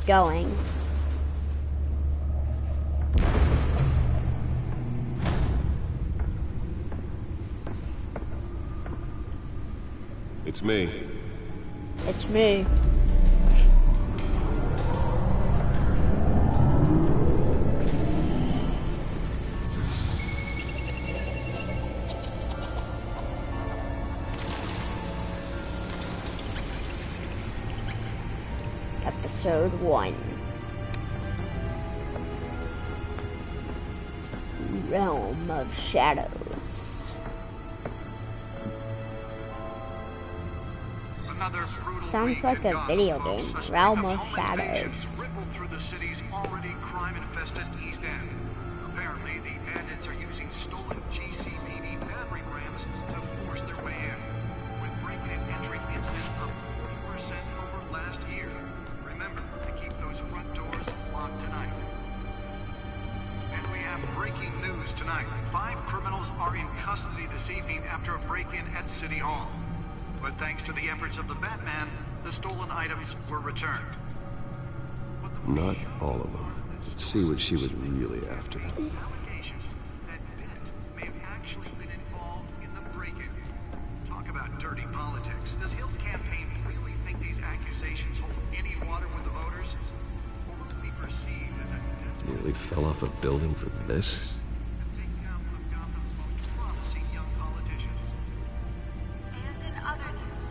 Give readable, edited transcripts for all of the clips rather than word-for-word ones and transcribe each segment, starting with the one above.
going. It's me. It's me. Episode 1. Realm of Shadows. Sounds like a video game. Realm of Shadows. Rippled through the city's already crime-infested East End. Apparently, the bandits are using stolen GCPD battery rams to force their way in, with break-in and entry incidents up 40% over last year. Remember to keep those front doors locked tonight. And we have breaking news tonight. 5 criminals are in custody this evening after a break-in at City Hall. But thanks to the efforts of the Batman, the stolen items were returned. Not all of them. Let's see what she was really after. Allegations that Dent may have actually been involved in the break-in. Talk about dirty politics. Does Hill's campaign really think these accusations hold any water with the voters? Or will it be perceived as a desperate... Nearly fell off a building for this? taking out one of Gotham's most promising young politicians? And in other news,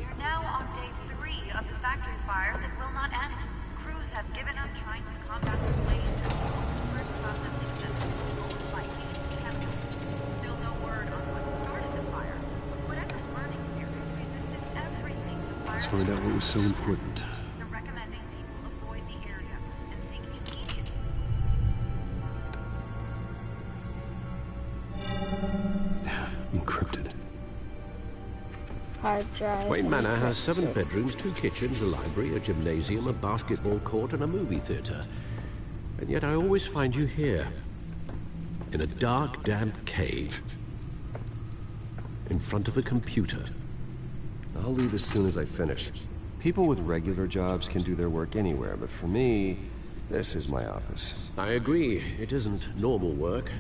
we are now on day 3 of the factory fire that will not end. Crews have given up trying to combat the blaze at the Otisburg processing center, owned by East Chemical. Still no word on what started the fire, but whatever's burning here has resisted everything the fire. Let's find out what was so important. They're recommending people avoid the area and seek immediate. Encrypted. Hard drive. Wayne Manor has 7 bedrooms, 2 kitchens, a library, a gymnasium, a basketball court, and a movie theater. And yet I always find you here, in a dark, damp cave, in front of a computer. I'll leave as soon as I finish. People with regular jobs can do their work anywhere, but for me, this is my office. I agree, it isn't normal work.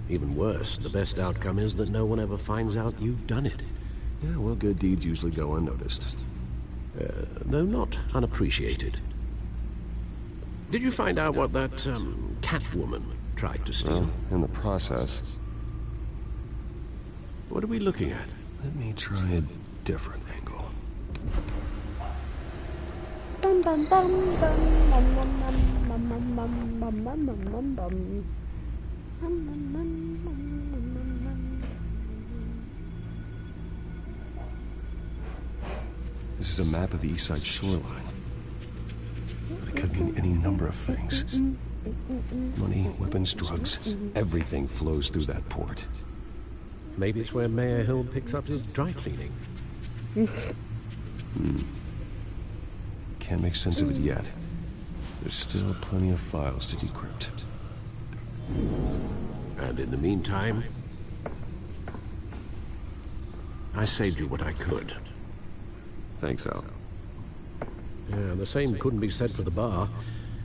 Even worse, the best outcome is that no one ever finds out you've done it. Yeah, well, good deeds usually go unnoticed. Though not unappreciated. Did you find out what that, Catwoman tried to steal? Well, in the process. What are we looking at? Let me try a different angle. Bum bum bum bum bum bum bum bum bum bum bum bum bum bum. Bum, bum, bum, bum, bum, bum, bum. This is a map of the East Side shoreline. It could mean any number of things. Money, weapons, drugs, everything flows through that port. Maybe it's where Mayor Hill picks up his dry cleaning. Can't make sense of it yet. There's still plenty of files to decrypt. And in the meantime, I saved you what I could. Thanks, Al. Yeah, the same couldn't be said for the bar.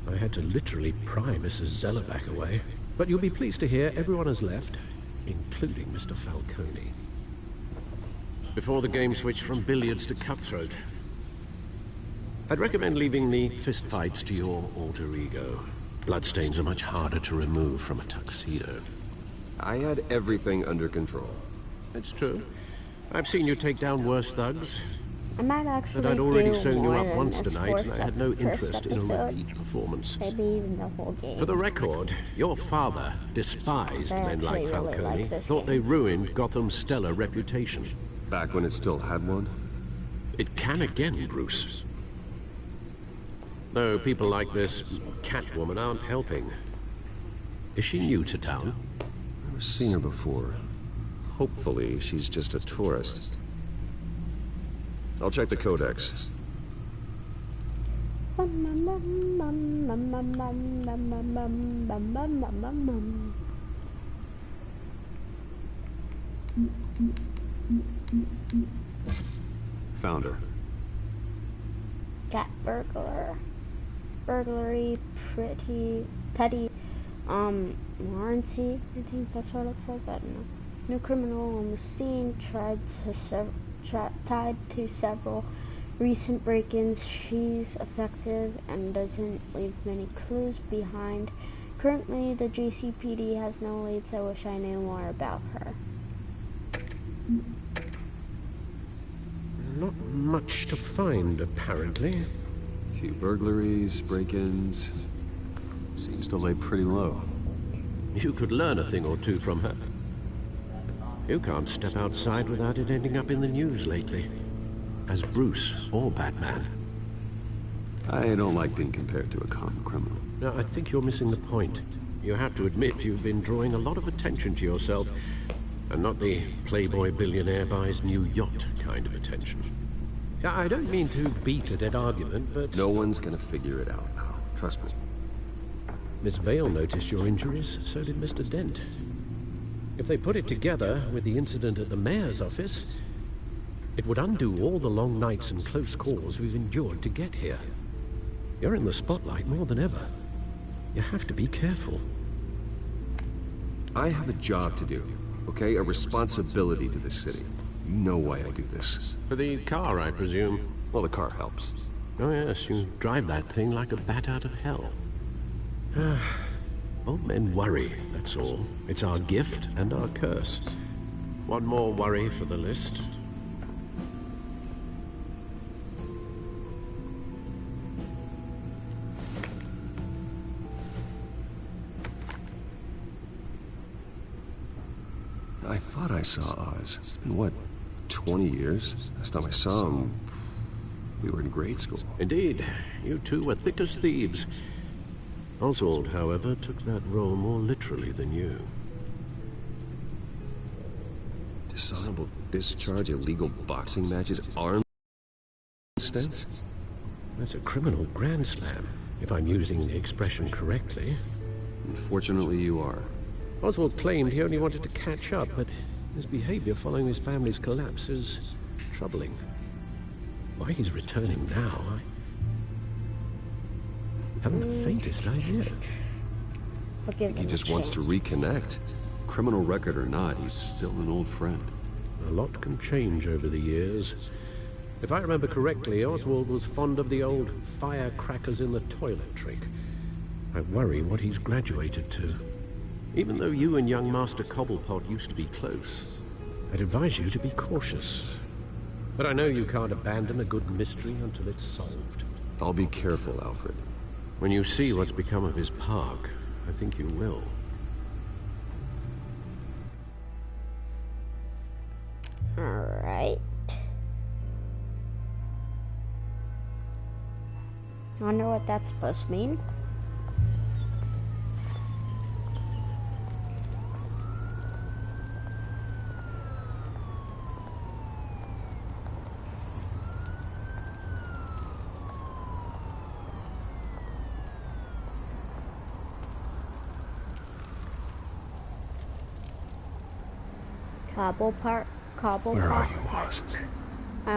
I had to literally pry Mrs. Zellerback away. But you'll be pleased to hear everyone has left, including Mr. Falcone. Before the game switched from billiards to cutthroat. I'd recommend leaving the fistfights to your alter ego. Bloodstains are much harder to remove from a tuxedo. I had everything under control. It's true. I've seen you take down worse thugs. I might actually But I'd already do sewn you more up than once this tonight, and I had no first interest in a episode. repeat performance. Maybe even the whole game. For the record, your father despised I men like actually really Falcone, like this thought game. they ruined Gotham's stellar reputation. Back when it still had one? It can again, Bruce. Though people like this Catwoman aren't helping. Is she new to town? I've never seen her before. Hopefully, she's just a tourist. I'll check the codex. Found her. cat burglary, petty, warranty. I think that's what it says. I don't know. New criminal on the scene, tied to several recent break-ins. She's effective and doesn't leave many clues behind. Currently, the GCPD has no leads. I wish I knew more about her. Not much to find, apparently. Few burglaries, break-ins. Seems to lay pretty low. You could learn a thing or two from her. You can't step outside without it ending up in the news lately. As Bruce or Batman. I don't like being compared to a common criminal. Now, I think you're missing the point. You have to admit you've been drawing a lot of attention to yourself, and not the playboy billionaire buys new yacht kind of attention. I don't mean to beat a dead argument, but... No one's gonna figure it out now. Trust me. Miss Vale noticed your injuries, so did Mr. Dent. If they put it together with the incident at the mayor's office, it would undo all the long nights and close calls we've endured to get here. You're in the spotlight more than ever. You have to be careful. I have a job to do, okay? A responsibility to this city. You know why I do this. For the car, I presume. Well, the car helps. Oh yes, you drive that thing like a bat out of hell. Old men worry, that's all. It's our gift and our curse. One more worry for the list. I thought I saw Oz. It's been, what, 20 years? Last time I saw him, we were in grade school. Indeed, you two were thick as thieves. Oswald, however, took that role more literally than you. Dishonorable discharge, illegal boxing matches, arms stunts? That's a criminal grand slam, if I'm using the expression correctly. Unfortunately, you are. Oswald claimed he only wanted to catch up, but his behavior following his family's collapse is troubling. Why he's returning now, I haven't the faintest idea. I think he just wants to reconnect. Criminal record or not, he's still an old friend. A lot can change over the years. If I remember correctly, Oswald was fond of the old firecrackers in the toilet trick. I worry what he's graduated to. Even though you and young Master Cobblepot used to be close, I'd advise you to be cautious. But I know you can't abandon a good mystery until it's solved. I'll be careful, Alfred. When you see what's become of his park, I think you will. Alright. I wonder what that's supposed to mean. Where are you, Oz? I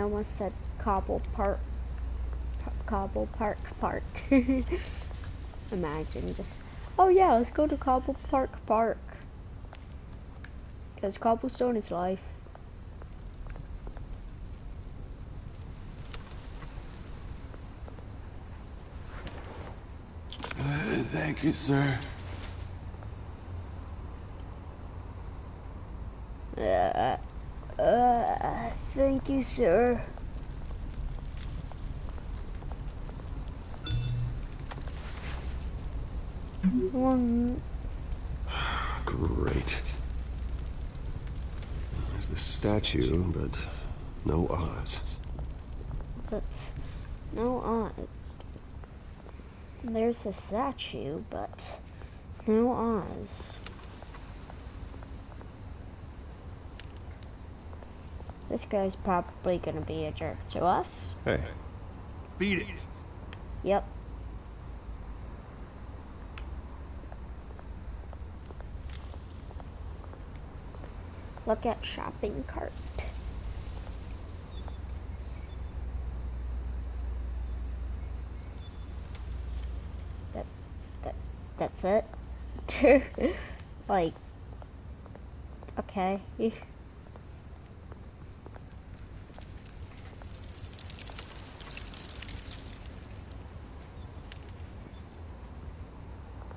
almost said Cobble Park. Imagine just, oh yeah, let's go to Cobble Park. Because cobblestone is life. Thank you, sir. Thank you, sir. Great. There's the statue, but no Oz. But no Oz. There's a statue, but no Oz. This guy's probably gonna be a jerk to us. Hey. Beat it. Yep. Look at shopping cart. that's it. Like, okay.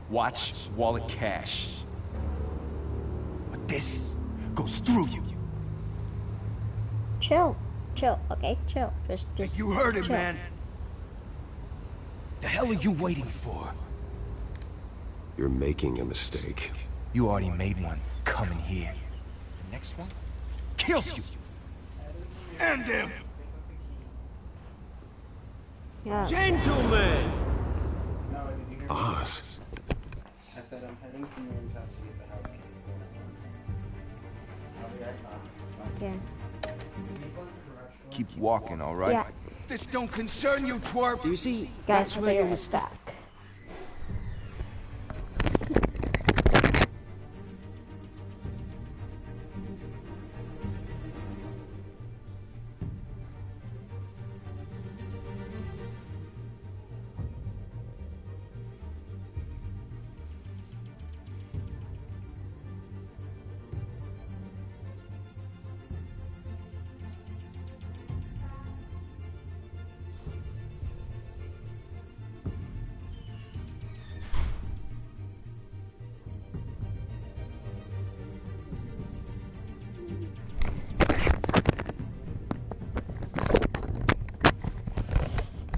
Watch wallet cash. But this goes through you. Chill, okay, chill. Just You heard it, chill. man. The hell are you waiting for? You're making a mistake. You already made one. Come in here. The next one kills you. End him. Yeah. Gentlemen! Oz. I said I'm heading to Mary's house to get the housekeeping going at once. I'll be right back. Okay. Keep walking, all right? Yeah. This don't concern you, twerp. You see, Guys, that's I'll where be you're right back.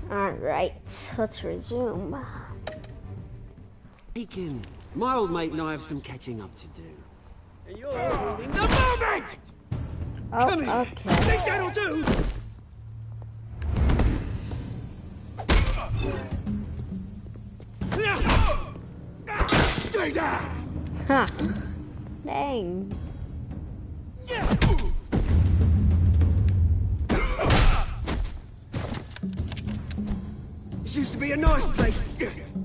Alright, let's resume. Deacon, my old mate and I have some catching up to do. And you're ruining the moment! Oh, Come here. okay. Think that'll do? Stay down! Huh. Dang. This used to be a nice place.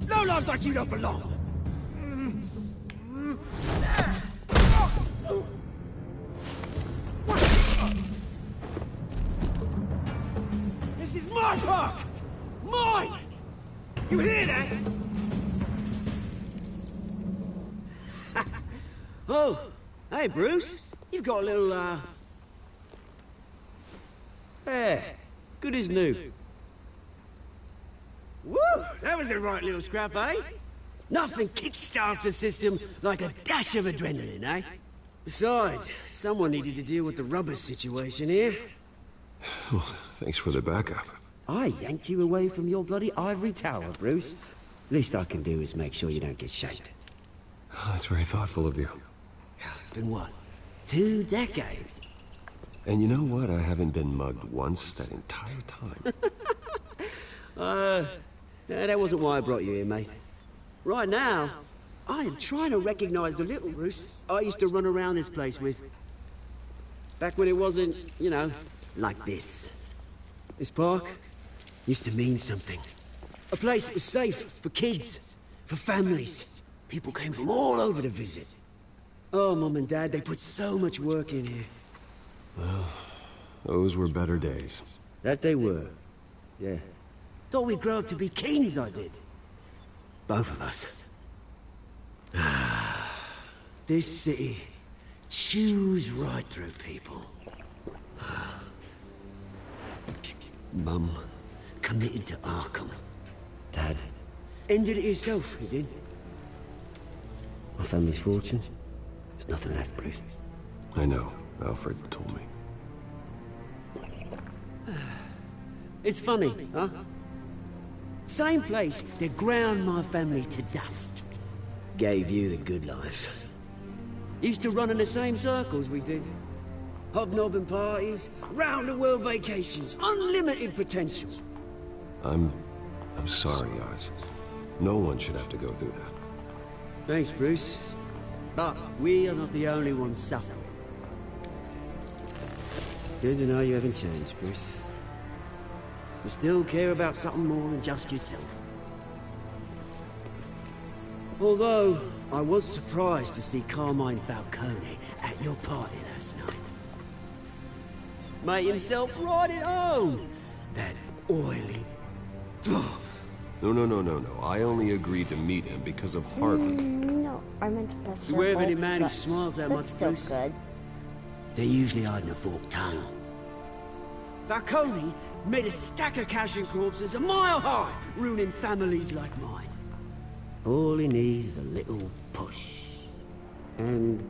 No lives like you don't belong. This is my park! Mine! You hear that? Oh, hey Bruce. You've got a little, yeah, good as new. Woo! That was a right little scrap, eh? Nothing kickstarts the system like a dash of adrenaline, eh? Besides, someone needed to deal with the rubber situation here. Well, thanks for the backup. I yanked you away from your bloody ivory tower, Bruce. Least I can do is make sure you don't get shanked. Oh, that's very thoughtful of you. It's been what? 2 decades? And you know what? I haven't been mugged once that entire time. That wasn't why I brought you here, mate. Right now, I am trying to recognize the little Bruce I used to run around this place with. Back when it wasn't, you know, like this. This park used to mean something. A place that was safe for kids, for families. People came from all over to visit. Oh, Mum and Dad, they put so much work in here. Well, those were better days. That they were. Yeah. Thought we'd grow up to be kings, I did. Both of us. This city chews right through people. Mum committed to Arkham. Dad ended it himself, he did. My family's fortune. There's nothing left, Bruce. I know. Alfred told me. It's funny, huh? Same place that ground my family to dust. Gave you the good life. Used to run in the same circles we did. Hobnobbing parties, round-the-world vacations, unlimited potential. I'm sorry, Oz. No one should have to go through that. Thanks, Bruce. But we are not the only ones suffering. Good to know you haven't changed, Bruce. You still care about something more than just yourself. Although, I was surprised to see Carmine Falcone at your party last night. Made himself right at home. That oily, No. I only agreed to meet him because of Harvey. No, I meant to press You aware of circle, any man who but smiles that that's much, still Bruce? good. They're usually hiding a forked tongue. Falcone made a stack of casual corpses a mile high, ruining families like mine. All he needs is a little push. And...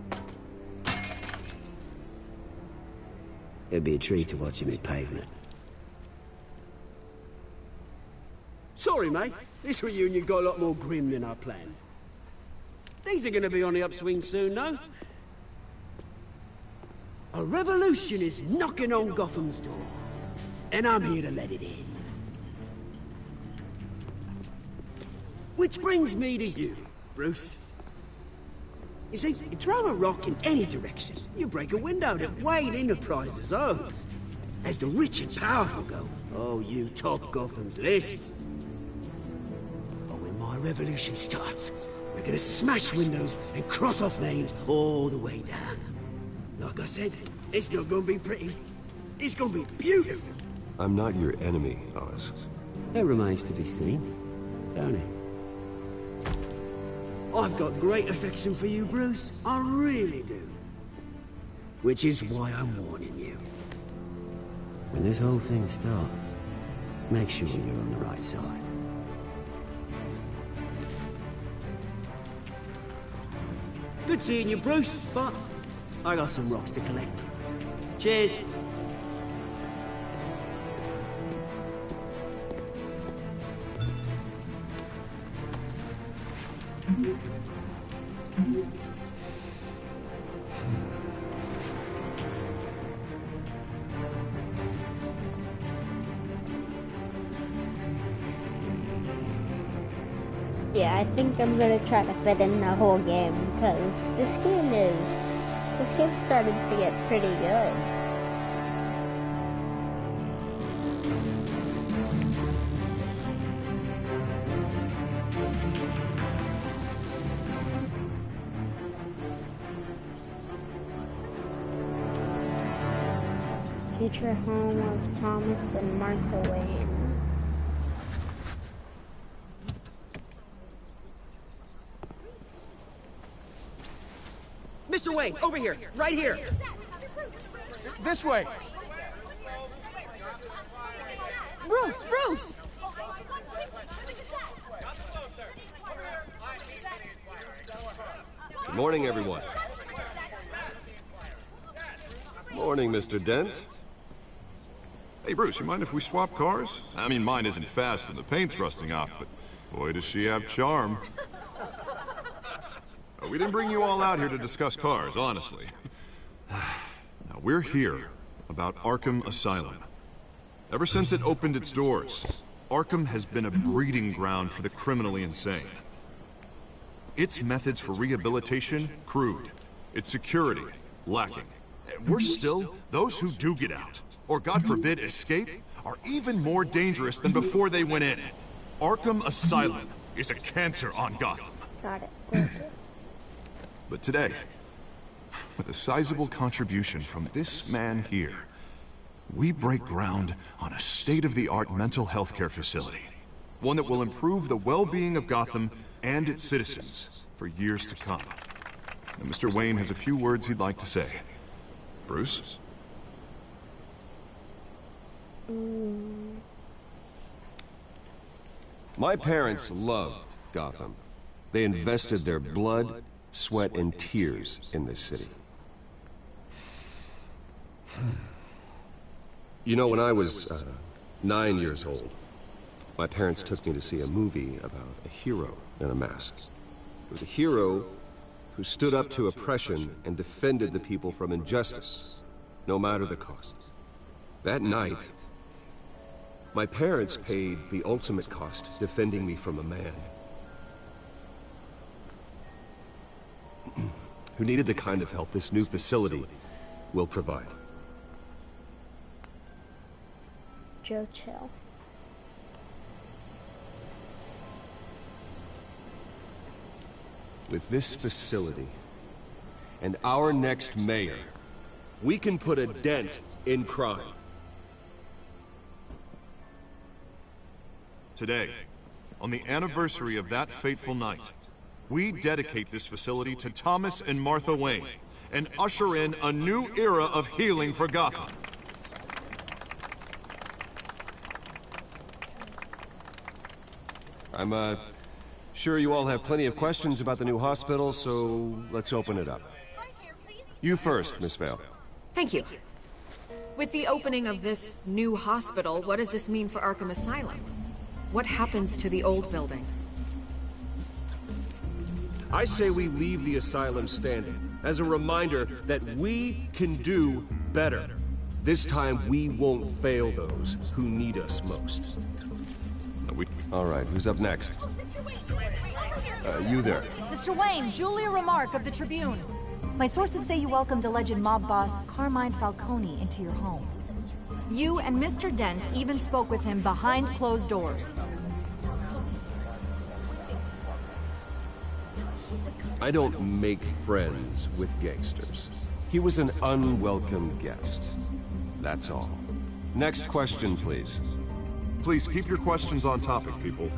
it'd be a treat to watch him hit pavement. Sorry, mate. This reunion got a lot more grim than I planned. Things are gonna be on the upswing soon, though. A revolution is knocking on Gotham's door. And I'm here to let it in. Which brings me to you, Bruce. You see, you throw a rock in any direction, you break a window that Wayne Enterprises owns. As the rich and powerful go, oh, you top Gotham's list. But when my revolution starts, we're gonna smash windows and cross off names all the way down. Like I said, it's not gonna be pretty. It's gonna be beautiful. I'm not your enemy, Oz. It remains to be seen, don't it? I've got great affection for you, Bruce. I really do. Which is why I'm warning you. When this whole thing starts, make sure you're on the right side. Good seeing you, Bruce, but I got some rocks to collect. Cheers. Yeah, I think I'm gonna try to fit in the whole game because this game started to get pretty good. Future home of Thomas and Martha Wayne. Mr. Wayne, over here, right here. This way. Bruce! Good morning, everyone. Morning, Mr. Dent. Hey, Bruce, you mind if we swap cars? I mean, mine isn't fast and the paint's rusting off, but boy, does she have charm. We didn't bring you all out here to discuss cars, honestly. Now, we're here about Arkham Asylum. Ever since it opened its doors, Arkham has been a breeding ground for the criminally insane. Its methods for rehabilitation, crude. Its security, lacking. And worse still, those who do get out, or God forbid escape, are even more dangerous than before they went in. Arkham Asylum is a cancer on Gotham. Got it. Thank you. But today, with a sizable contribution from this man here, we break ground on a state-of-the-art mental health care facility. One that will improve the well-being of Gotham and its citizens for years to come. And Mr. Wayne has a few words he'd like to say. Bruce? My parents loved Gotham. They invested their blood, sweat, and tears in this city. You know, when I was 9 years old, my parents took me to see a movie about a hero in a mask. It was a hero who stood up to oppression and defended the people from injustice, no matter the cost. That night, my parents paid the ultimate cost defending me from a man who needed the kind of help this new facility will provide. Joe Chill. With this facility and our next mayor, we can put a dent in crime. Today, on the anniversary of that fateful night, we dedicate this facility to Thomas and Martha Wayne and usher in a new era of healing for Gotham. I'm, sure you all have plenty of questions about the new hospital, so let's open it up. You first, Miss Vale. Thank you. With the opening of this new hospital, what does this mean for Arkham Asylum? What happens to the old building? I say we leave the asylum standing, as a reminder that we can do better. This time we won't fail those who need us most. All right, who's up next? You there. Mr. Wayne, Julia Remark of the Tribune. My sources say you welcomed alleged mob boss Carmine Falcone into your home. You and Mr. Dent even spoke with him behind closed doors. I don't make friends with gangsters. He was an unwelcome guest. That's all. Next question, please. Please keep your questions on topic, people.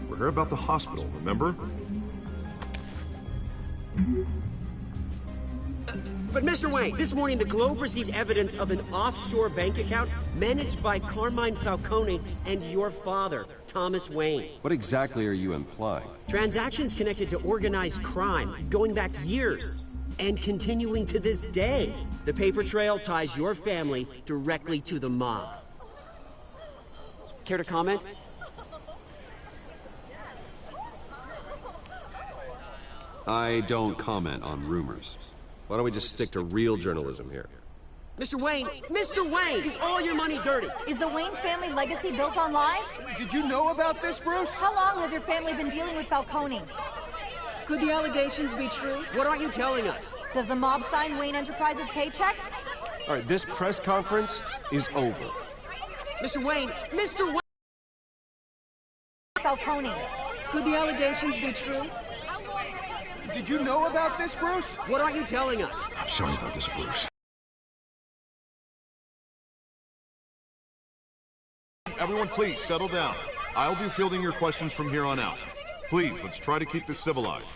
We're here about the hospital, remember? But Mr. Wayne, this morning the Globe received evidence of an offshore bank account managed by Carmine Falcone and your father, Thomas Wayne. What exactly are you implying? Transactions connected to organized crime, going back years, and continuing to this day. The paper trail ties your family directly to the mob. Care to comment? I don't comment on rumors. Why don't we just stick to real journalism here? Mr. Wayne! Mr. Wayne! Is all your money dirty? Is the Wayne family legacy built on lies? Did you know about this, Bruce? How long has your family been dealing with Falcone? Could the allegations be true? What aren't you telling us? Does the mob sign Wayne Enterprises paychecks? All right, this press conference is over. Mr. Wayne! Mr. Wayne! Falcone. Could the allegations be true? Did you know about this, Bruce? What aren't you telling us? I'm sorry about this, Bruce. Everyone, please, settle down. I'll be fielding your questions from here on out. Please, let's try to keep this civilized.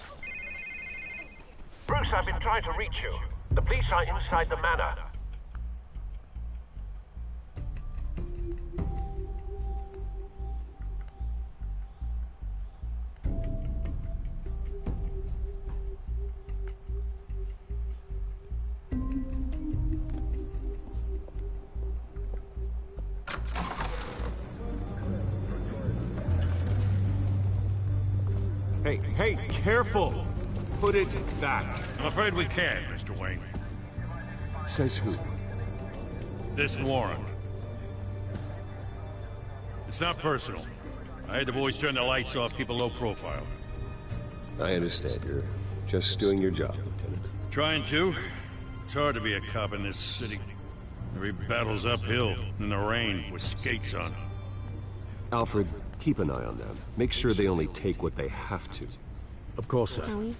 Bruce, I've been trying to reach you. The police are inside the manor. Hey, careful! Put it back. I'm afraid we can't, Mr. Wayne. Says who? This warrant. It's not personal. I had the boys turn the lights off, keep a low profile. I understand. You're just doing your job, Lieutenant. Trying to. It's hard to be a cop in this city. Every battle's uphill, in the rain, with skates on. Alfred, keep an eye on them. Make sure they only take what they have to. Of course, sir.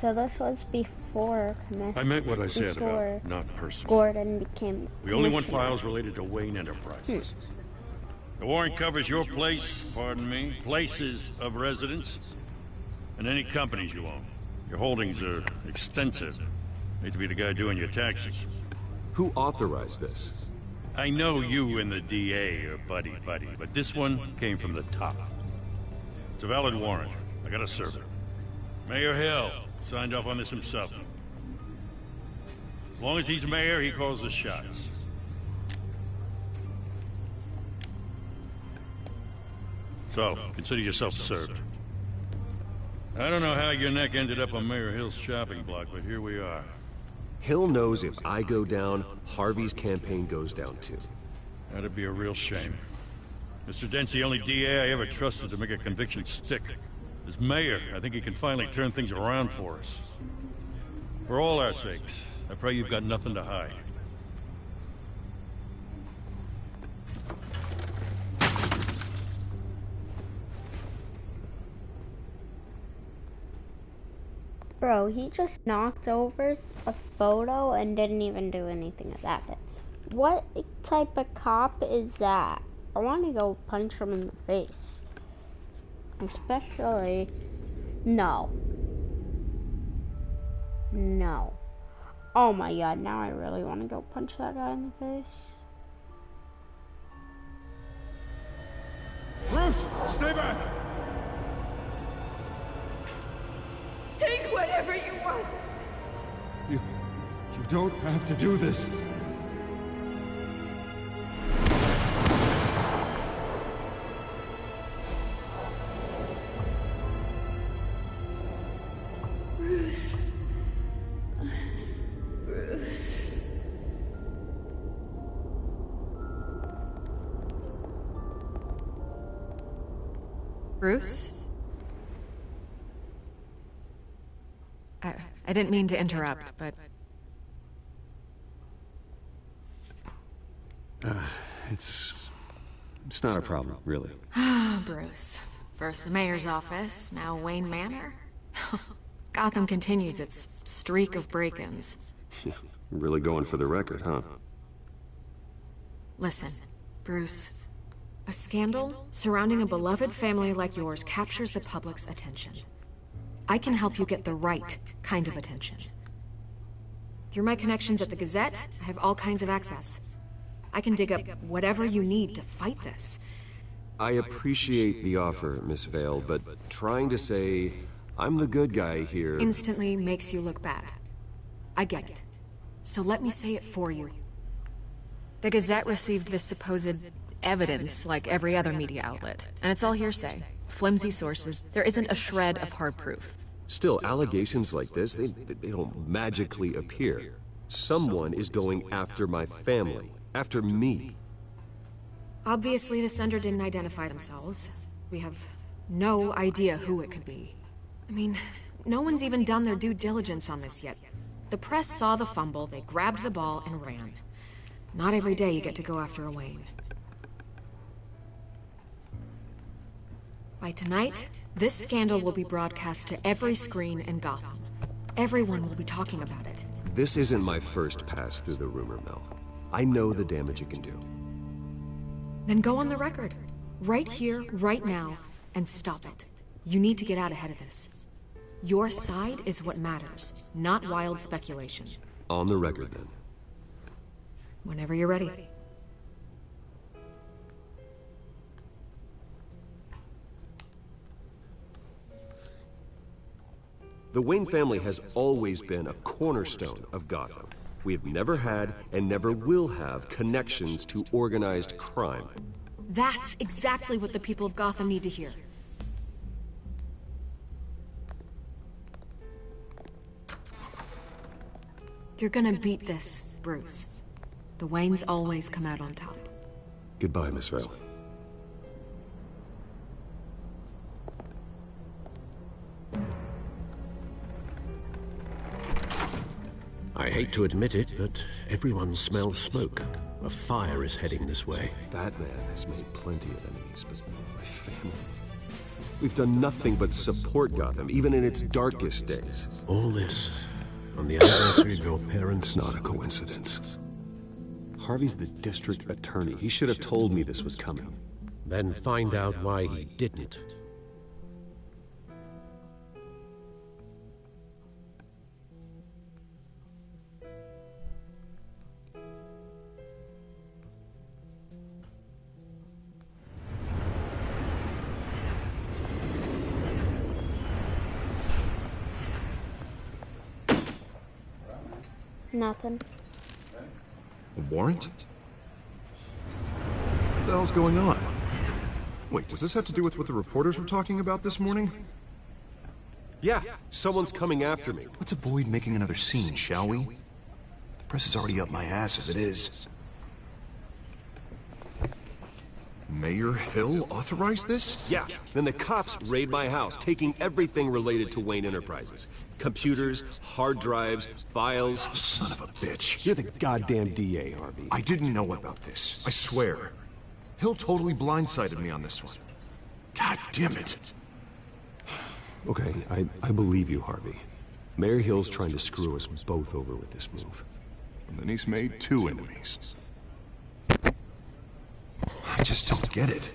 So this was before Commissioner. I meant what I said about not personal. Gordon became. We only want files related to Wayne Enterprises. The warrant covers your place, pardon me, places of residence, and any companies you own. Your holdings are extensive. Hate to be the guy doing your taxes. Who authorized this? I know you and the DA are buddy-buddy, but this one came from the top. It's a valid warrant. I gotta serve it. Mayor Hill signed off on this himself. As long as he's mayor, he calls the shots. So, consider yourself served. I don't know how your neck ended up on Mayor Hill's shopping block, but here we are. Hill knows if I go down, Harvey's campaign goes down too. That'd be a real shame. Mr. Dent's the only DA I ever trusted to make a conviction stick. As mayor, I think he can finally turn things around for us. For all our sakes, I pray you've got nothing to hide. Bro, he just knocked over a photo and didn't even do anything about it. What type of cop is that? I want to go punch him in the face. Especially... No. No. Oh my god, now I really want to go punch that guy in the face. Bruce, stay back! Take whatever you want! You don't have to do this. Bruce. Bruce. Bruce? I didn't mean to interrupt, but... It's not a problem, really. Bruce. First the mayor's office, now Wayne Manor. Gotham continues its streak of break-ins. Really going for the record, huh? Listen, Bruce. A scandal surrounding a beloved family like yours captures the public's attention. I can help you get the right kind of attention. Through my connections at the Gazette, I have all kinds of access. I can dig up whatever you need to fight this. I appreciate the offer, Miss Vale, but trying to say I'm the good guy here... instantly makes you look bad. I get it. So let me say it for you. The Gazette received this supposed evidence like every other media outlet, and it's all hearsay. Flimsy sources. There isn't a shred of hard proof. Still, allegations like this, they don't magically appear. Someone is going after my family. After me. Obviously, the sender didn't identify themselves. We have no idea who it could be. I mean, no one's even done their due diligence on this yet. The press saw the fumble, they grabbed the ball and ran. Not every day you get to go after a Wayne. By tonight, this scandal will be broadcast to every screen in Gotham. Everyone will be talking about it. This isn't my first pass through the rumor mill. I know the damage it can do. Then go on the record. Right here, right now, and stop it. You need to get out ahead of this. Your side is what matters, not wild speculation. On the record, then. Whenever you're ready. The Wayne family has always been a cornerstone of Gotham. We have never had, and never will have, connections to organized crime. That's exactly what the people of Gotham need to hear. You're gonna beat this, Bruce. The Waynes always come out on top. Goodbye, Miss Vale. I hate to admit it, but everyone smells smoke. A fire is heading this way. Batman has made plenty of enemies, but my family... We've done nothing but support Gotham, even in its darkest days. All this on the anniversary of your parents' It's not a coincidence. Harvey's the district attorney. He should have told me this was coming. Then find out why he didn't. Nothing. A warrant? What the hell's going on? Wait, does this have to do with what the reporters were talking about this morning? Yeah, someone's coming after me. Let's avoid making another scene, shall we? The press is already up my ass as it is. Mayor Hill authorized this? Yeah, then the cops raid my house, taking everything related to Wayne Enterprises. Computers, hard drives, files. Oh, son of a bitch. You're the goddamn DA, Harvey. I didn't know about this. I swear. Hill totally blindsided me on this one. God damn it. Okay, I believe you, Harvey. Mayor Hill's trying to screw us both over with this move. And then he's made two enemies. I just don't get it.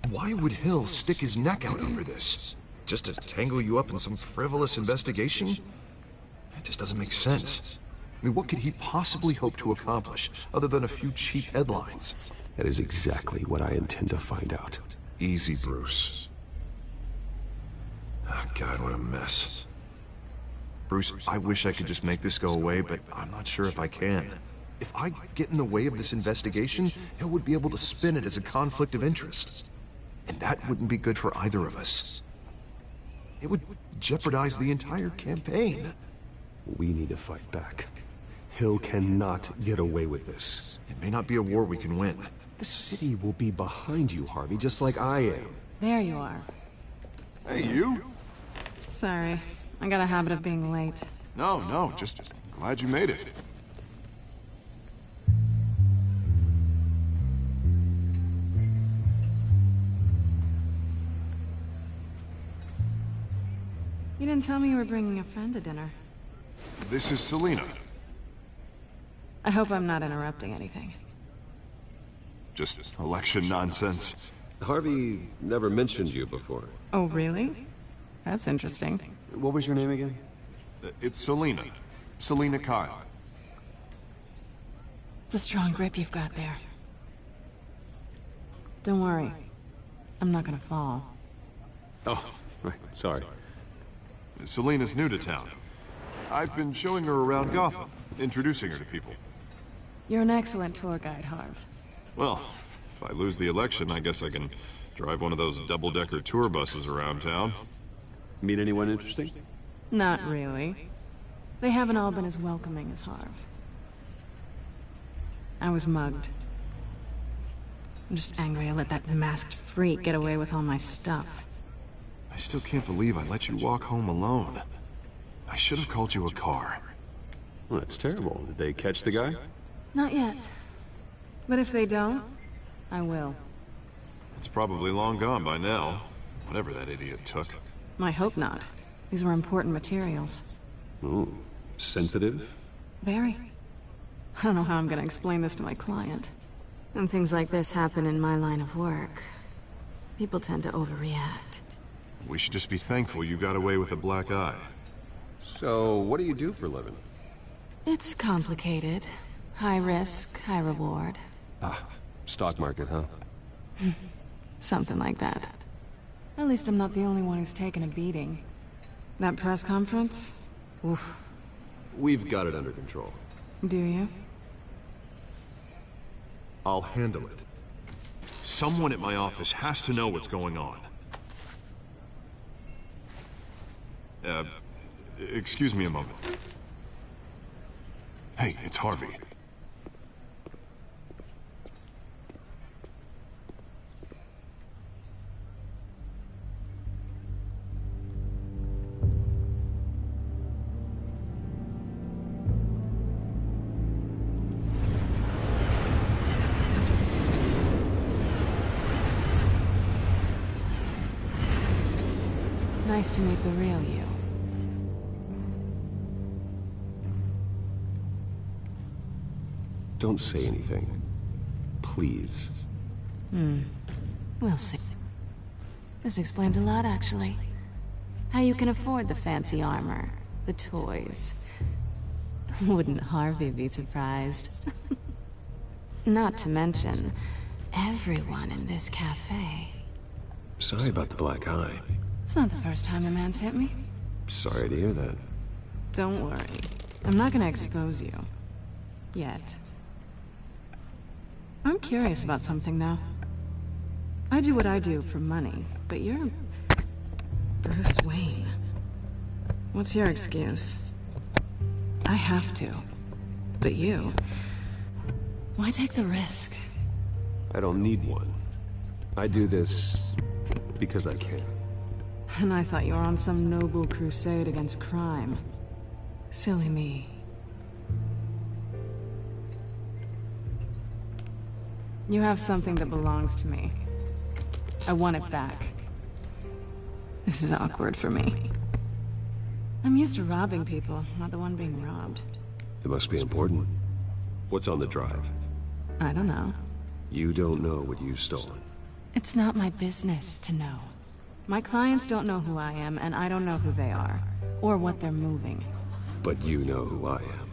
Why would Hill stick his neck out over this? Just to tangle you up in some frivolous investigation? It just doesn't make sense. I mean, what could he possibly hope to accomplish, other than a few cheap headlines? That is exactly what I intend to find out. Easy, Bruce. Oh, God, what a mess. Bruce, I wish I could just make this go away, but I'm not sure if I can. If I get in the way of this investigation, Hill would be able to spin it as a conflict of interest. And that wouldn't be good for either of us. It would jeopardize the entire campaign. We need to fight back. Hill cannot get away with this. It may not be a war we can win. The city will be behind you, Harvey, just like I am. There you are. Hey, you? Sorry. I got a habit of being late. No, just glad you made it. You didn't tell me you were bringing a friend to dinner. This is Selina. I hope I'm not interrupting anything. Just election nonsense. Harvey never mentioned you before. Oh, really? That's interesting. What was your name again? It's Selina. Selina Kyle. It's a strong grip you've got there. Don't worry. I'm not gonna fall. Oh, right. Sorry. Selina's new to town. I've been showing her around Gotham, introducing her to people. You're an excellent tour guide, Harv. Well, if I lose the election, I guess I can drive one of those double-decker tour buses around town. Meet anyone interesting? Not really. They haven't all been as welcoming as Harv. I was mugged. I'm just angry I let that masked freak get away with all my stuff. I still can't believe I let you walk home alone. I should have called you a car. Well, that's terrible. Did they catch the guy? Not yet. But if they don't, I will. It's probably long gone by now. Whatever that idiot took. I hope not. These were important materials. Ooh, sensitive? Very. I don't know how I'm gonna explain this to my client. When things like this happen in my line of work, people tend to overreact. We should just be thankful you got away with a black eye. So, what do you do for a living? It's complicated. High risk, high reward. Ah, stock market, huh? Something like that. At least I'm not the only one who's taken a beating. That press conference? Oof. We've got it under control. Do you? I'll handle it. Someone at my office has to know what's going on. Excuse me a moment. Hey, it's Harvey. Nice to meet the real you. Don't say anything. Please. We'll see. This explains a lot, actually. How you can afford the fancy armor, the toys. Wouldn't Harvey be surprised? Not to mention, everyone in this cafe. Sorry about the black eye. It's not the first time a man's hit me. Sorry to hear that. Don't worry. I'm not gonna expose you. Yet. I'm curious about something, though. I do what I do for money, but you're... Bruce Wayne. What's your excuse? I have to. But you... Why take the risk? I don't need one. I do this because I can. And I thought you were on some noble crusade against crime. Silly me. You have something that belongs to me. I want it back. This is awkward for me. I'm used to robbing people, not the one being robbed. It must be important. What's on the drive? I don't know. You don't know what you've stolen. It's not my business to know. My clients don't know who I am, and I don't know who they are, or what they're moving. But you know who I am.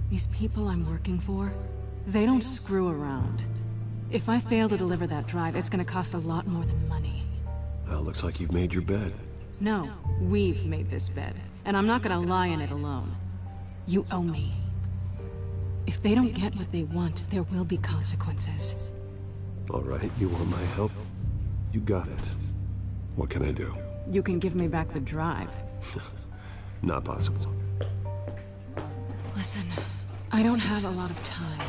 These people I'm working for, they don't screw around. If I fail to deliver that drive, it's gonna cost a lot more than money. Well, looks like you've made your bed. No, we've made this bed, and I'm not gonna lie in it alone. You owe me. If they don't get what they want, there will be consequences. All right, you want my help? You got it. What can I do? You can give me back the drive. Not possible. Listen, I don't have a lot of time.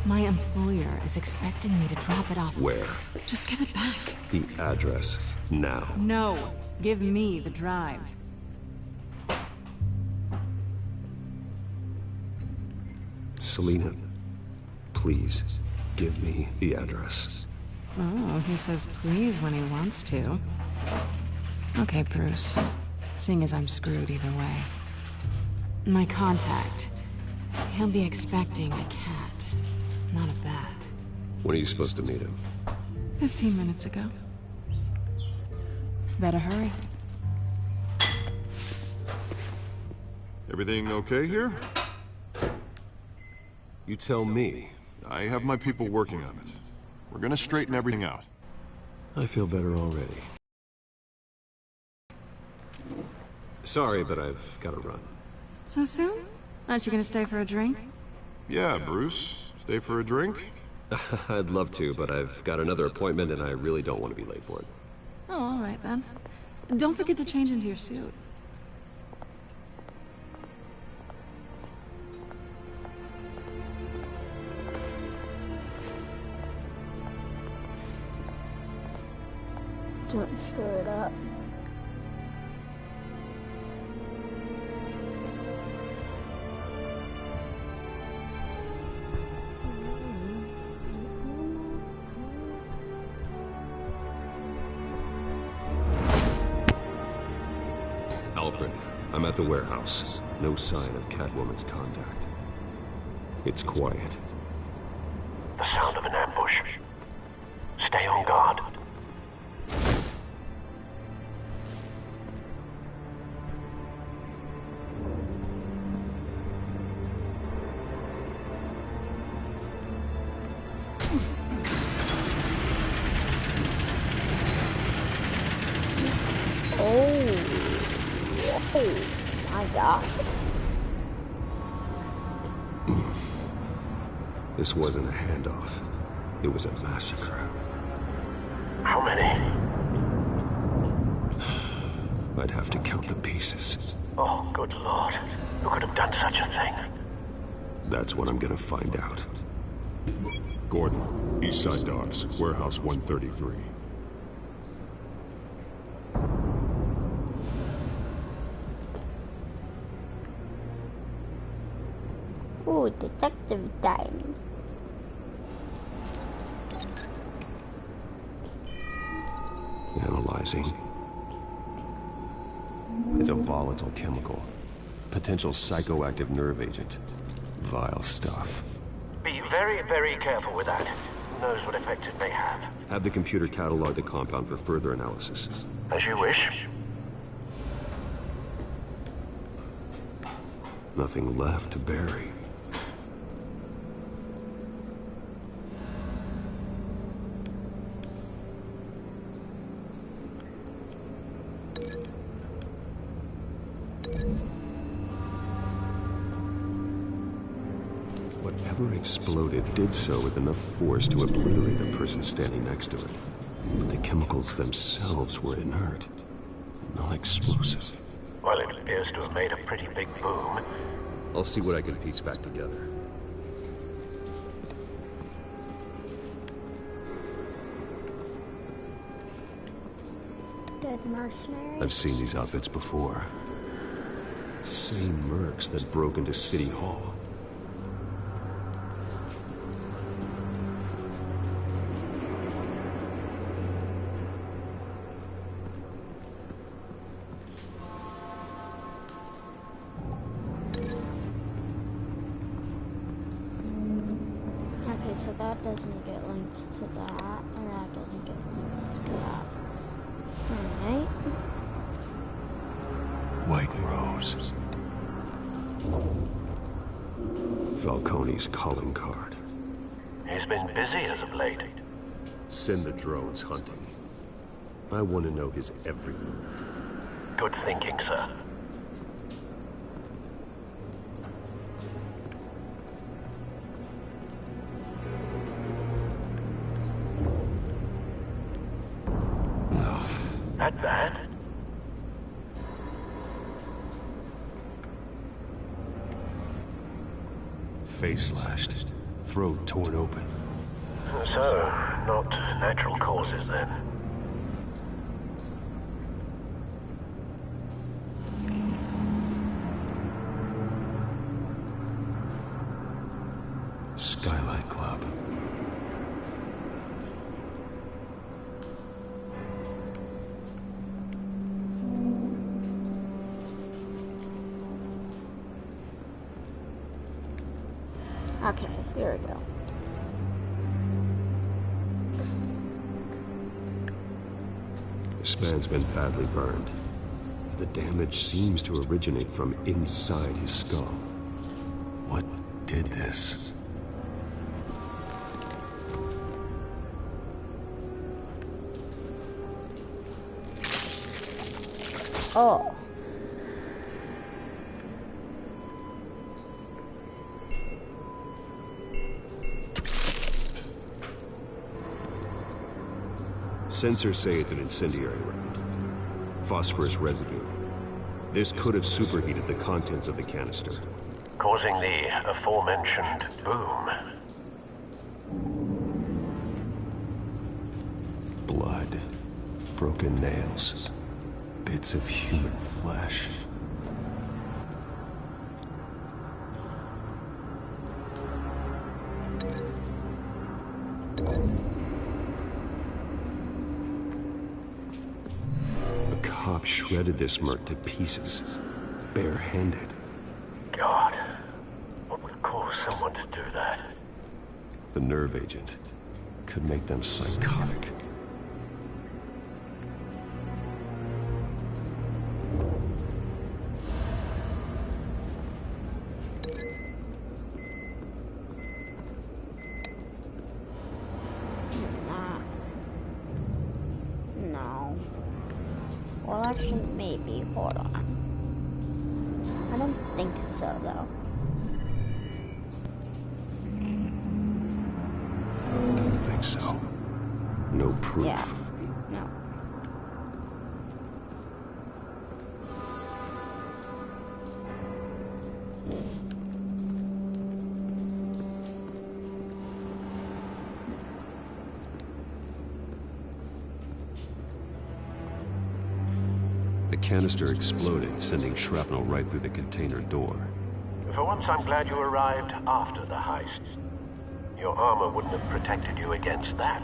My employer is expecting me to drop it off. Where? Just give it back. The address, now. No, give me the drive. Selina, please, give me the address. Oh, he says please when he wants to. Okay, Bruce. Seeing as I'm screwed either way. My contact. He'll be expecting a cat, not a bat. When are you supposed to meet him? 15 minutes ago. Better hurry. Everything okay here? You tell me. I have my people working on it. We're gonna straighten everything out. I feel better already. Sorry, but I've got to run. So soon? Aren't you gonna stay for a drink? Yeah, Bruce. Stay for a drink? I'd love to, but I've got another appointment and I really don't want to be late for it. Oh, all right then. Don't forget to change into your suit. Don't screw it up. Alfred, I'm at the warehouse. No sign of Catwoman's contact. It's quiet. The sound of an ambush. Stay on guard. Oh my god. This wasn't a handoff. It was a massacre. How many? I'd have to count the pieces. Oh, good lord. Who could have done such a thing? That's what I'm gonna find out. Gordon, Eastside Docks, Warehouse 133. Ooh, detective time. Analyzing. It's a volatile chemical. Potential psychoactive nerve agent. Vile stuff. Be very, very careful with that. Who knows what effect it may have. Have the computer catalog the compound for further analysis. As you wish. Nothing left to bury. Whatever exploded did so with enough force to obliterate the person standing next to it. But the chemicals themselves were inert, non-explosive. Well, it appears to have made a pretty big boom. I'll see what I can piece back together. Dead mercenaries. I've seen these outfits before. Same mercs that broke into City Hall. Okay, so that doesn't get links to that, and that doesn't get links to that. Alright. White Rose. Falcone's calling card. He's been busy as of late. Send the drones hunting. I want to know his every move. Good thinking, sir. That bad? Face slashed, throat torn open. So, not natural causes then. Skyline Club. Okay, here we go. This man's been badly burned. The damage seems to originate from inside his skull. What did this? Oh. Sensors say it's an incendiary round. Phosphorus residue. This could have superheated the contents of the canister, causing the aforementioned boom. Blood. Broken nails. Bits of human flesh. Cop shredded this merc to pieces, barehanded. God, what would cause someone to do that? The nerve agent could make them psychotic. No. Well, actually, maybe. Hold on. I don't think so, though. Don't think so. No proof. Yeah. No. The canister exploded, sending shrapnel right through the container door. For once, I'm glad you arrived after the heist. Your armor wouldn't have protected you against that.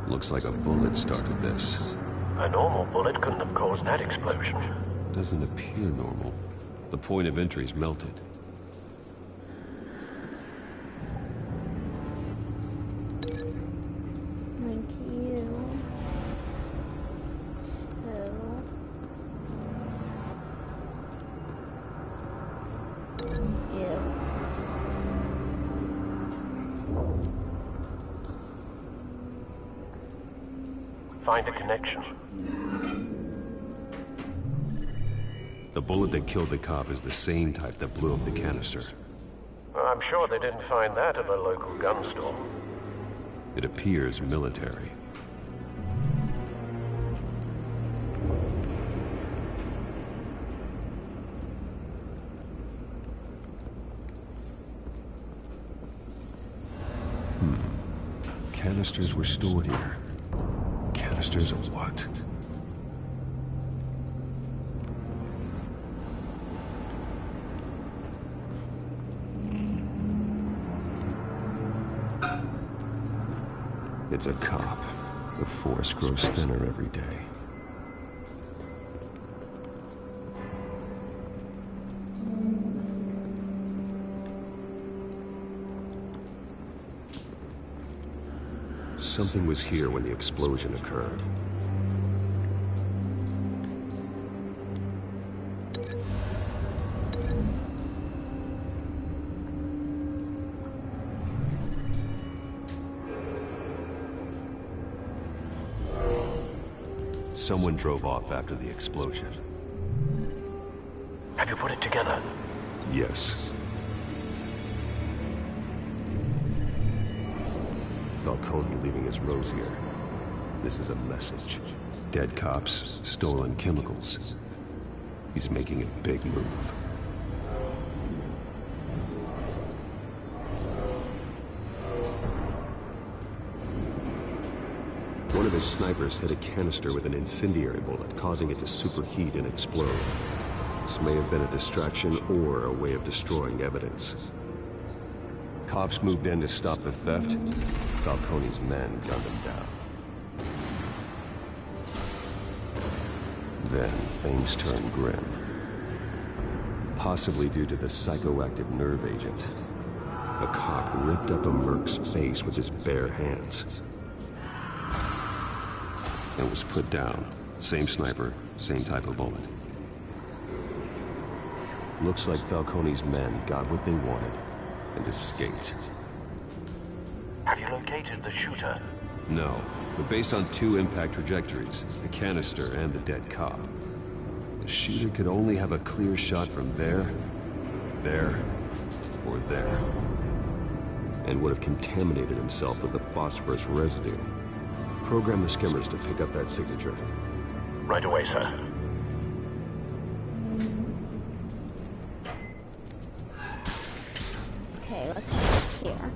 Looks like a bullet started this. A normal bullet couldn't have caused that explosion. Doesn't appear normal. The point of entry's melted. Thank you. Find a connection. The bullet that killed the cop is the same type that blew up the canister. I'm sure they didn't find that at a local gun store. It appears military. Canisters were stored here. Canisters of what? It's a cop. The force grows thinner every day. Something was here when the explosion occurred. Someone drove off after the explosion. Have you put it together? Yes. Falcone leaving his rose here. This is a message. Dead cops, stolen chemicals. He's making a big move. One of his snipers hit a canister with an incendiary bullet, causing it to superheat and explode. This may have been a distraction or a way of destroying evidence. Cops moved in to stop the theft. Falcone's men gunned him down. Then things turned grim. Possibly due to the psychoactive nerve agent. A cop ripped up a merc's face with his bare hands. And was put down. Same sniper, same type of bullet. Looks like Falcone's men got what they wanted and escaped. Have you located the shooter? No, but based on two impact trajectories, the canister and the dead cop, the shooter could only have a clear shot from there, or there, and would have contaminated himself with the phosphorus residue. Program the skimmers to pick up that signature. Right away, sir. Okay, let's check here.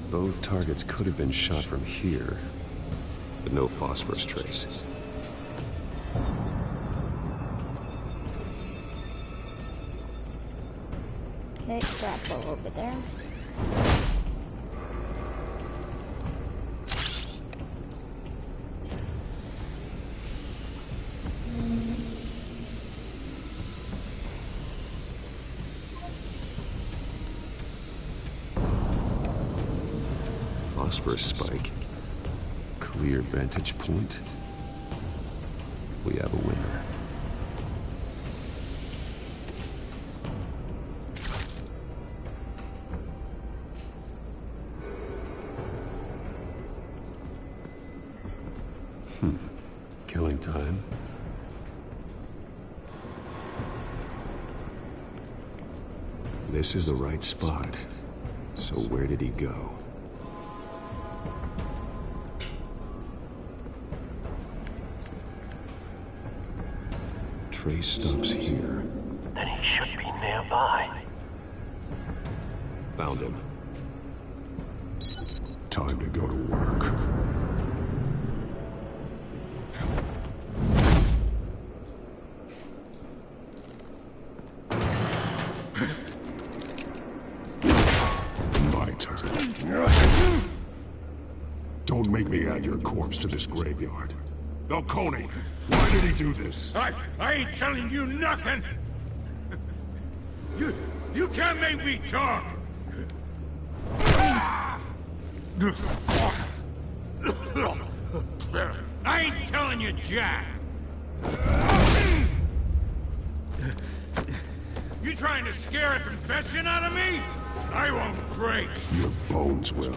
Both targets could have been shot from here, but no phosphorus trace. Okay, grapple over there. Phosphorus spike. Clear vantage point. We have a winner. Killing time. This is the right spot. So where did he go? Trace stops here. Then he should be nearby. Found him. Time to go to work. My turn. Don't make me add your corpse to this graveyard. Falcone, why did he do this? I ain't telling you nothing! You can't make me talk! I ain't telling you jack! You trying to scare a confession out of me? I won't break! Your bones will.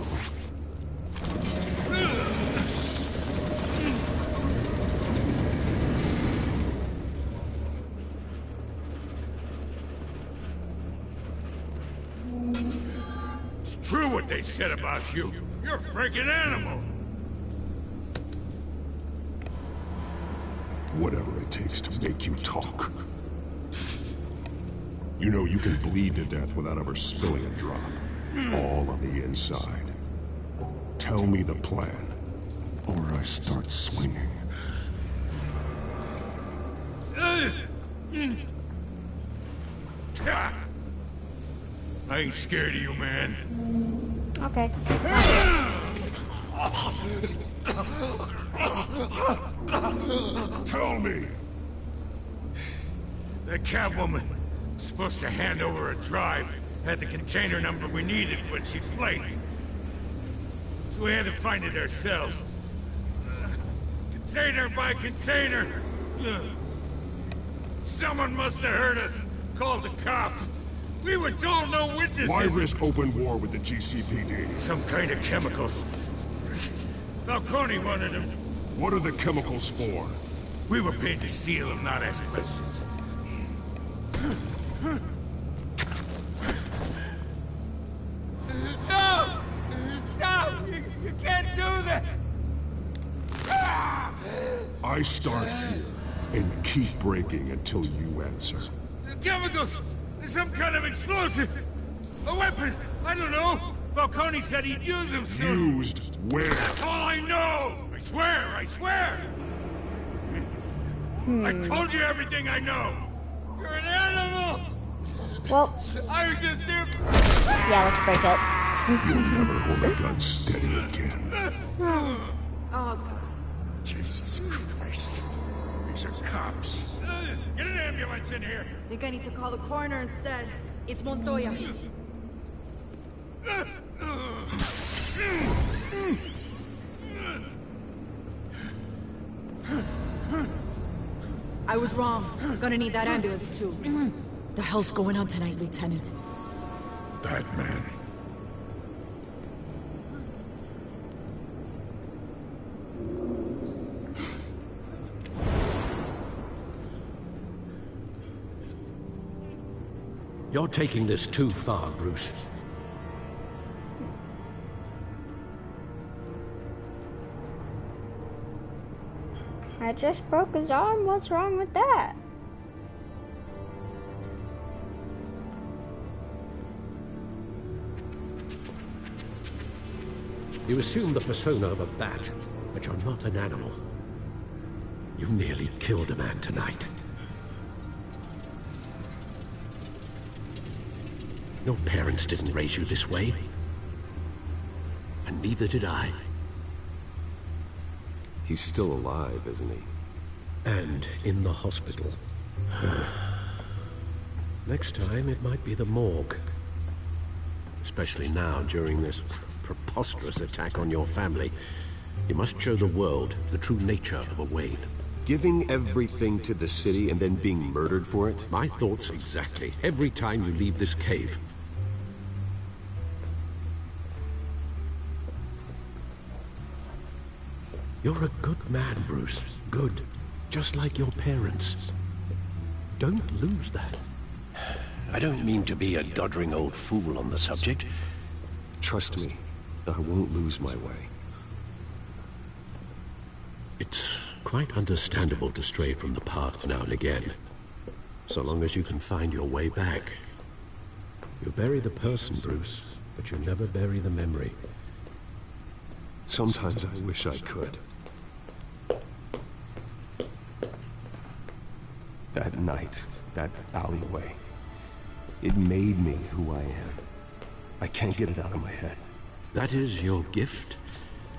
True what they said about you. You're a freaking animal. Whatever it takes to make you talk. You know you can bleed to death without ever spilling a drop. All on the inside. Tell me the plan, or I start swinging. I ain't scared of you, man. Okay. Tell me. That Catwoman was supposed to hand over a drive. Had the container number we needed, but she flaked. So we had to find it ourselves. Container by container. Someone must have heard us. Called the cops. We were told no witnesses. Why risk open war with the GCPD? Some kind of chemicals. Falcone wanted them. What are the chemicals for? We were paid to steal them, not ask questions. No! Stop! You can't do that! I start here and keep breaking until you answer. The chemicals! Some kind of explosive! A weapon! I don't know! Falcone said he'd use them soon! Used where? That's all I know! I swear! I swear! I told you everything I know! You're an animal! Well, I was just here... yeah, let's break it. You'll never hold a gun steady again. Oh, God. Jesus Christ. These are cops. Get an ambulance in here! Think I need to call the coroner instead. It's Montoya. I was wrong. Gonna need that ambulance too. The hell's going on tonight, Lieutenant? Batman. You're taking this too far, Bruce. I just broke his arm. What's wrong with that? You assume the persona of a bat, but you're not an animal. You nearly killed a man tonight. Your parents didn't raise you this way. And neither did I. He's still alive, isn't he? And in the hospital. Next time, it might be the morgue. Especially now, during this preposterous attack on your family. You must show the world the true nature of a Wayne. Giving everything to the city and then being murdered for it? My thoughts exactly. Every time you leave this cave. You're a good man, Bruce. Good. Just like your parents. Don't lose that. I don't mean to be a doddering old fool on the subject. Trust me, I won't lose my way. It's quite understandable to stray from the path now and again. So long as you can find your way back. You bury the person, Bruce, but you never bury the memory. Sometimes I wish I could. That night, that alleyway, it made me who I am. I can't get it out of my head. That is your gift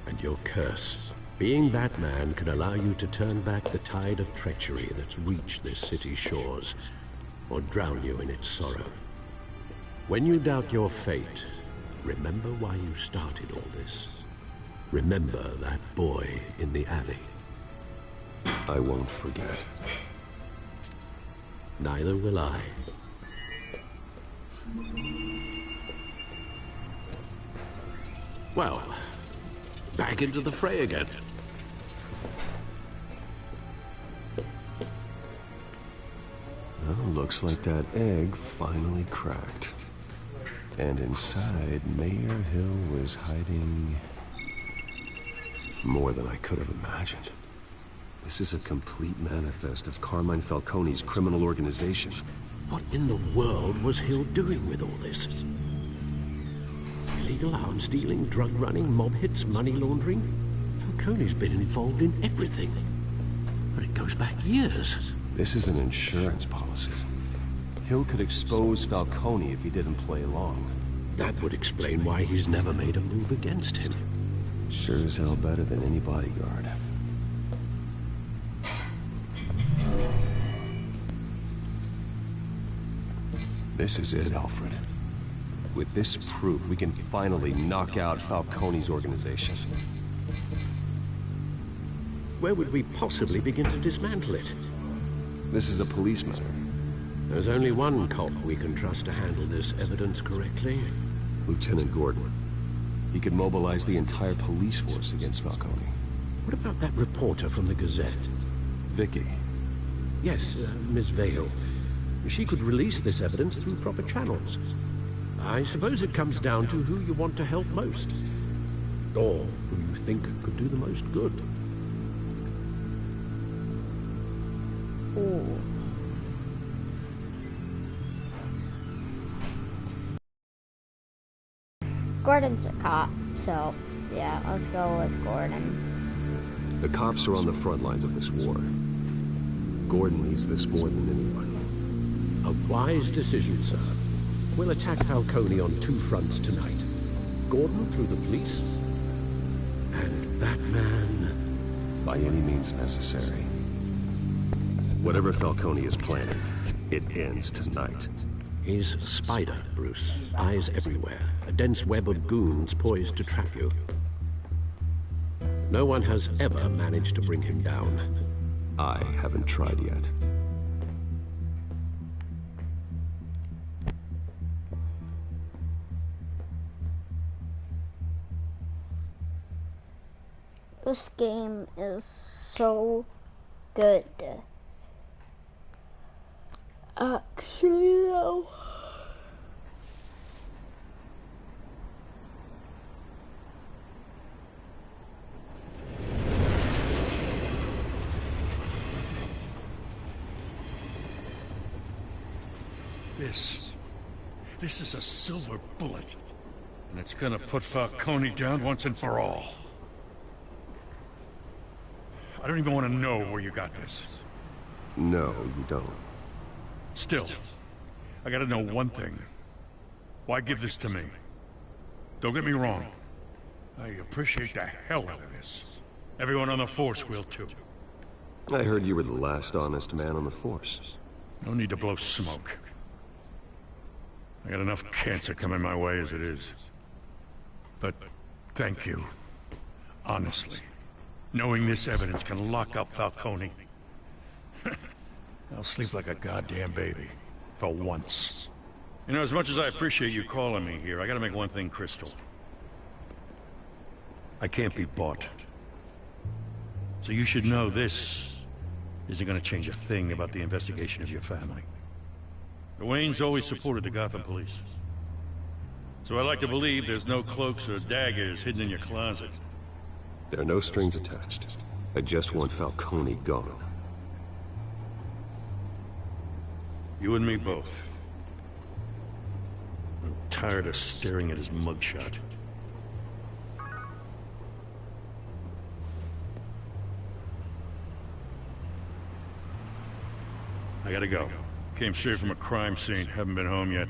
and your curse. Being Batman can allow you to turn back the tide of treachery that's reached this city's shores, or drown you in its sorrow. When you doubt your fate, remember why you started all this. Remember that boy in the alley. I won't forget. Neither will I. Well, back into the fray again. Well, looks like that egg finally cracked. And inside, Mayor Hill was hiding more than I could have imagined. This is a complete manifest of Carmine Falcone's criminal organization. What in the world was Hill doing with all this? Illegal arms dealing, drug running, mob hits, money laundering? Falcone's been involved in everything. But it goes back years. This is an insurance policy. Hill could expose Falcone if he didn't play along. That would explain why he's never made a move against him. Sure as hell better than any bodyguard. This is it, Alfred. With this proof, we can finally knock out Falcone's organization. Where would we possibly begin to dismantle it? This is a police matter. There's only one cop we can trust to handle this evidence correctly. Lieutenant Gordon. He could mobilize the entire police force against Falcone. What about that reporter from the Gazette? Vicky. Yes, Miss Vale. She could release this evidence through proper channels. I suppose it comes down to who you want to help most. Or who you think could do the most good. Ooh. Gordon's a cop, so yeah, let's go with Gordon. The cops are on the front lines of this war. Gordon needs this more than anyone. A wise decision, sir. We'll attack Falcone on two fronts tonight. Gordon through the police, and that man... by any means necessary. Whatever Falcone is planning, it ends tonight. He's a spider, Bruce. Eyes everywhere. A dense web of goons poised to trap you. No one has ever managed to bring him down. I haven't tried yet. This game is so good. Actually, though. This is a silver bullet. And it's gonna put Falcone down once and for all. I don't even want to know where you got this. No, you don't. Still, I gotta know one thing. Why give this to me? Don't get me wrong. I appreciate the hell out of this. Everyone on the Force will too. I heard you were the last honest man on the Force. No need to blow smoke. I got enough cancer coming my way as it is. But thank you. Honestly. Knowing this evidence can lock up Falcone. I'll sleep like a goddamn baby. For once. You know, as much as I appreciate you calling me here, I gotta make one thing crystal. I can't be bought. So you should know this isn't gonna change a thing about the investigation of your family. The Waynes always supported the Gotham police. So I like to believe there's no cloaks or daggers hidden in your closet. There are no strings attached. I just want Falcone gone. You and me both. I'm tired of staring at his mugshot. I gotta go. Came straight from a crime scene. Haven't been home yet.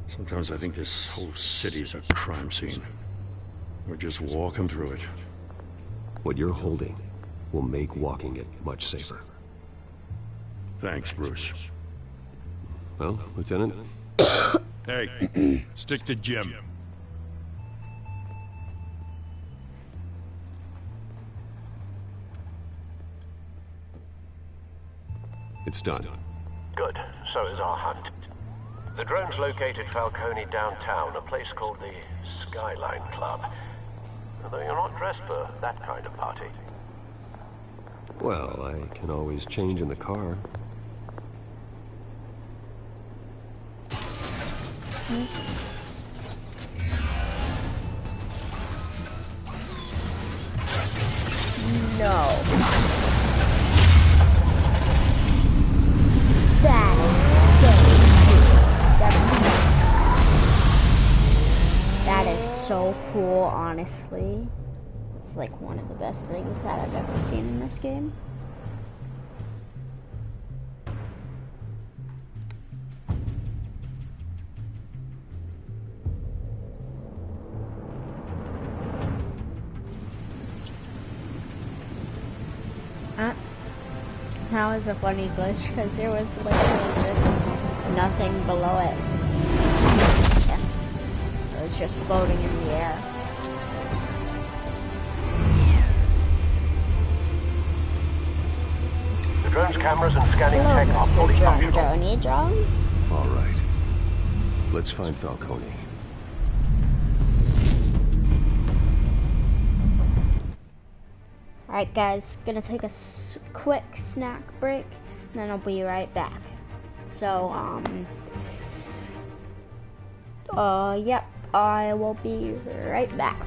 Sometimes I think this whole city's a crime scene. We're just walking through it. What you're holding will make walking it much safer. Thanks, Bruce. Well, Lieutenant? Hey, stick to Jim. It's done. Good. So is our hunt. The drones located Falcone downtown, a place called the Skyline Club. Although you're not dressed for that kind of party. Well, I can always change in the car. No. That is so cool, honestly. like one of the best things that I've ever seen in this game. That was a funny glitch because there was literally just nothing below it. Yeah. It was just floating in the air. The drone's cameras and scanning tech are fully functional. Drone? All right. Let's find Falcone. Alright guys, gonna take a quick snack break, and then I'll be right back. So, yep, I will be right back.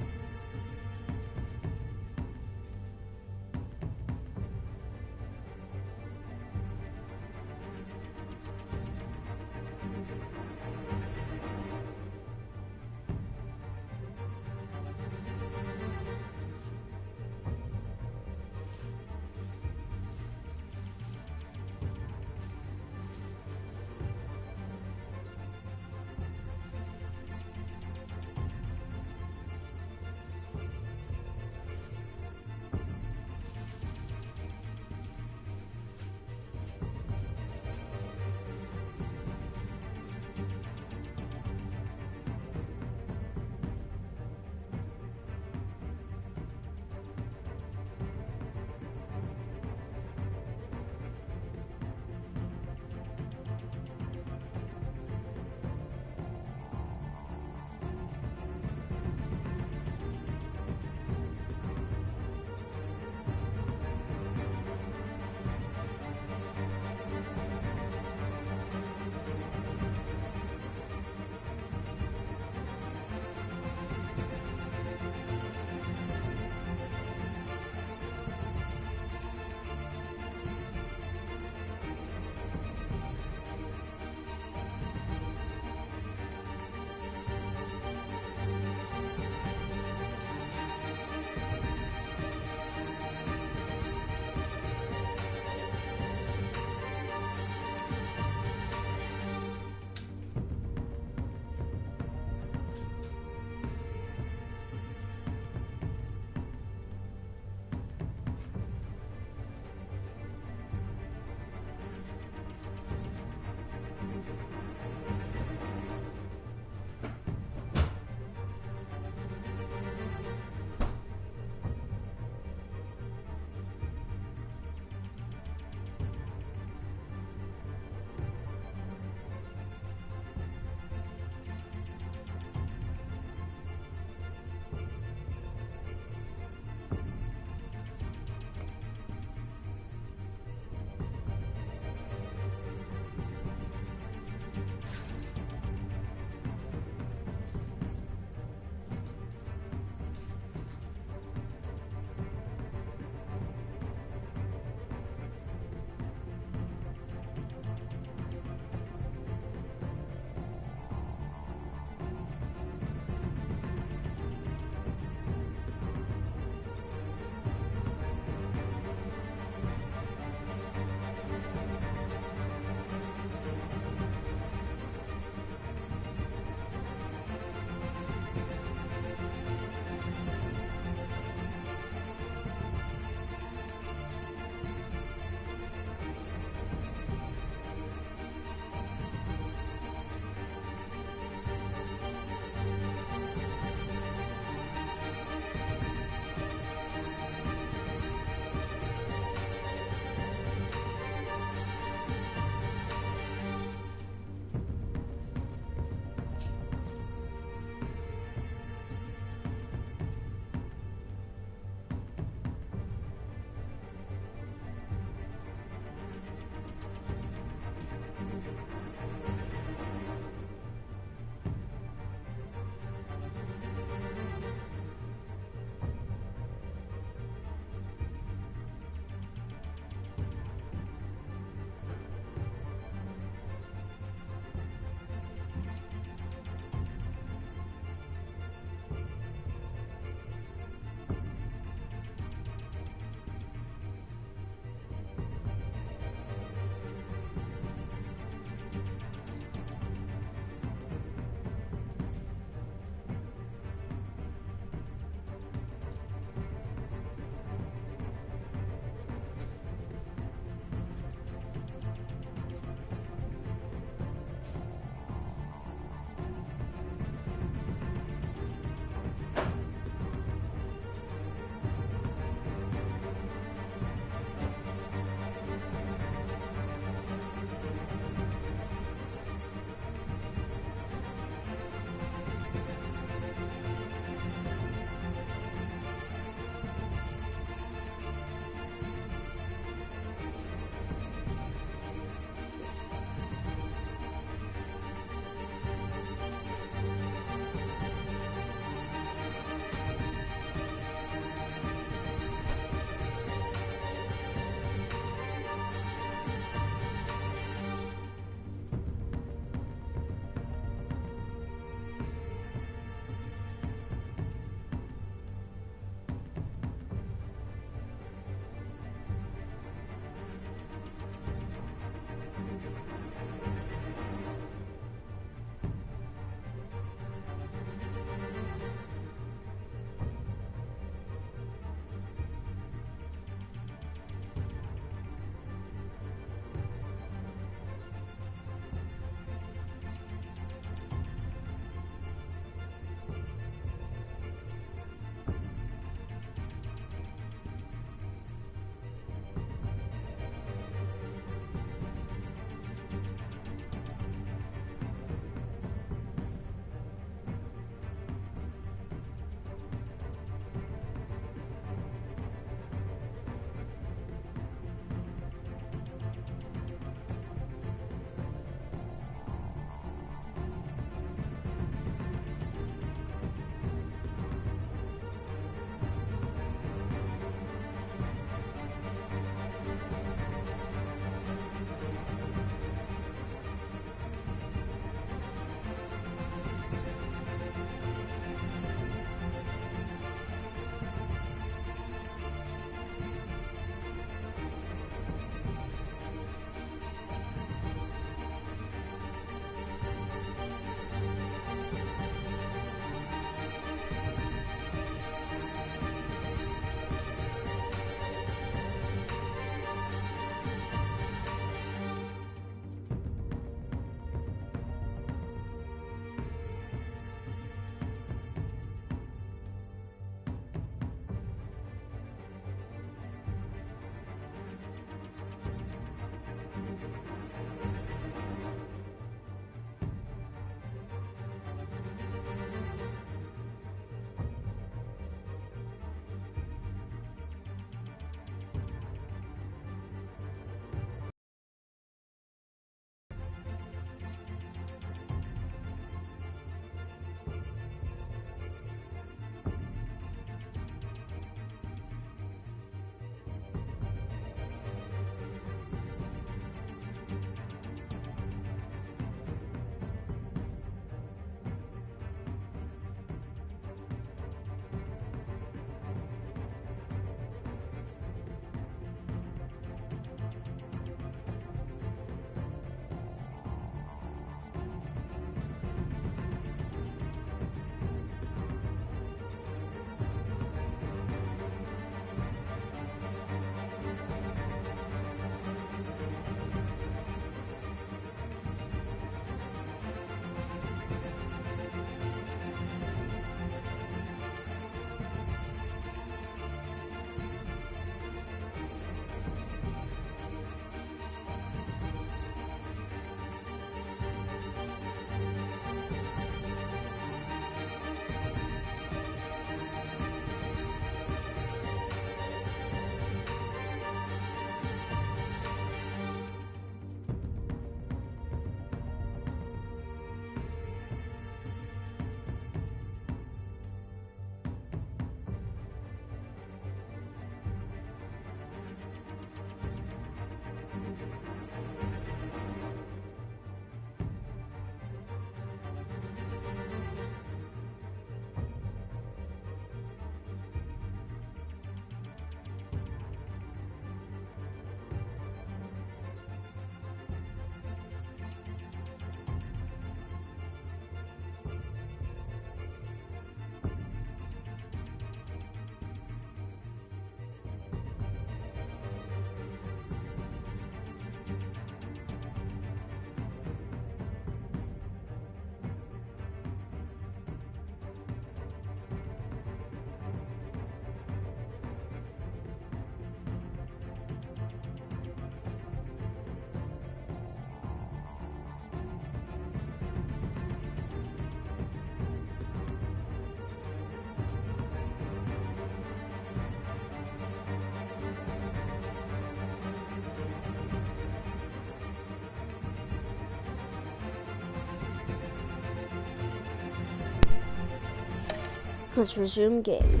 Let's resume game.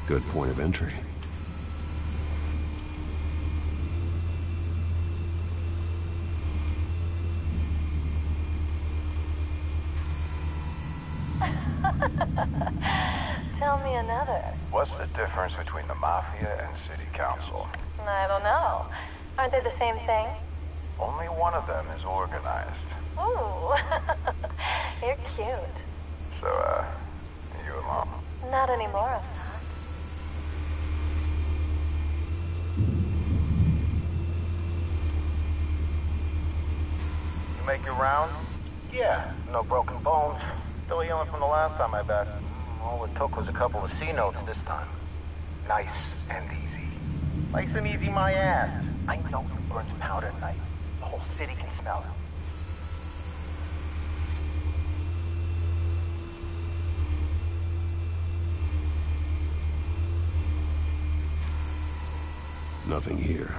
Good point of entry. Tell me another. What's the difference between the Mafia and City Council? I don't know. Aren't they the same thing? Only one of them is organized. Ooh. You're cute. So, you a mom? Not anymore, son. You make your round? Yeah, no broken bones. Still healing from the last time I bet. All it took was a couple of C notes this time. Nice and easy. Nice and easy my ass. I know you burned powder at night. The whole city can smell it. Nothing here.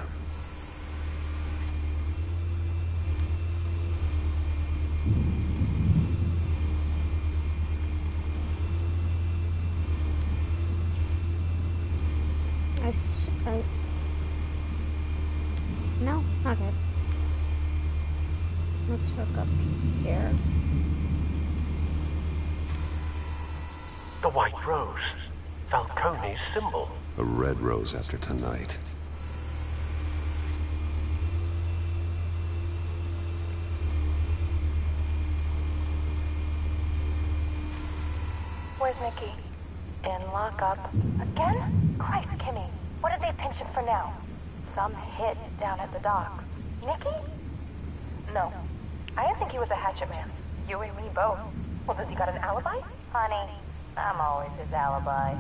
No? Okay. Let's hook up here. The White Rose. Falcone's symbol. A red rose after tonight. Where's Nikki? In lockup. Again? Christ, Kimmy. What did they pinch him for now? Some hit down at the docks. Nikki? No. I didn't think he was a hatchet man. You and me both. Well, does he got an alibi? Honey, I'm always his alibi.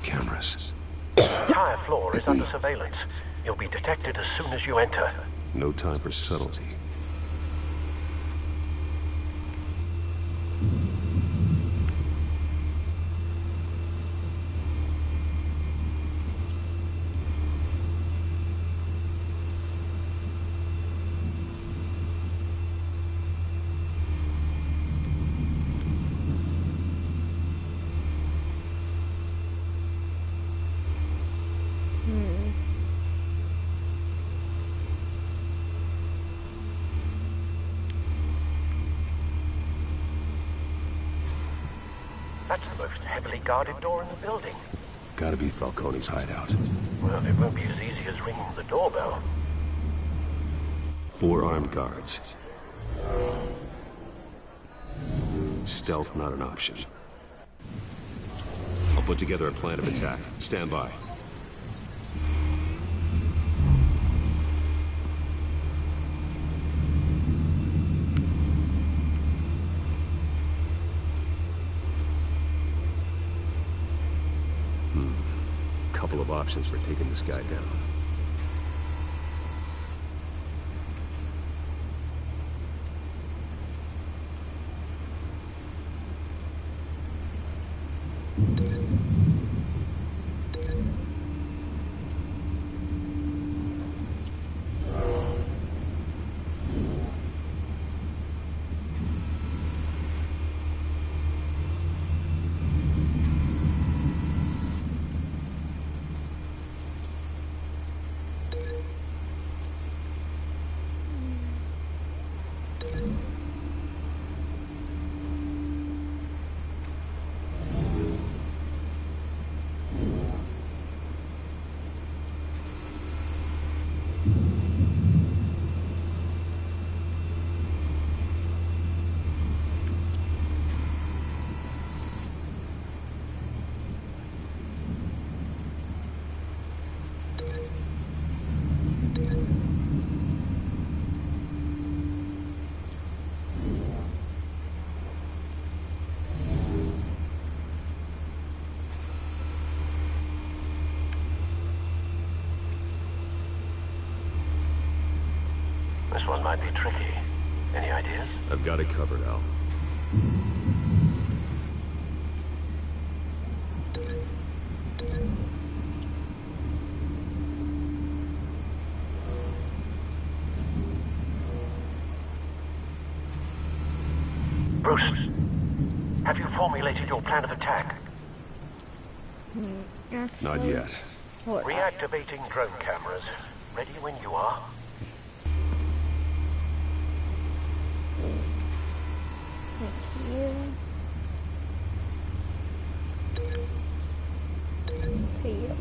Cameras. The entire floor is under surveillance. You'll be detected as soon as you enter. No time for subtlety. That's the most heavily guarded door in the building. Gotta be Falcone's hideout. Well, it won't be as easy as ringing the doorbell. 4 armed guards. Stealth not an option. I'll put together a plan of attack. Stand by. Couple of options for taking this guy down. This one might be tricky. Any ideas? I've got it covered, Al. Bruce, have you formulated your plan of attack? Not yet. Reactivating drone cameras. Ready when you are. Thank you.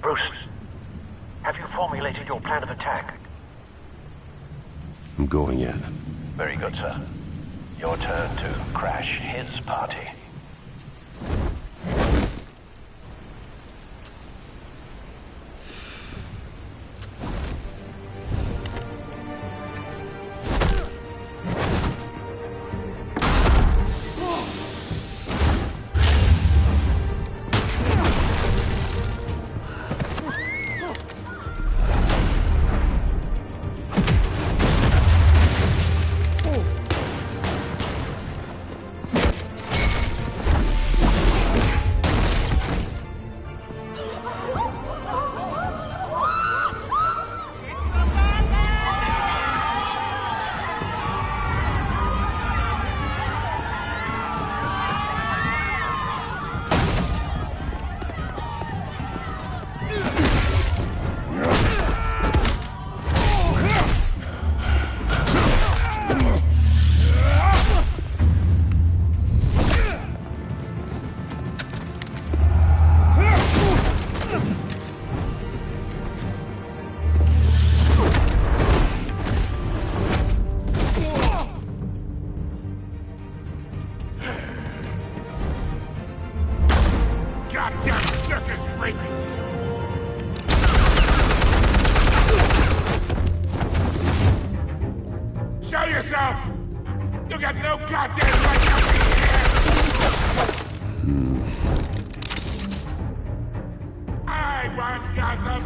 Bruce, have you formulated your plan of attack? I'm going in. Very good, sir. Your turn to crash his party. Show yourself! You got no goddamn right to be here! I want Gotham!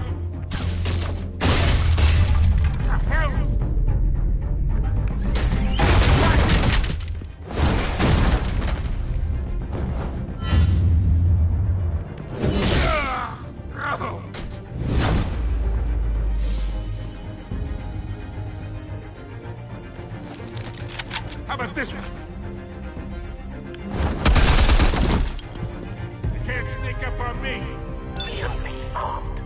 The hell? How about this one? You can't sneak up on me. Be armed.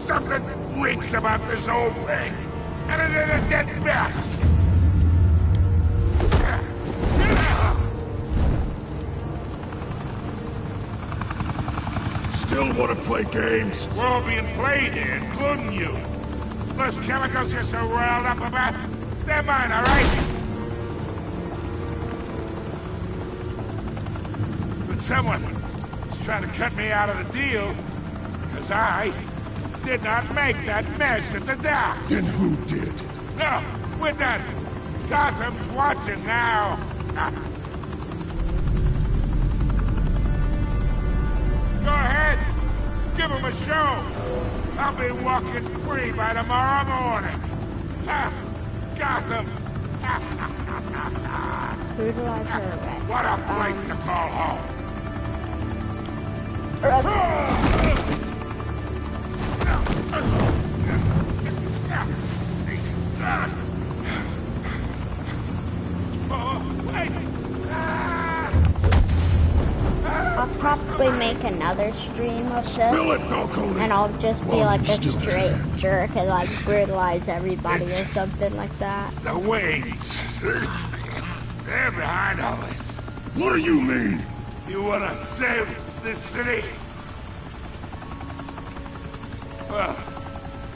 Something reeks about this whole thing. And it ain't a dead bat. Still want to play games? We're all being played here, including you. Those chemicals you're so riled up about, they're mine, all right? But someone is trying to cut me out of the deal, because I did not make that mess at the dock. Then who did? No, we're done. Gotham's watching now. Go ahead. Give him a show. I'll be walking free by tomorrow morning. Gotham. Brutalize her arrest. What a place to call home. I'll probably make another stream of this, and I'll just be like a straight jerk and like brutalize everybody or something like that. The Waynes. They're behind all this. What do you mean? You want to save this city? Well,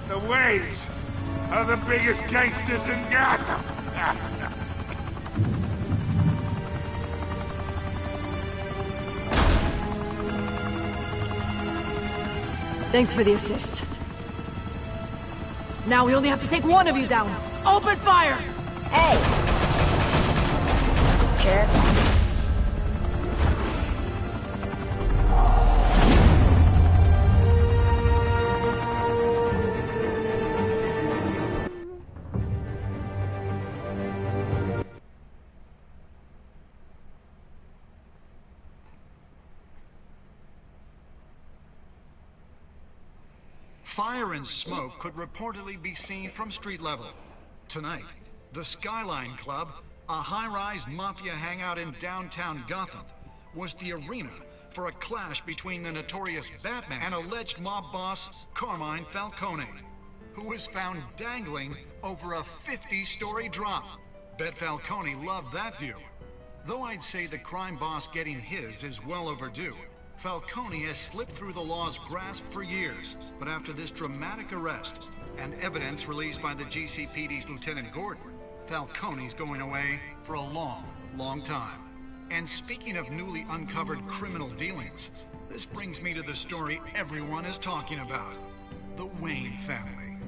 the Waynes are the biggest gangsters in Gotham. Thanks for the assist. Now we only have to take one of you down. Open fire! Hey! Jerk. Fire and smoke could reportedly be seen from street level. Tonight, the Skyline Club, a high-rise mafia hangout in downtown Gotham, was the arena for a clash between the notorious Batman and alleged mob boss Carmine Falcone, who was found dangling over a 50-story drop. Bet Falcone loved that view. Though I'd say the crime boss getting his is well overdue, Falcone has slipped through the law's grasp for years. But after this dramatic arrest and evidence released by the GCPD's Lieutenant Gordon, Falcone's going away for a long, long time. And speaking of newly uncovered criminal dealings, this brings me to the story everyone is talking about: the Wayne family.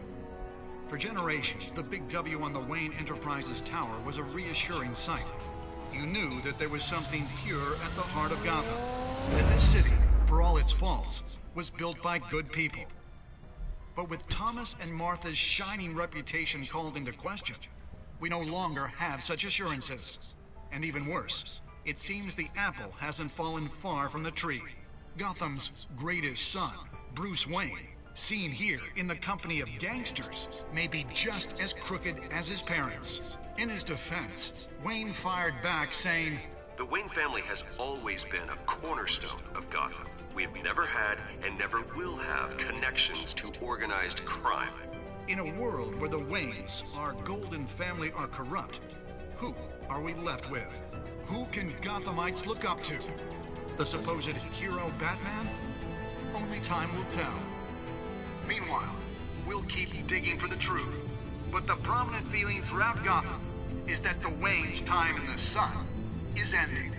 For generations, the big W on the Wayne Enterprises tower was a reassuring sight. You knew that there was something pure at the heart of Gotham. That this city, for all its faults, was built by good people. But with Thomas and Martha's shining reputation called into question, we no longer have such assurances. And even worse, it seems the apple hasn't fallen far from the tree. Gotham's greatest son, Bruce Wayne, seen here in the company of gangsters, may be just as crooked as his parents. In his defense, Wayne fired back saying, "The Wayne family has always been a cornerstone of Gotham. We have never had and never will have connections to organized crime." In a world where the Waynes, our golden family, are corrupt, who are we left with? Who can Gothamites look up to? The supposed hero Batman? Only time will tell. Meanwhile, we'll keep digging for the truth. But the prominent feeling throughout Gotham is that the Waynes' time in the sun is ending.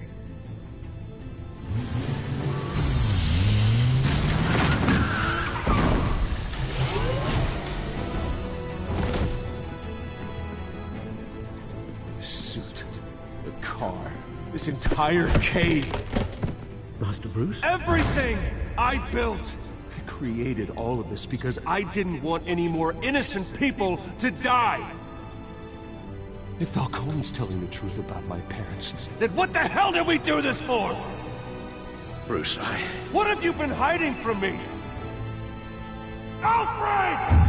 The suit, the car, this entire cave. Master Bruce? Everything I built! I created all of this because I didn't want any more innocent people to die! If Falcone's telling the truth about my parents, then what the hell did we do this for? Bruce, What have you been hiding from me? Alfred!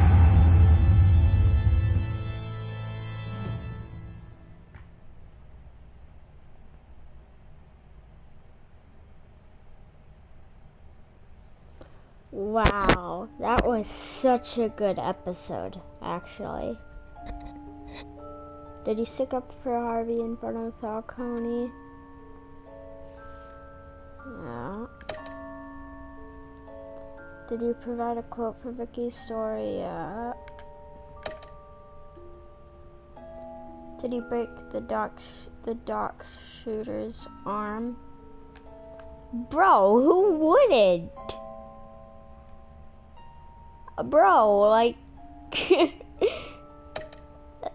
Wow, that was such a good episode, actually. Did he stick up for Harvey in front of Falcone? Yeah. Did you provide a quote for Vicky's story? Yeah. Did he break the dock shooter's arm? Bro, who wouldn't? Bro, like...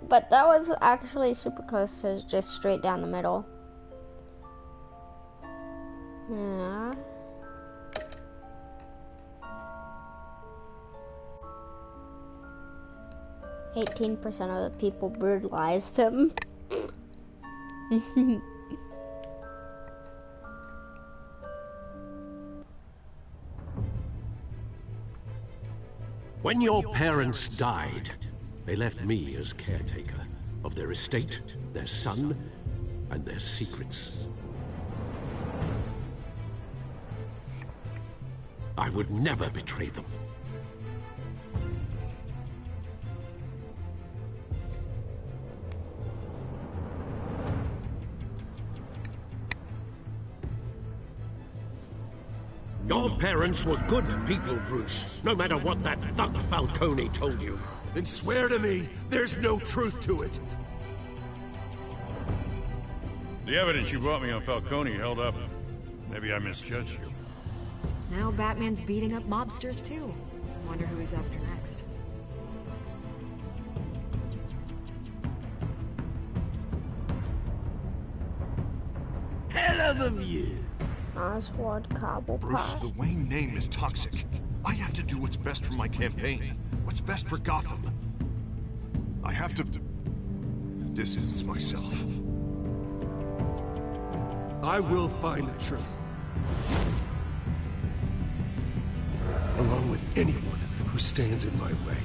But that was actually super close to just straight down the middle. Yeah. %18 of the people brutalized him. When your parents died, they left me as caretaker of their estate, their son, and their secrets. I would never betray them. Your parents were good people, Bruce, no matter what that thug Falcone told you. Then swear to me there's no truth to it. the evidence you brought me on Falcone held up. Maybe I misjudged you. Now Batman's beating up mobsters too. Wonder who he's after next. Hell of a view. Oswald Cobblepot. Bruce, the Wayne name is toxic. I have to do what's best for my campaign. What's best for Gotham. I have to distance myself. I will find the truth. Along with anyone who who stands in my way.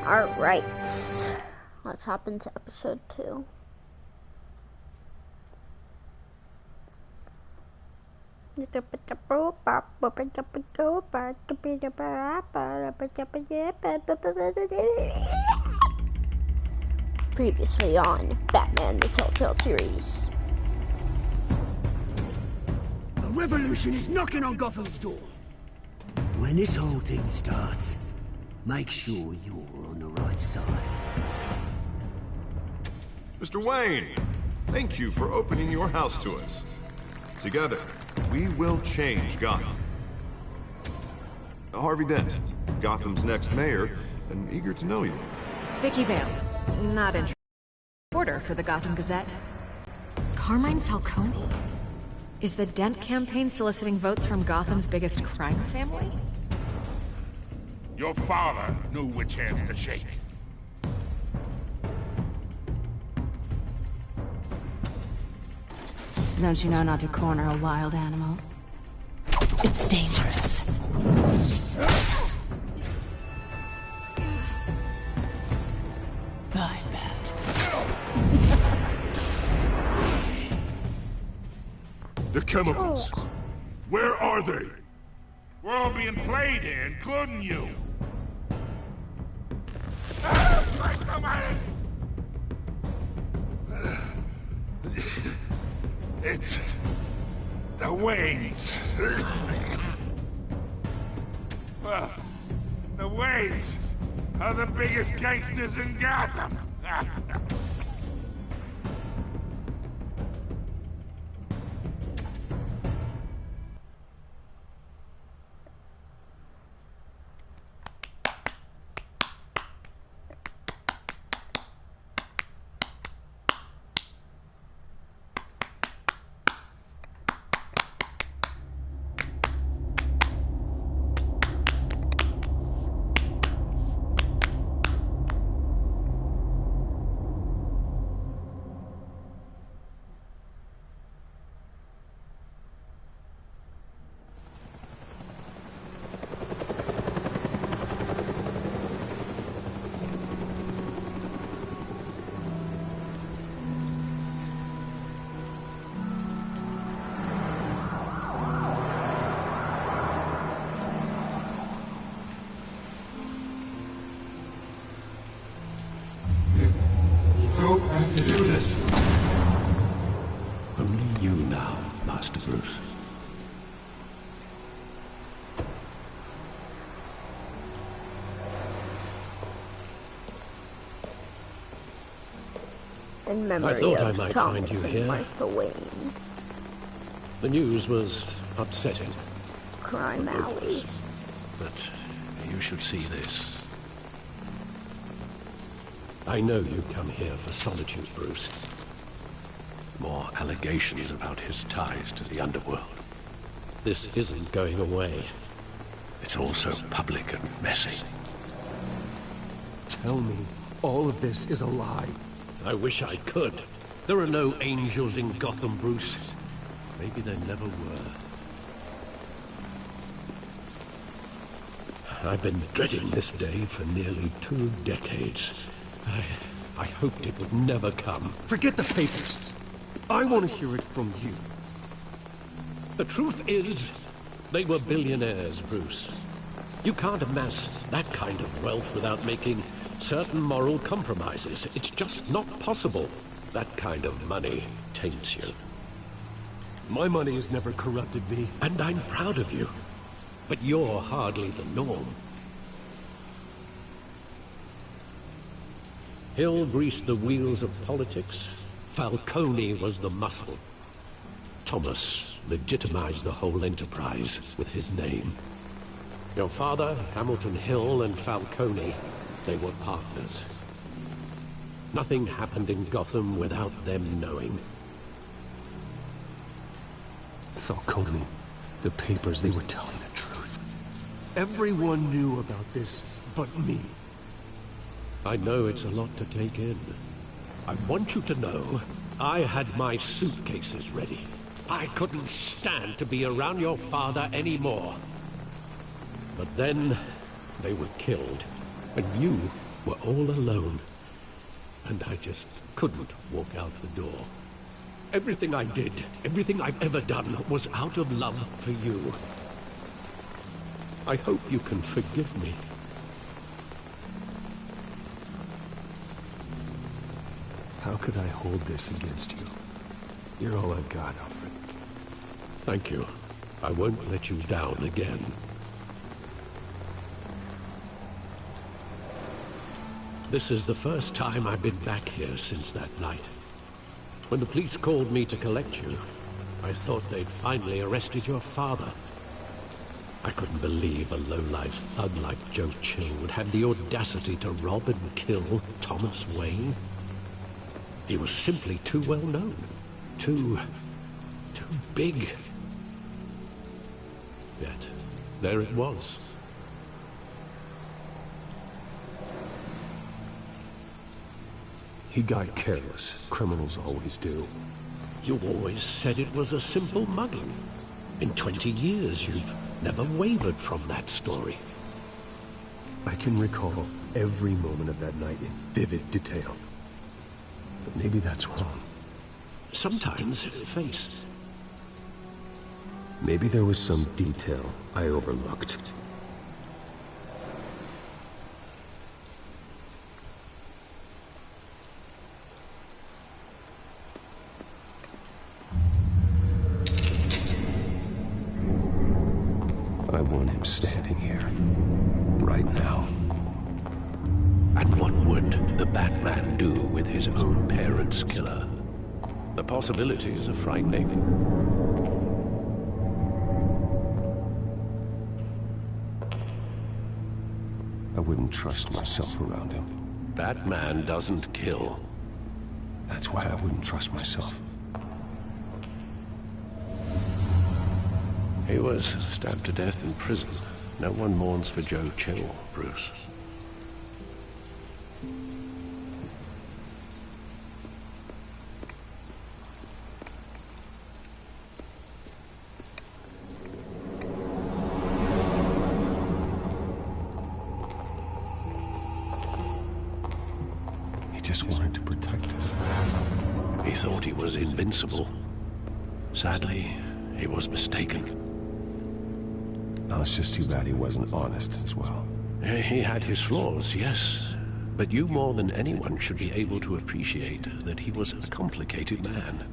Alright, let's hop into episode 2. Previously on Batman the Telltale series. A revolution is knocking on Gotham's door. When this whole thing starts, make sure you're on the right side. Mr. Wayne, thank you for opening your house to us. Together, we will change Gotham. Harvey Dent, Gotham's next mayor, and eager to know you. Vicky Vale, not interested. Reporter for the Gotham Gazette. Carmine Falcone? Is the Dent campaign soliciting votes from Gotham's biggest crime family? Your father knew which hands to shake. Don't you know not to corner a wild animal? It's dangerous. Bye, Bat. The chemicals. Where are they? We're all being played here, including you. Ah, Christ almighty! It's the Waynes. Well, the Waynes are the biggest gangsters in Gotham. To do this. Only you now, Master Bruce. In memory I thought of I might Thomas find you and here. Martha Wayne. The news was upsetting. Crime for both of Alley. us. But you should see this. I know you come here for solitude, Bruce. More allegations about his ties to the underworld. This isn't going away. It's all so public and messy. Tell me, all of this is a lie. I wish I could. There are no angels in Gotham, Bruce. Maybe there never were. I've been dreading this day for nearly 2 decades. I hoped it would never come. Forget the papers. I want to hear it from you. The truth is, they were billionaires, Bruce. You can't amass that kind of wealth without making certain moral compromises. It's just not possible. That kind of money taints you. My money has never corrupted me. And I'm proud of you. But you're hardly the norm. Hill greased the wheels of politics. Falcone was the muscle. Thomas legitimized the whole enterprise with his name. Your father, Hamilton Hill, and Falcone, they were partners. Nothing happened in Gotham without them knowing. Falcone, the papers, they were telling the truth. Everyone knew about this but me. I know it's a lot to take in. I want you to know, I had my suitcases ready. I couldn't stand to be around your father anymore. But then, they were killed, and you were all alone. And I just couldn't walk out the door. Everything I did, everything I've ever done, was out of love for you. I hope you can forgive me. How could I hold this against you? You're all I've got, Alfred. Thank you. I won't let you down again. This is the first time I've been back here since that night. When the police called me to collect you, I thought they'd finally arrested your father. I couldn't believe a low-life thug like Joe Chill would have the audacity to rob and kill Thomas Wayne. He was simply too well known. Too big. Yet, there it was. He got careless. Criminals always do. You always said it was a simple mugging. In 20 years, you've never wavered from that story. I can recall every moment of that night in vivid detail. But maybe that's wrong. Sometimes, Face. Maybe there was some detail I overlooked. I want him standing here, right now. And what would the Batman do with his own parents' killer? The possibilities are frightening. I wouldn't trust myself around him. Batman doesn't kill. That's why I wouldn't trust myself. He was stabbed to death in prison. No one mourns for Joe Chill, Bruce. He just wanted to protect us. He thought he was invincible. Sadly, he was mistaken. Oh, it's just too bad he wasn't honest as well. He had his flaws, yes. But you more than anyone should be able to appreciate that he was a complicated man.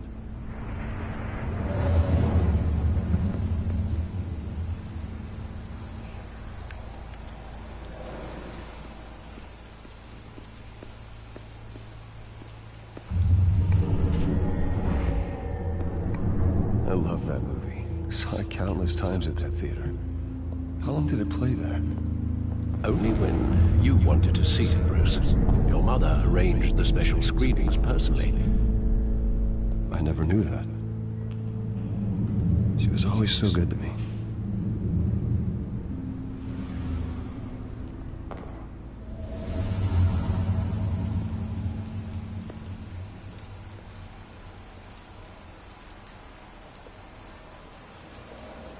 I love that movie. Saw it countless times at that theater. How long did it play there? Only when you wanted to see it, Bruce. Your mother arranged the special screenings personally. I never knew that. She was always so good to me.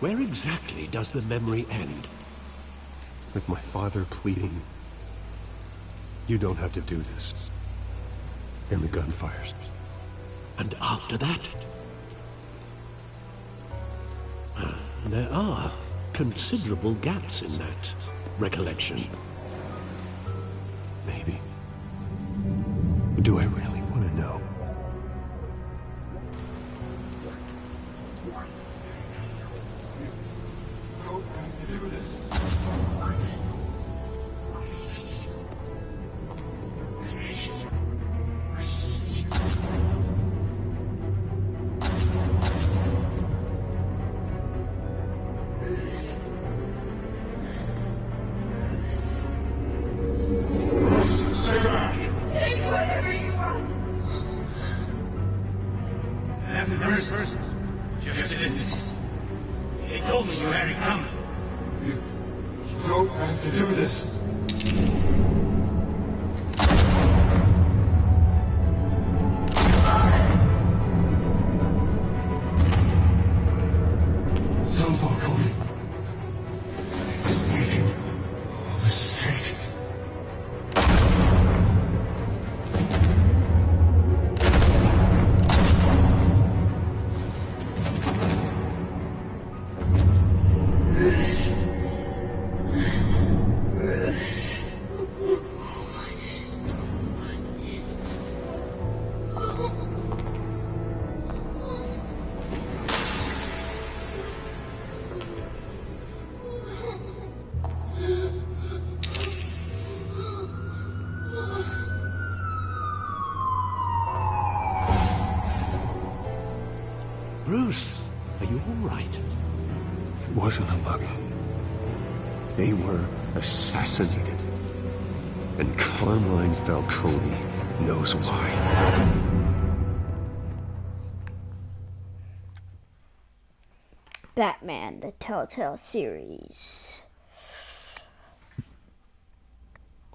Where exactly does the memory end? With my father pleading, "You don't have to do this." And the gunfires. And after that? There are considerable gaps in that recollection. Maybe. Do I really want to know? Take whatever you want! After Bruce, just business. They told me you had it coming. don't have to do this. Don't follow me. It's making a mistake. Bruce, are you all right? It wasn't a bug. They were assassinated. And Carmine Falcone knows why. Batman, the Telltale series.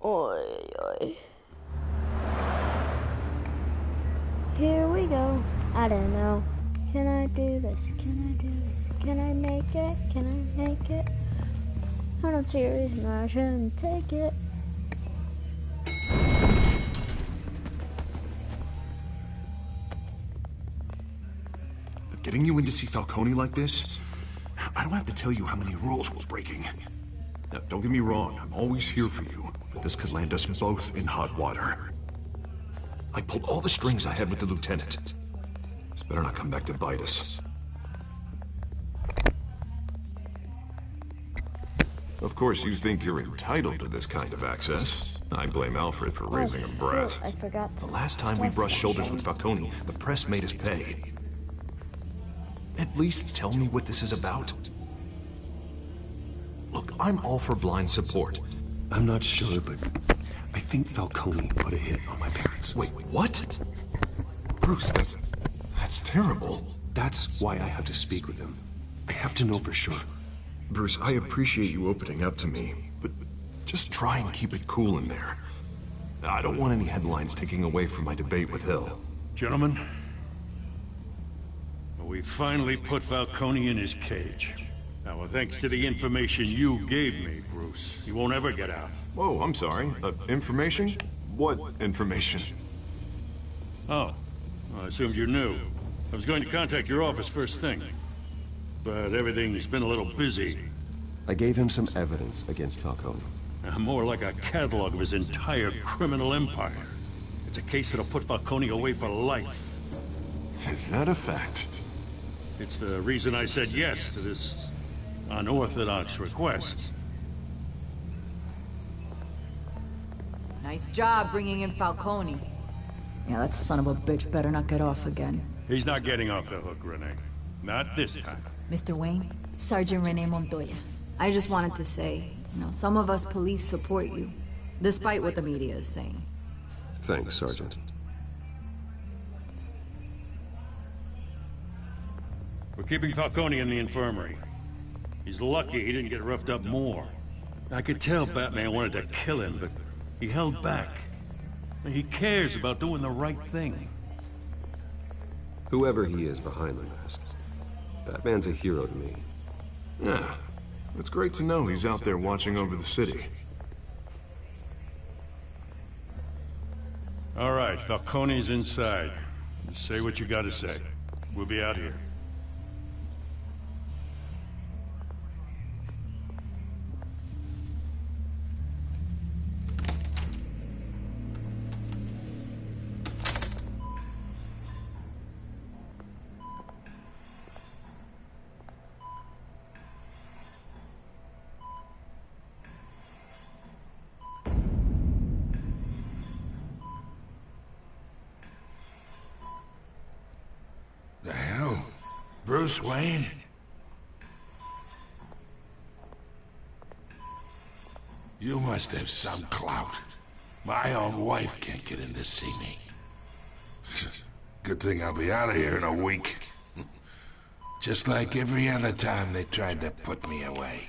Oi, oi. Here we go. I don't know. Can I do this? Can I do this? Can I make it? Can I make it? I don't see a reason why I shouldn't take it. But getting you in to see Falcone like this, I don't have to tell you how many rules we're breaking. Now, don't get me wrong, I'm always here for you, but this could land us both in hot water. I pulled all the strings I had with the lieutenant. This better not come back to bite us. Of course, you think you're entitled to this kind of access. I blame Alfred for raising a brat. I forgot. The last time we brushed shoulders with Falcone, the press made us pay. At least tell me what this is about. Look, I'm all for blind support. I'm not sure, but I think Falcone put a hit on my parents. Wait, what? Bruce, that's terrible. That's why I have to speak with him. I have to know for sure. Bruce, I appreciate you opening up to me, but just try and keep it cool in there. I don't want any headlines taking away from my debate with Hill. Gentlemen, we finally put Falcone in his cage. Now, well, thanks to the information you gave me, Bruce, he won't ever get out. Whoa, I'm sorry. Information? What information? Oh, well, I assumed you knew. I was going to contact your office first thing, but everything's been a little busy. I gave him some evidence against Falcone. More like a catalog of his entire criminal empire. It's a case that'll put Falcone away for life. Is that a fact? It's the reason I said yes to this unorthodox request. Nice job bringing in Falcone. Yeah, that son of a bitch better not get off again. He's not getting off the hook, Renee. Not this time. Mr. Wayne, Sergeant Renee Montoya. I just wanted to say, some of us police support you, despite what the media is saying. Thanks, Sergeant. We're keeping Falcone in the infirmary. He's lucky he didn't get roughed up more. I could tell Batman wanted to kill him, but he held back. He cares about doing the right thing. Whoever he is behind the mask, Batman's a hero to me. Yeah, it's great to know he's out there watching over the city. All right, Falcone's inside. Just say what you gotta say. We'll be out here. The hell? Bruce Wayne? You must have some clout. My own wife can't get in to see me. Good thing I'll be out of here in a week. Just like every other time they tried to put me away.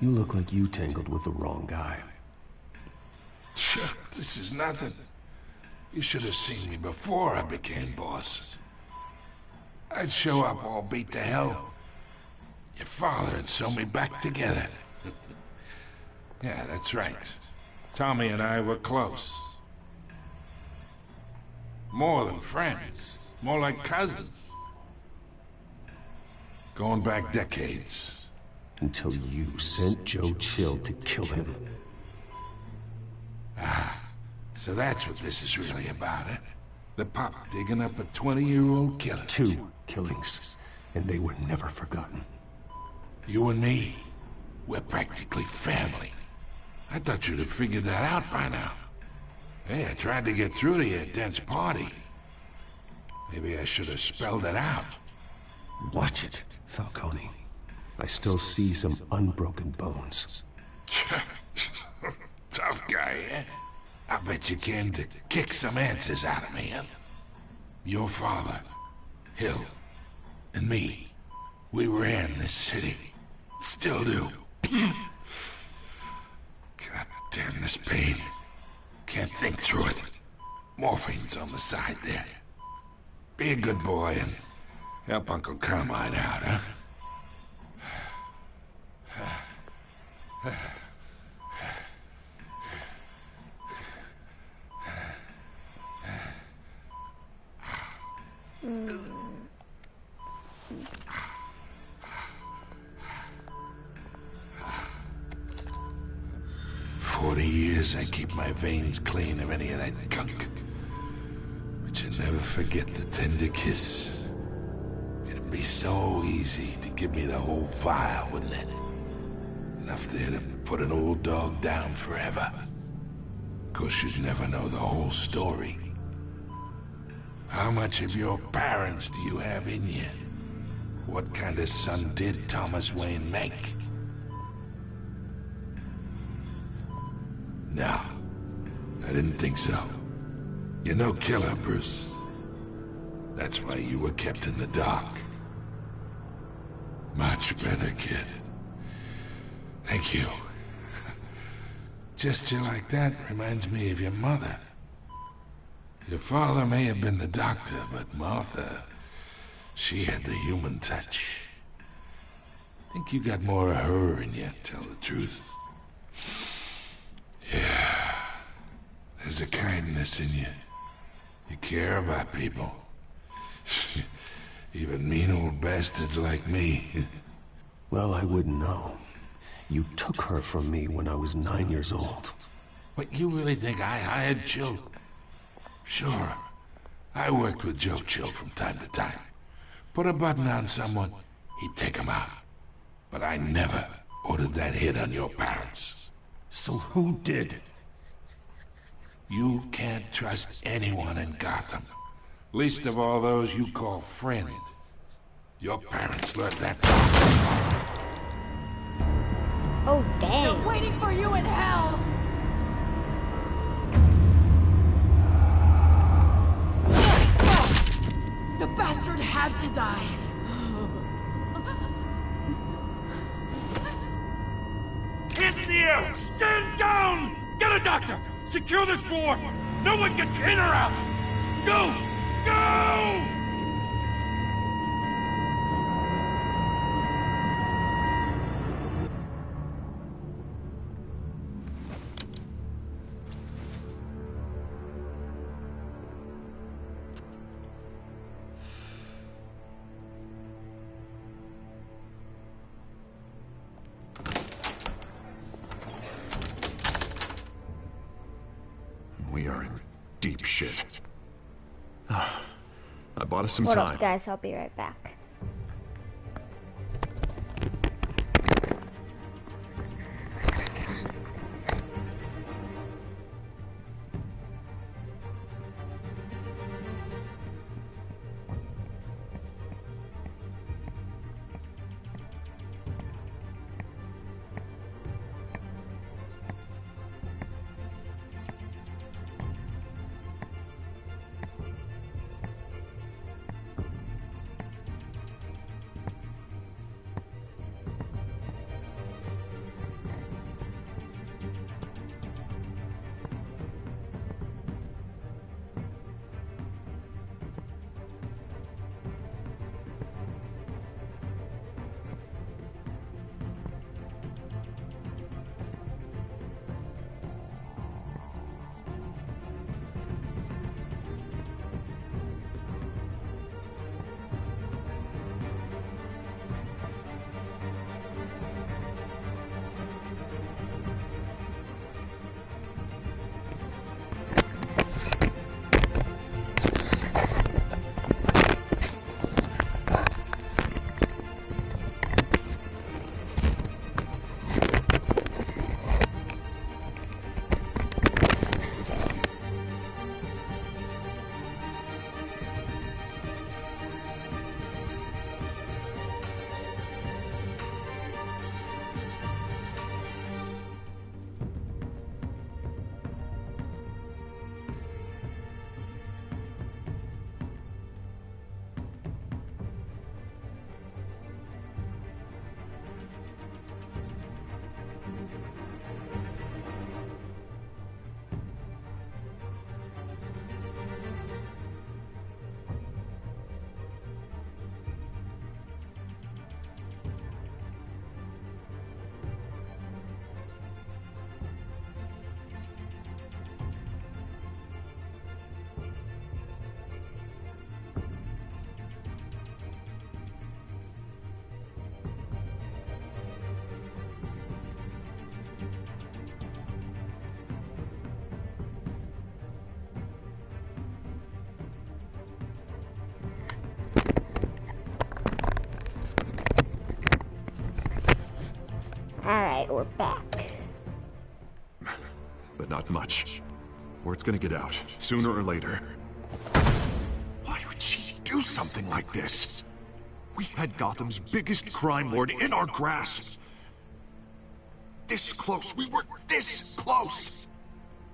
You look like you tangled with the wrong guy. This is nothing. You should have seen me before I became boss. I'd show up all beat to hell. Your father would sew me back together. Yeah, that's right. Tommy and I were close. More than friends. More like cousins. Going back decades. Until you sent Joe Chill to kill him. Ah, so that's what this is really about, eh? The pop digging up a 20-year-old killer. 2 killings, and they were never forgotten. You and me, we're practically family. I thought you'd have figured that out by now. Hey, I tried to get through to you at Dent's party. Maybe I should have spelled it out. Watch it, Falcone. I still see some unbroken bones. Tough guy, eh? I bet you came to kick some answers out of me, huh? Your father, Hill, and me, we ran this city. Still do. God damn this pain. Can't think through it. Morphine's on the side there. Be a good boy and help Uncle Carmine out, huh? 40 years I keep my veins clean of any of that gunk. But you never forget the tender kiss. It'd be so easy to give me the whole vial, wouldn't it? Enough there to put an old dog down forever. Of course, you'd never know the whole story. How much of your parents do you have in you? What kind of son did Thomas Wayne make? No, I didn't think so. You're no killer, Bruce. That's why you were kept in the dark. Much better, kid. Thank you. Gesture like that reminds me of your mother. Your father may have been the doctor, but Martha, she had the human touch. Think you got more of her in you, tell the truth. Yeah, there's a kindness in you. You care about people. Even mean old bastards like me. Well, I wouldn't know. You took her from me when I was 9 years old. What, you really think I hired Chill? Sure. I worked with Joe Chill from time to time. Put a button on someone, he'd take him out. But I never ordered that hit on your parents. So who did? You can't trust anyone in Gotham. Least of all those you call friend. Your parents learned that. Oh, dang. They're waiting for you in hell! The bastard had to die. Hands in the air! Stand down! Get a doctor! Secure this floor! No one gets in or out! Go! Go! We are in deep shit. I bought us some Hold time. up, guys. I'll be right back. Alright, we're back. But not much. Word's gonna get out, sooner or later. Why would she do something like this? We had Gotham's biggest crime lord in our grasp. This close, we were this close!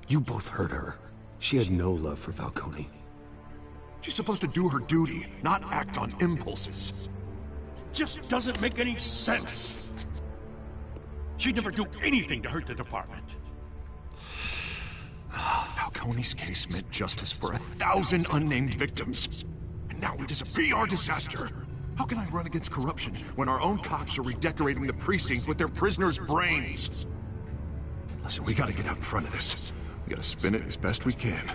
You both hurt her. She had no love for Falcone. She's supposed to do her duty, not act on impulses. Just doesn't make any sense. She'd never do anything to hurt the department. Falcone's case meant justice for 1,000 unnamed victims. And now it is a PR disaster. How can I run against corruption when our own cops are redecorating the precinct with their prisoners' brains? Listen, we gotta get out in front of this. We gotta spin it as best we can.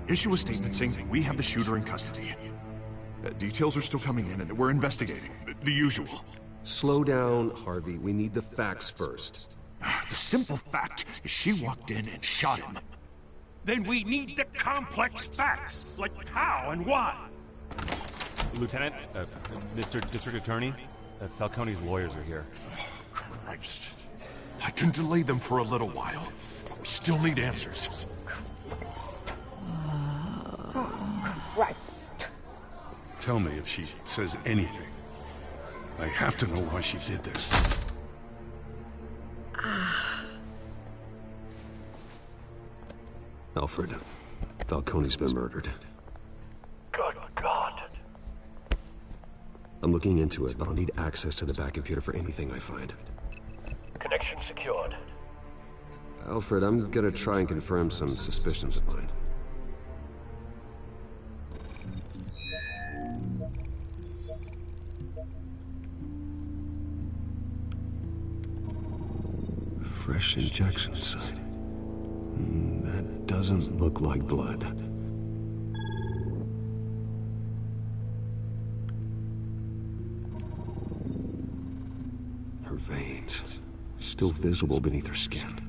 Issue a statement saying that we have the shooter in custody. Details are still coming in and that we're investigating. The usual. Slow down, Harvey. We need the facts first. The simple fact is she walked in and shot him. Then we need the complex facts, like how and why. Lieutenant, Mr. District Attorney, Falcone's lawyers are here. Christ. I can delay them for a little while, but we still need answers. Right. Tell me if she says anything. I have to know why she did this. Alfred, Falcone's been murdered. Good God. I'm looking into it, but I'll need access to the back computer for anything I find. Connection secured. Alfred, I'm gonna try and confirm some suspicions of mine. Fresh injection site. That doesn't look like blood. Her veins, still visible beneath her skin.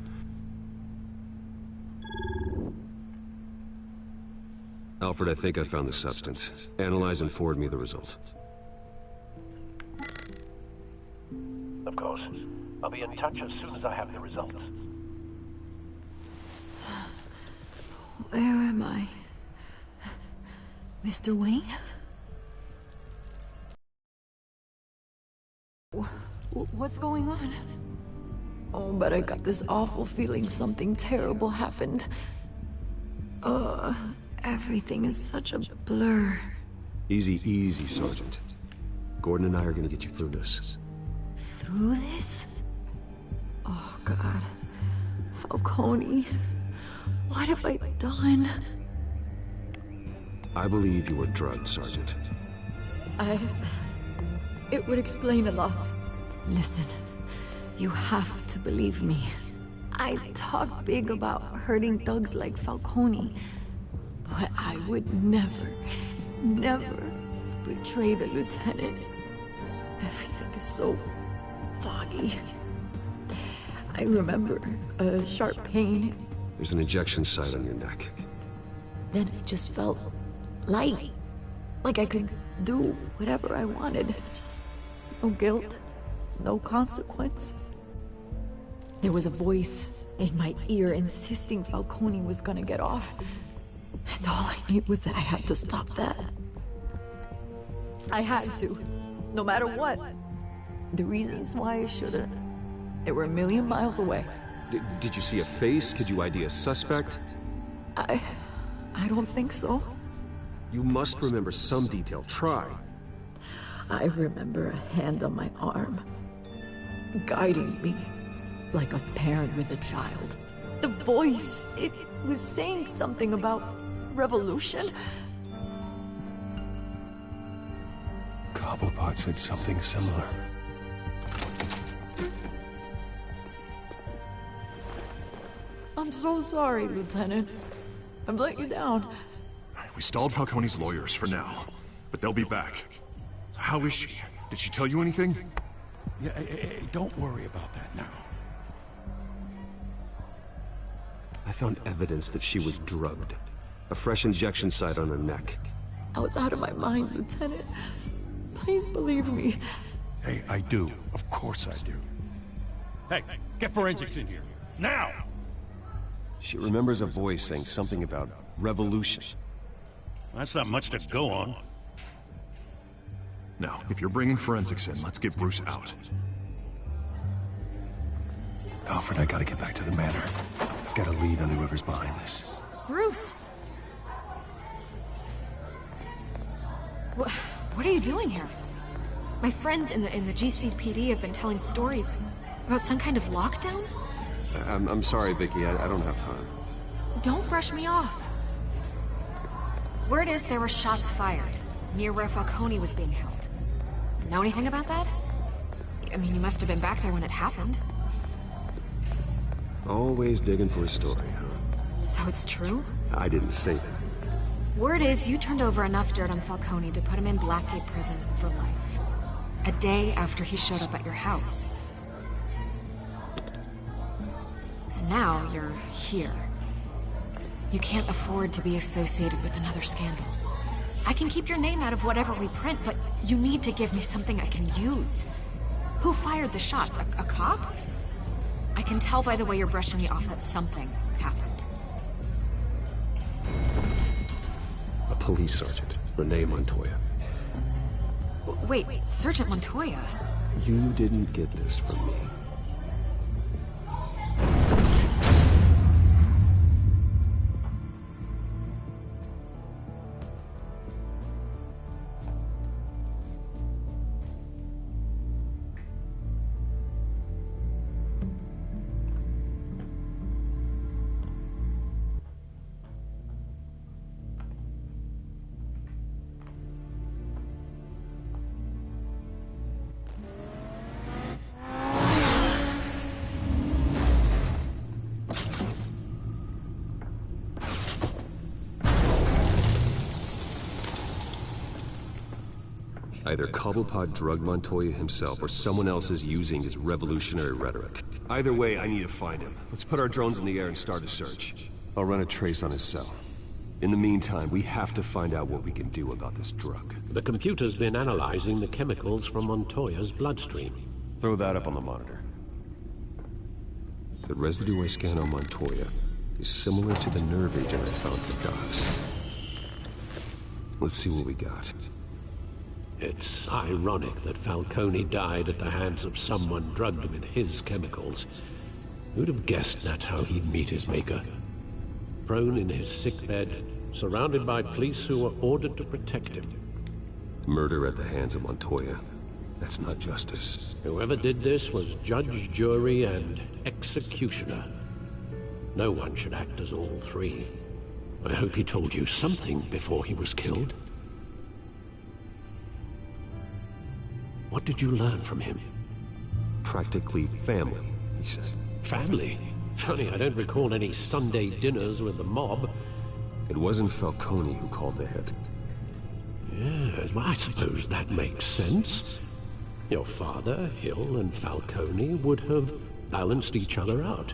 Alfred, I think I found the substance. Analyze and forward me the result. Of course. I'll be in touch as soon as I have the results. Where am I? Mr. Wayne? What's going on? Oh, but I got this awful feeling something terrible happened. Everything is such a blur. Easy, easy, Sergeant. Gordon and I are gonna get you through this. Through this? Oh, God. Falcone. What have I done? I believe you were drugged, Sergeant. It would explain a lot. Listen, you have to believe me. I talk big about hurting thugs like Falcone, but I would never, never betray the lieutenant. Everything is so foggy. I remember a sharp pain. There's an injection site on your neck. Then it just felt light. Like I could do whatever I wanted. No guilt, no consequence. There was a voice in my ear insisting Falcone was gonna get off. And all I knew was that I had to stop that. I had to, no matter what. The reasons why I should've, they were a million miles away. Did you see a face? Could you ID a suspect? I don't think so. You must remember some detail. Try. I remember a hand on my arm, guiding me like a parent with a child. The voice, it was saying something about revolution. Cobblepot said something similar. I'm so sorry, Lieutenant. I've let you down. We stalled Falcone's lawyers for now, but they'll be back. So how is she? Did she tell you anything? Yeah, hey, don't worry about that now. I found evidence that she was drugged. A fresh injection site on her neck. I was out of my mind, Lieutenant. Please believe me. Hey, I do. Of course I do. Hey, get forensics in here. Now! She remembers a voice saying something about revolution. That's not much to go on. Now, if you're bringing forensics in, let's get Bruce out. Alfred, I gotta get back to the manor. I've got a lead on whoever's behind this. Bruce! What are you doing here? My friends in the GCPD have been telling stories about some kind of lockdown? I'm sorry, Vicky. I don't have time. Don't brush me off. Word is there were shots fired near where Falcone was being held. Know anything about that? I mean, you must have been back there when it happened. Always digging for a story, huh? So it's true? I didn't say that. Word is you turned over enough dirt on Falcone to put him in Blackgate Prison for life. A day after he showed up at your house. And now you're here. You can't afford to be associated with another scandal. I can keep your name out of whatever we print, but you need to give me something I can use. Who fired the shots? A cop? I can tell by the way you're brushing me off that something happened. A police sergeant, Renee Montoya. Wait, Sergeant Montoya? You didn't get this from me. Either Cobblepot drugged Montoya himself, or someone else is using his revolutionary rhetoric. Either way, I need to find him. Let's put our drones in the air and start a search. I'll run a trace on his cell. In the meantime, we have to find out what we can do about this drug. The computer's been analyzing the chemicals from Montoya's bloodstream. Throw that up on the monitor. The residue I scanned on Montoya is similar to the nerve agent I found at the docks. Let's see what we got. It's ironic that Falcone died at the hands of someone drugged with his chemicals. Who'd have guessed that's how he'd meet his maker? Prone in his sickbed, surrounded by police who were ordered to protect him. Murder at the hands of Montoya. That's not justice. Whoever did this was judge, jury, and executioner. No one should act as all three. I hope he told you something before he was killed. What did you learn from him? Practically family, he said. Family? Funny, I don't recall any Sunday dinners with the mob. It wasn't Falcone who called the hit. Yes, well, I suppose that makes sense. Your father, Hill, and Falcone would have balanced each other out.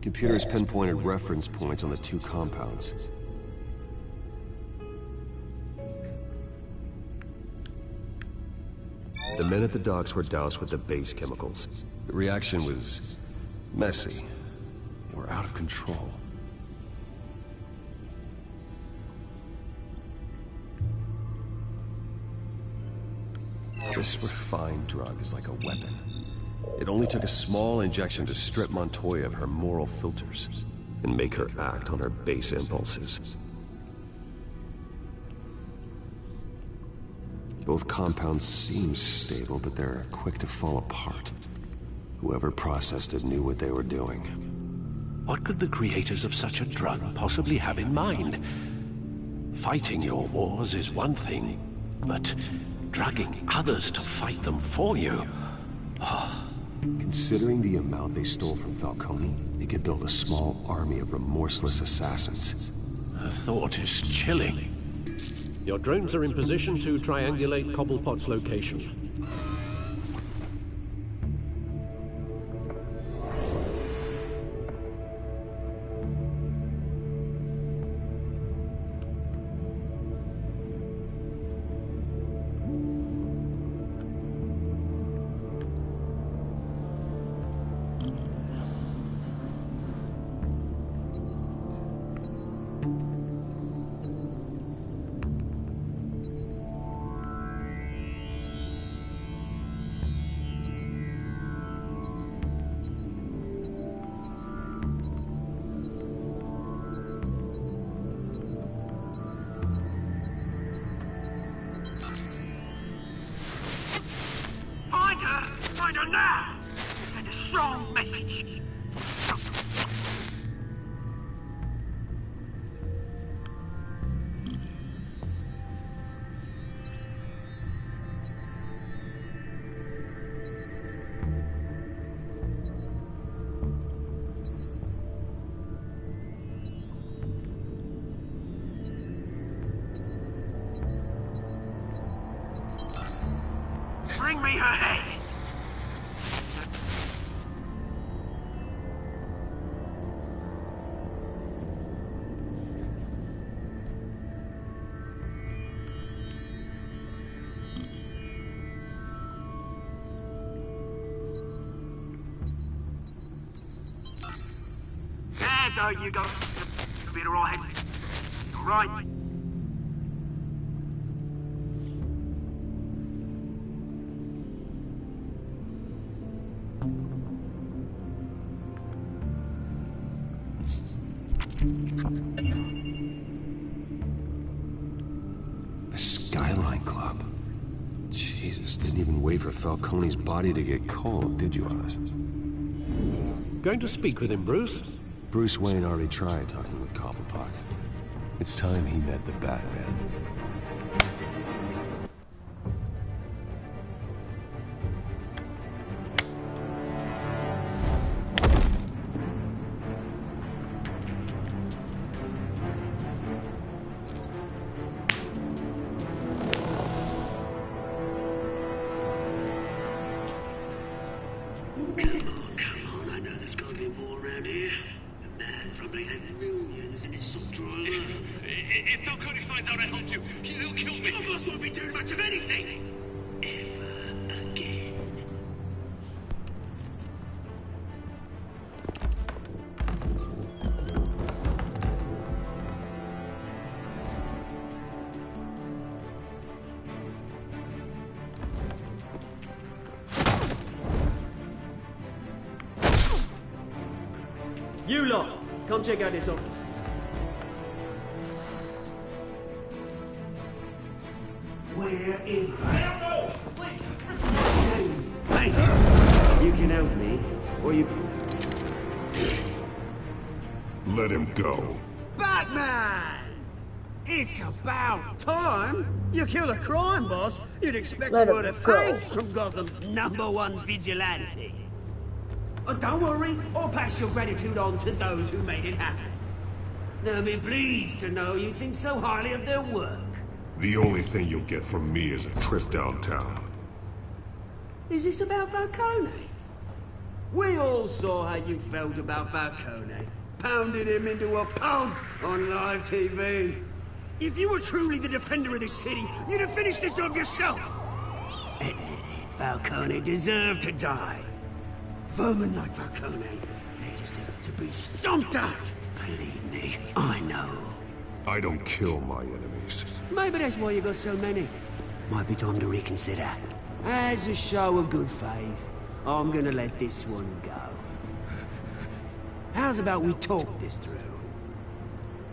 Computers pinpointed reference points on the two compounds. The men at the docks were doused with the base chemicals. The reaction was messy. They were out of control. This refined drug is like a weapon. It only took a small injection to strip Montoya of her moral filters and make her act on her base impulses. Both compounds seem stable, but they're quick to fall apart. Whoever processed it knew what they were doing. What could the creators of such a drug possibly have in mind? Fighting your wars is one thing, but drugging others to fight them for you? Oh. Considering the amount they stole from Falcone, they could build a small army of remorseless assassins. The thought is chilling. Your drones are in position to triangulate Cobblepot's location. danger now! Send a strong message. Bring me her head! There you go. You'll be alright. Alright. The Skyline Club. Jesus, didn't even wait for Falcone's body to get cold, did you, Oz? Going to speak with him, Bruce? Bruce Wayne already tried talking with Cobblepot. It's time he met the Batman. If Falcone finds out I helped you, he'll kill me. Your boss won't be doing much of anything. Ever again. You lot, come check out this office. Where is... I don't know! Please, hey, you can help me, or you... Let him go. Batman! It's about time! You kill a crime boss, you'd expect Let a word him of go. thanks from Gotham's #1 vigilante. Oh, don't worry, I'll pass your gratitude on to those who made it happen. They'll be pleased to know you think so highly of their work. The only thing you'll get from me is a trip downtown. Is this about Falcone? We all saw how you felt about Falcone. Pounded him into a pulp on live TV. If you were truly the defender of this city, you'd have finished the job yourself. Admit it, Falcone deserved to die. Vermin like Falcone, they deserve to be stomped out. Believe me, I know. I don't kill my enemies. Maybe that's why you got so many. Might be time to reconsider. As a show of good faith, I'm gonna let this one go. How's about we talk this through?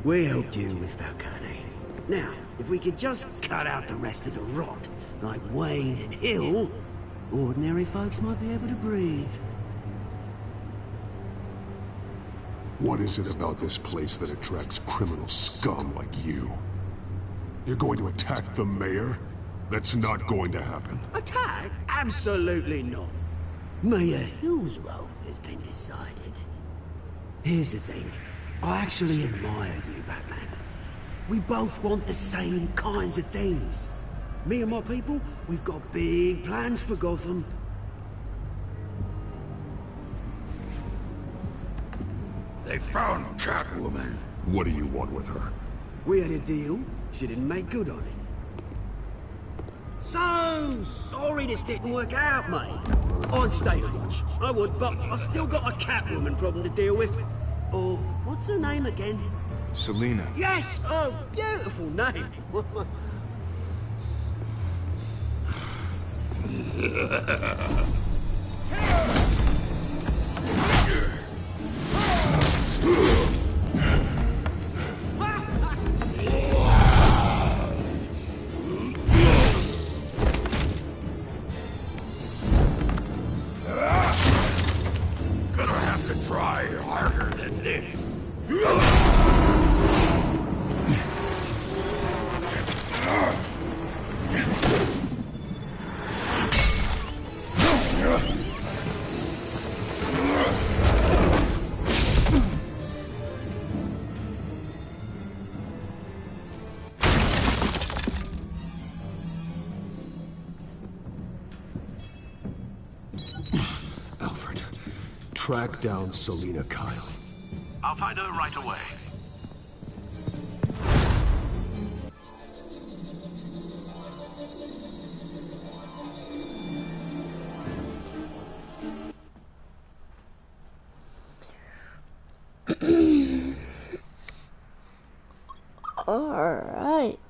We helped you with Falcone. Now, if we could just cut out the rest of the rot, like Wayne and Hill, ordinary folks might be able to breathe. What is it about this place that attracts criminal scum like you? You're going to attack the mayor? That's not going to happen. Attack? Absolutely not. Mayor Hill's role has been decided. Here's the thing. I actually admire you, Batman. We both want the same kinds of things. Me and my people, we've got big plans for Gotham. They found Catwoman. What do you want with her? We had a deal. She didn't make good on it. So sorry this didn't work out, mate. I'd stay to watch. I would, but I still got a Catwoman problem to deal with. Or, what's her name again? Selina. Yes! Oh, beautiful name. track down Selina Kyle. I'll find her right away. Alright.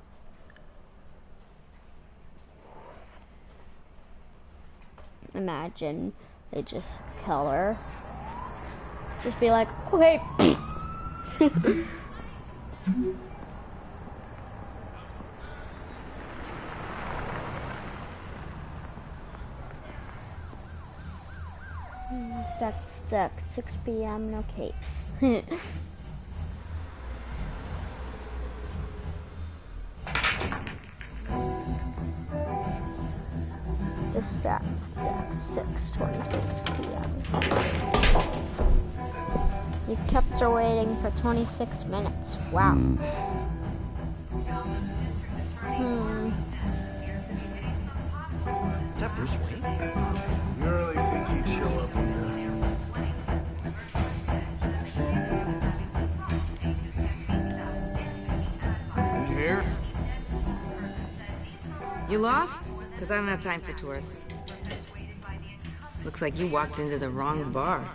Imagine they just kill her. Just be like, okay. Stuck, 6 p.m., no capes. The stack, 6:26 p.m. You kept her waiting for 26 minutes. Wow. Is that Bruce Wayne? You really think he'd show up here? You here? You lost? Because I don't have time for tourists. Looks like you walked into the wrong bar.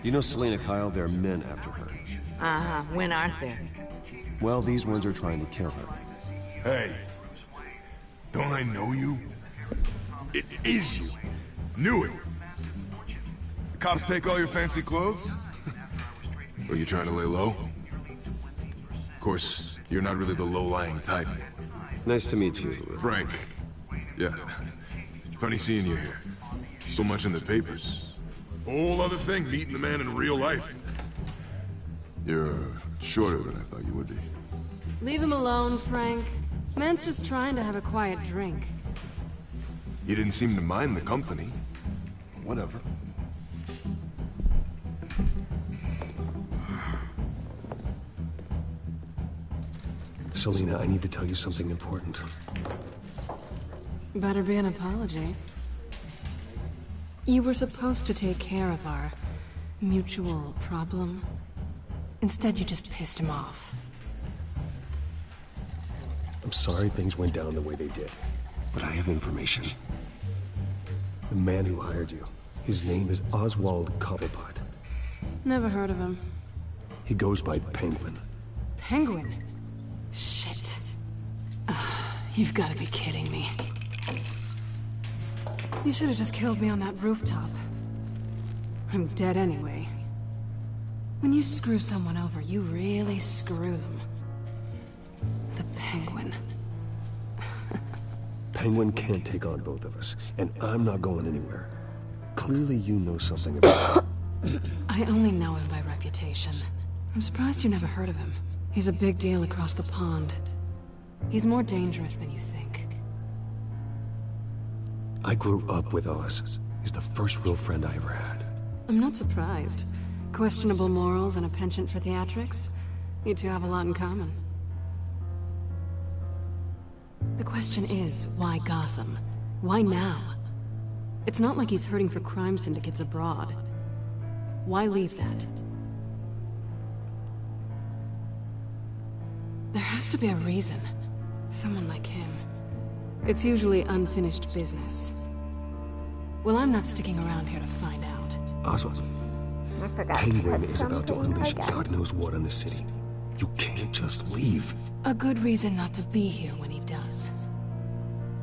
You know Selina Kyle? There are men after her. Uh-huh. When aren't there? Well, these ones are trying to kill her. Hey, don't I know you? It is you. Knew it. The cops take all your fancy clothes? Are you trying to lay low? Of course, you're not really the low-lying type. Nice to meet you. Frank. Yeah. Funny seeing you here. So much in the papers. Whole other thing, meeting the man in real life. You're shorter than I thought you would be. Leave him alone, Frank. Man's just trying to have a quiet drink. You didn't seem to mind the company. Whatever. Selina, I need to tell you something important. Better be an apology. You were supposed to take care of our mutual problem. Instead, you just pissed him off. I'm sorry things went down the way they did, but I have information. The man who hired you, his name is Oswald Cobblepot. Never heard of him. He goes by Penguin. Penguin? Shit. Ugh, you've got to be kidding me. You should have just killed me on that rooftop. I'm dead anyway. When you screw someone over, you really screw them. The Penguin. Penguin can't take on both of us, and I'm not going anywhere. Clearly you know something about him. I only know him by reputation. I'm surprised you never heard of him. He's a big deal across the pond. He's more dangerous than you think. I grew up with Oz. He's the first real friend I ever had. I'm not surprised. Questionable morals and a penchant for theatrics. You two have a lot in common. The question is, why Gotham? Why now? It's not like he's hurting for crime syndicates abroad. Why leave that? There has to be a reason. Someone like him. It's usually unfinished business. Well, I'm not sticking around here to find out. Oswald, I forgot. Penguin is about to unleash God knows what on the city. You can't just leave. A good reason not to be here when he does.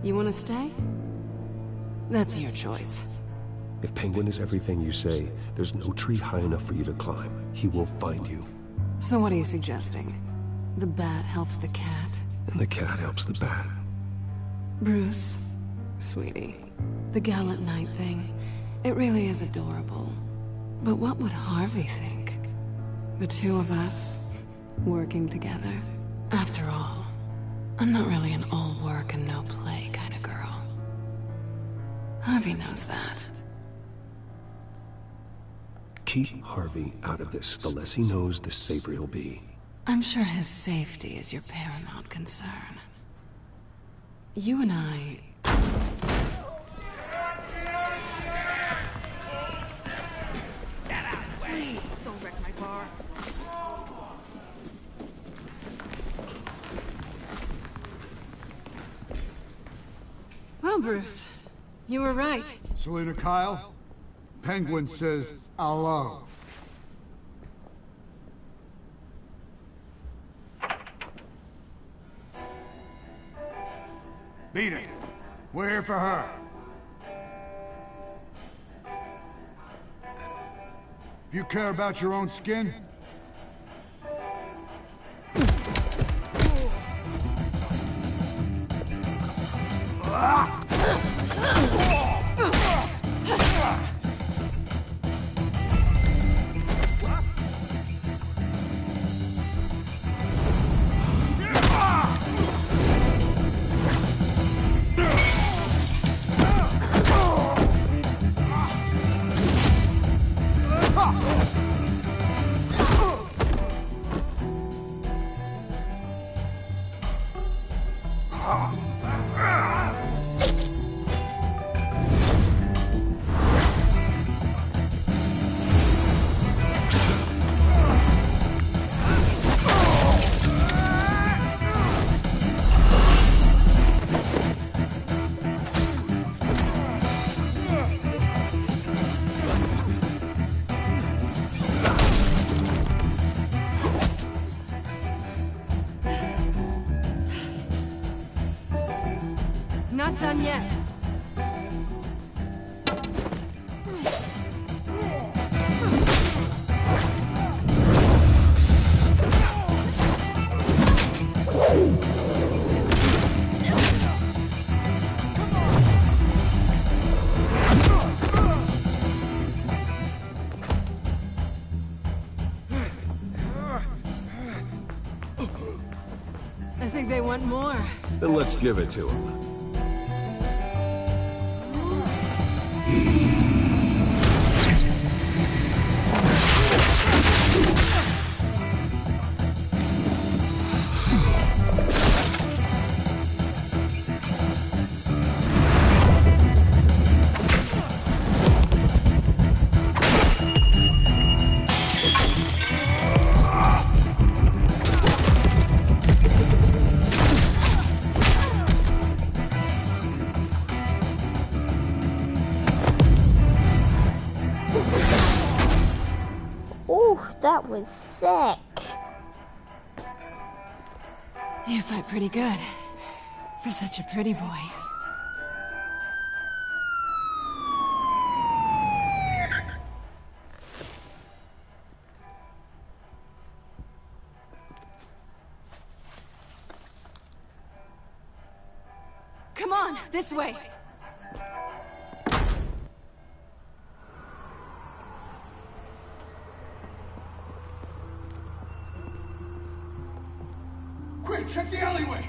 You want to stay? That's your choice. If Penguin is everything you say, there's no tree high enough for you to climb. He will find you. So what are you suggesting? The bat helps the cat? And the cat helps the bat. Bruce, sweetie, the gallant knight thing, it really is adorable. But what would Harvey think? The two of us, working together? After all, I'm not really an all work and no play kind of girl. Harvey knows that. Keep Harvey out of this. The less he knows, the safer he'll be. I'm sure his safety is your paramount concern. You and I... Well, Bruce, you were right. Selena Kyle, Penguin says hello. Beat it. We're here for her. If you care about your own skin, Not done yet. I think they want more. Then let's give it to them. That was sick. You fight pretty good. For such a pretty boy. Come on, this way. Quick, check the alleyway!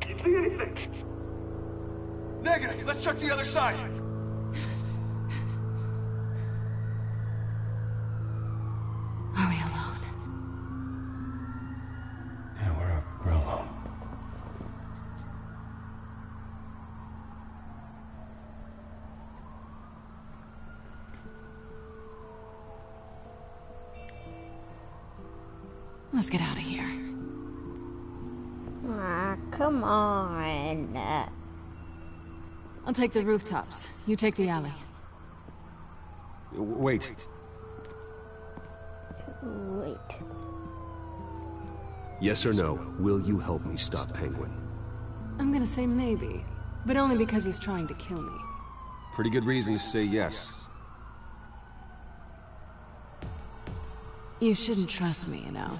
You see anything? Negative. Let's check the other side. Are we alone? Yeah, we're alone. Let's get out of here. Ah, come on. I'll take the rooftops. You take the alley. Wait. Wait. Yes or no, will you help me stop Penguin? I'm gonna say maybe, but only because he's trying to kill me. Pretty good reason to say yes. You shouldn't trust me, you know.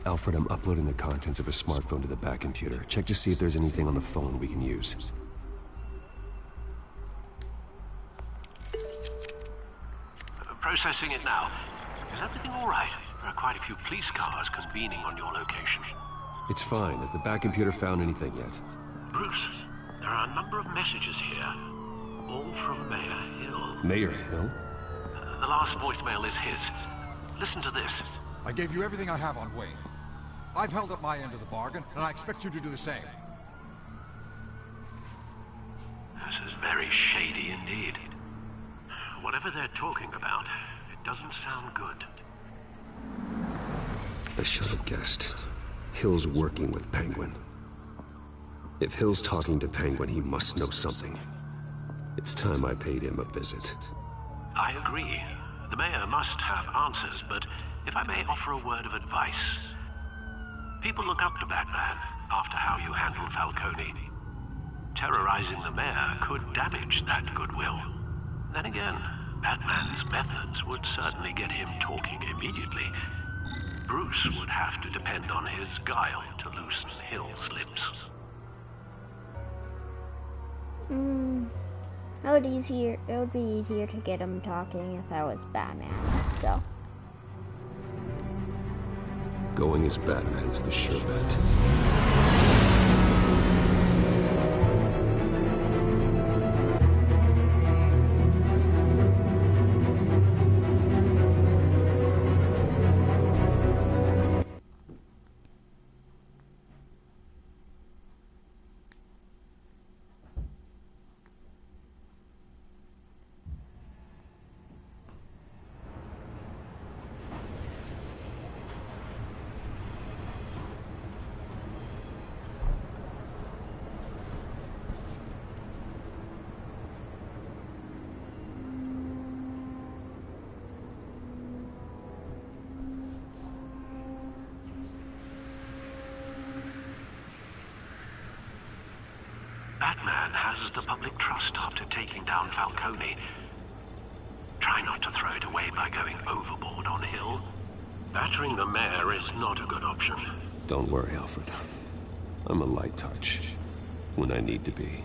Alfred, I'm uploading the contents of a smartphone to the back computer. Check to see if there's anything on the phone we can use. Processing it now. Is everything all right? There are quite a few police cars convening on your location. It's fine. Has the back computer found anything yet? Bruce, there are a number of messages here. All from Mayor Hill. Mayor Hill? The last voicemail is his. Listen to this. I gave you everything I have on Wayne. I've held up my end of the bargain, and I expect you to do the same. This is very shady indeed. whatever they're talking about, it doesn't sound good. I should have guessed. Hill's working with Penguin. If Hill's talking to Penguin, he must know something. It's time I paid him a visit. I agree. The mayor must have answers, but if I may offer a word of advice. People look up to Batman after how you handled Falcone. Terrorizing the mayor could damage that goodwill. Then again, Batman's methods would certainly get him talking immediately. Bruce would have to depend on his guile to loosen Hill's lips. It would be easier to get him talking if I was Batman, so. Going as Batman is the sure bet. Batman has the public trust after taking down Falcone. Try not to throw it away by going overboard on Hill. Battering the mayor is not a good option. Don't worry, Alfred. I'm a light touch when I need to be.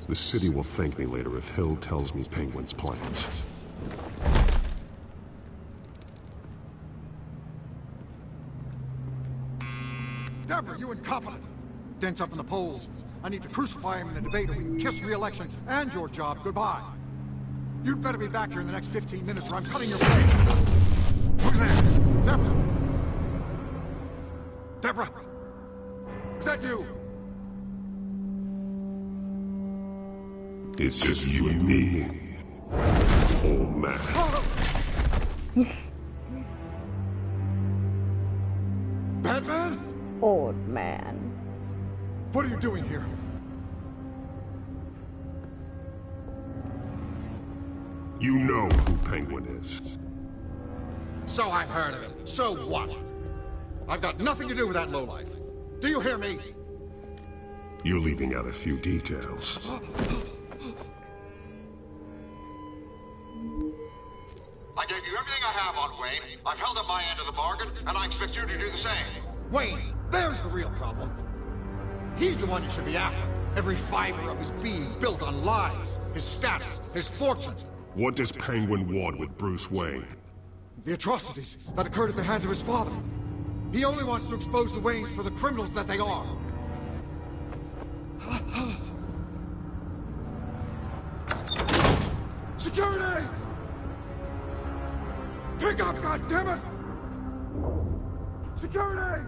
The city will thank me later if Hill tells me Penguin's plans. Deborah, you incompetent! Dent's up in the polls. I need to crucify him in the debate or we can kiss re-election and your job goodbye. You'd better be back here in the next 15 minutes or I'm cutting your pay. Who's there? Deborah! Deborah! Is that you? It's just you and me, old man. Batman? Old man. What are you doing here? You know who Penguin is. So I've heard of him. So what? I've got nothing to do with that lowlife. Do you hear me? You're leaving out a few details. I gave you everything I have on Wayne. I've held up my end of the bargain, and I expect you to do the same. Wayne, there's the real problem. He's the one you should be after. Every fiber of his being built on lies, his status, his fortune. What does Penguin want with Bruce Wayne? The atrocities that occurred at the hands of his father. He only wants to expose the Waynes for the criminals that they are. Security! Pick up, goddammit! Security!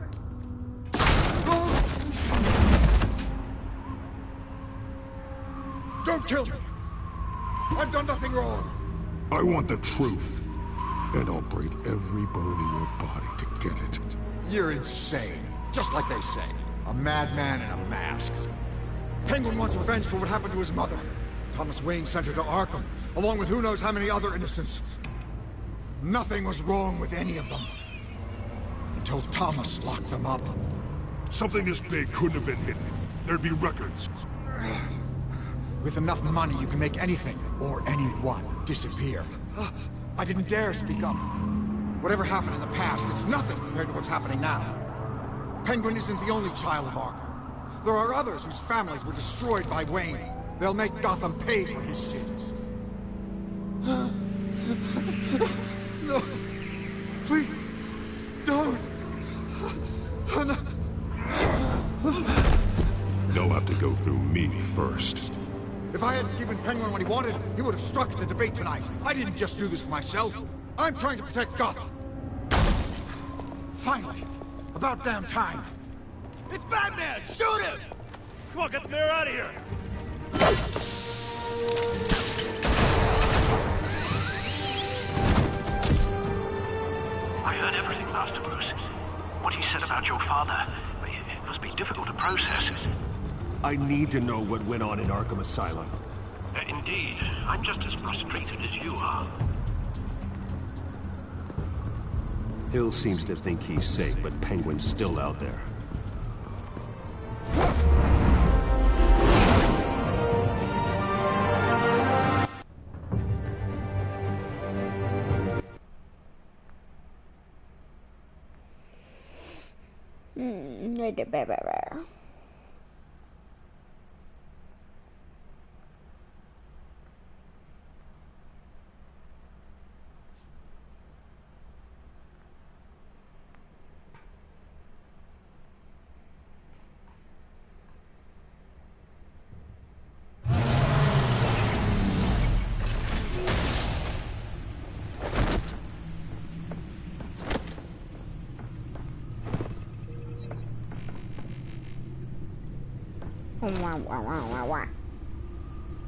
Don't kill me! I've done nothing wrong! I want the truth, and I'll break every bone in your body to get it. You're insane. Just like they say. A madman in a mask. Penguin wants revenge for what happened to his mother. Thomas Wayne sent her to Arkham, along with who knows how many other innocents. Nothing was wrong with any of them. Until Thomas locked them up. Something this big couldn't have been hidden. There'd be records. With enough money, you can make anything, or anyone, disappear. I didn't dare speak up. Whatever happened in the past, it's nothing compared to what's happening now. Penguin isn't the only child of Arkham. There are others whose families were destroyed by Wayne. They'll make Gotham pay for his sins. No. Please. Don't. No. They'll have to go through me first. If I hadn't given Penguin what he wanted, he would have struck at the debate tonight. I didn't just do this for myself. I'm trying to protect Gotham. Finally. About damn time. It's Batman! Shoot him! Come on, get the mayor out of here! your father. It must be difficult to process. I need to know what went on in Arkham Asylum. Indeed. I'm just as frustrated as you are. Hill seems to think he's safe, but Penguin's still out there.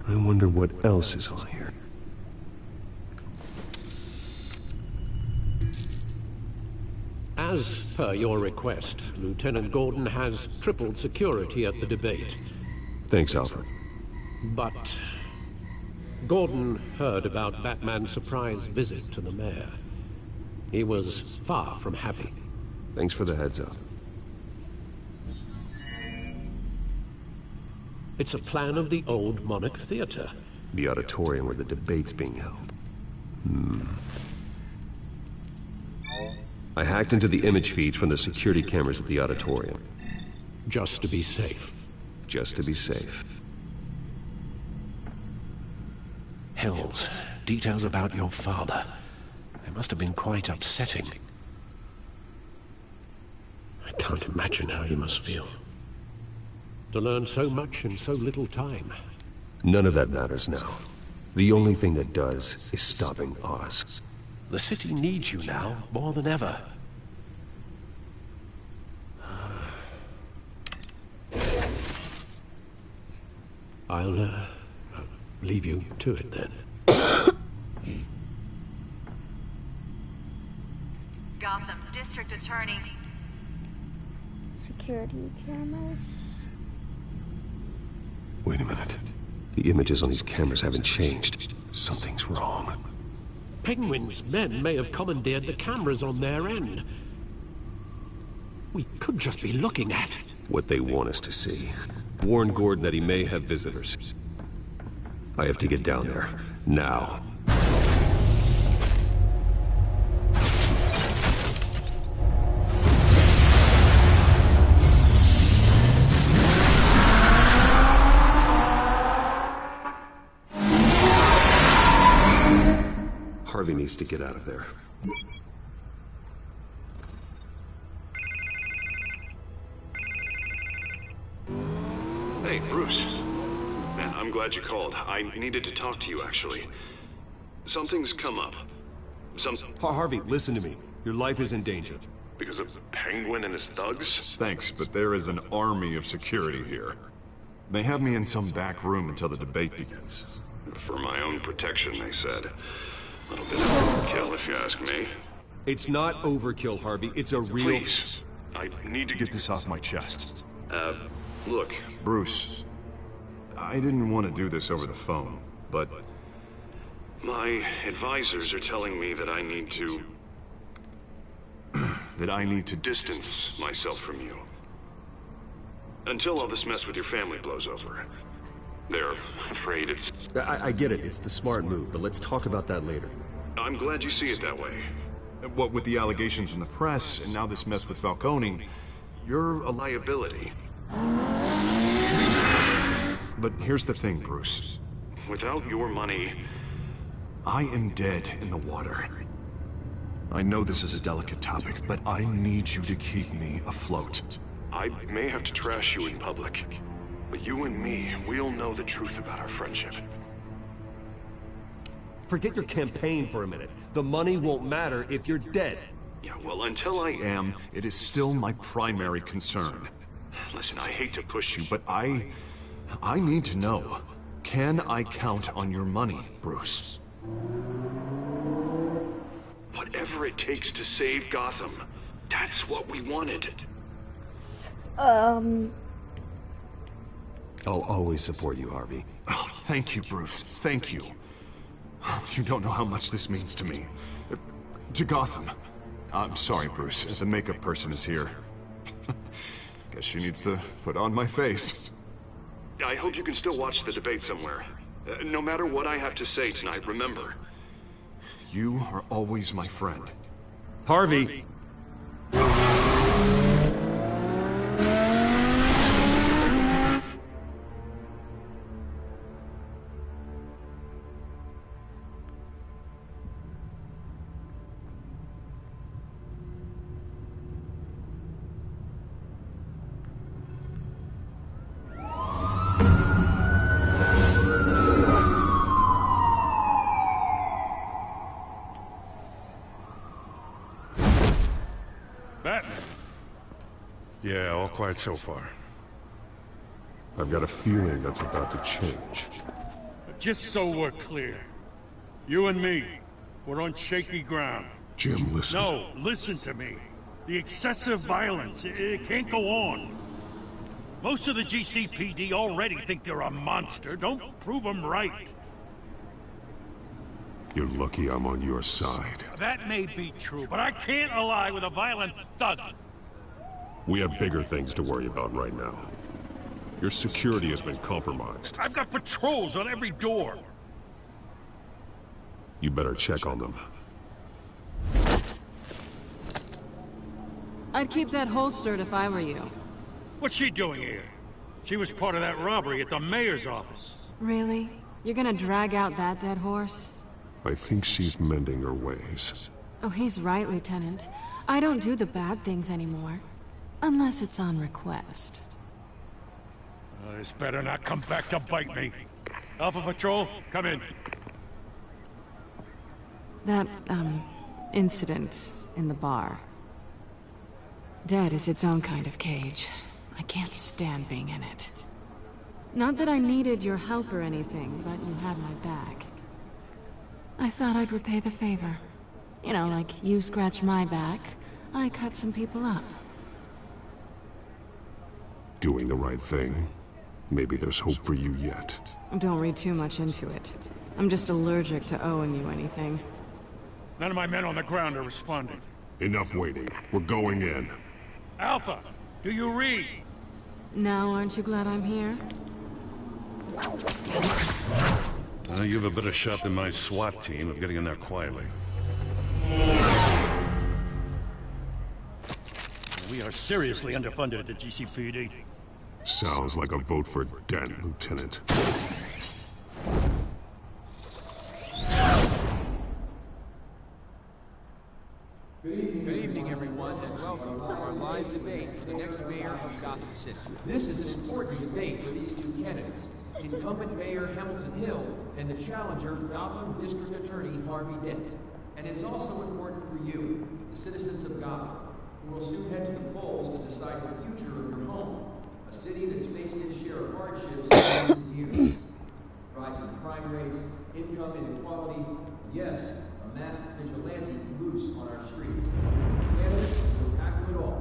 I wonder what else is on here. As per your request, Lieutenant Gordon has tripled security at the debate. Thanks, Alfred. But Gordon heard about Batman's surprise visit to the mayor. He was far from happy. Thanks for the heads up. It's a plan of the old Monarch Theater. The auditorium where the debate's being held. I hacked into the image feeds from the security cameras at the auditorium. Just to be safe. Just to be safe. Hills, details about your father. They must have been quite upsetting. I can't imagine how you must feel. To learn so much in so little time. None of that matters now. The only thing that does is stopping Oz. The city needs you now, more than ever. I'll leave you to it then. Gotham District Attorney. Security cameras. Wait a minute. The images on these cameras haven't changed. Something's wrong. Penguin's men may have commandeered the cameras on their end. We could just be looking at what they want us to see. Warn Gordon that he may have visitors. I have to get down there. Now. Harvey needs to get out of there. Hey, Bruce. Man, I'm glad you called. I needed to talk to you, actually. Something's come up. Harvey, listen to me. Your life is in danger. Because of Penguin and his thugs? Thanks, but there is an army of security here. They have me in some back room until the debate begins. For my own protection, they said. A little bit of overkill, if you ask me. It's not overkill, Harvey. It's a real... Please, I need to get this off my chest. Look, Bruce, I didn't want to do this over the phone, but my advisors are telling me that I need to... distance myself from you. Until all this mess with your family blows over. They're afraid it's... I get it. It's the smart move, but let's talk about that later. I'm glad you see it that way. What with the allegations in the press, and now this mess with Falcone, you're a liability. But here's the thing, Bruce. Without your money, I am dead in the water. I know this is a delicate topic, but I need you to keep me afloat. I may have to trash you in public, but you and me, we'll know the truth about our friendship. Forget your campaign for a minute. The money won't matter if you're dead. Yeah, well, until I am, it is still my primary concern. Listen, I hate to push you, but I need to know. Can I count on your money, Bruce? Whatever it takes to save Gotham, that's what we wanted. I'll always support you, Harvey. Oh, thank you, Bruce. Thank you. You don't know how much this means to me. To Gotham. I'm sorry, Bruce. The makeup person is here. Guess she needs to put on my face. I hope you can still watch the debate somewhere. No matter what I have to say tonight, remember, you are always my friend. Harvey! Yeah, all quiet so far. I've got a feeling that's about to change. Just so we're clear, you and me, we're on shaky ground. Jim, listen. No, listen to me. The excessive violence, it can't go on. Most of the GCPD already think you're a monster. Don't prove them right. You're lucky I'm on your side. That may be true, but I can't ally with a violent thug. We have bigger things to worry about right now. Your security has been compromised. I've got patrols on every door. You better check on them. I'd keep that holstered if I were you. What's she doing here? She was part of that robbery at the mayor's office. Really? You're gonna drag out that dead horse? I think she's mending her ways. Oh, he's right, Lieutenant. I don't do the bad things anymore. Unless it's on request. This better not come back to bite me. Alpha Patrol, come in. That, incident in the bar. Dead is its own kind of cage. I can't stand being in it. Not that I needed your help or anything, but you had my back. I thought I'd repay the favor. You know, like you scratch my back, I cut some people up. Doing the right thing. Maybe there's hope for you yet. Don't read too much into it. I'm just allergic to owing you anything. None of my men on the ground are responding. Enough waiting. We're going in. Alpha, do you read? Now, aren't you glad I'm here? You have a better shot than my SWAT team of getting in there quietly. We are seriously underfunded at the GCPD. Sounds like a vote for Dent, Lieutenant. Good evening, everyone, and welcome to our live debate for the next mayor of Gotham City. This is an important debate for these two candidates, incumbent Mayor Hamilton Hill and the challenger, Gotham District Attorney Harvey Dent. And it's also important for you, the citizens of Gotham, who will soon head to the polls to decide the future of your home, a city that's faced its share of hardships in recent years. Rising crime rates, income inequality, and yes, a masked vigilante loose on our streets. Candidates will tackle it all.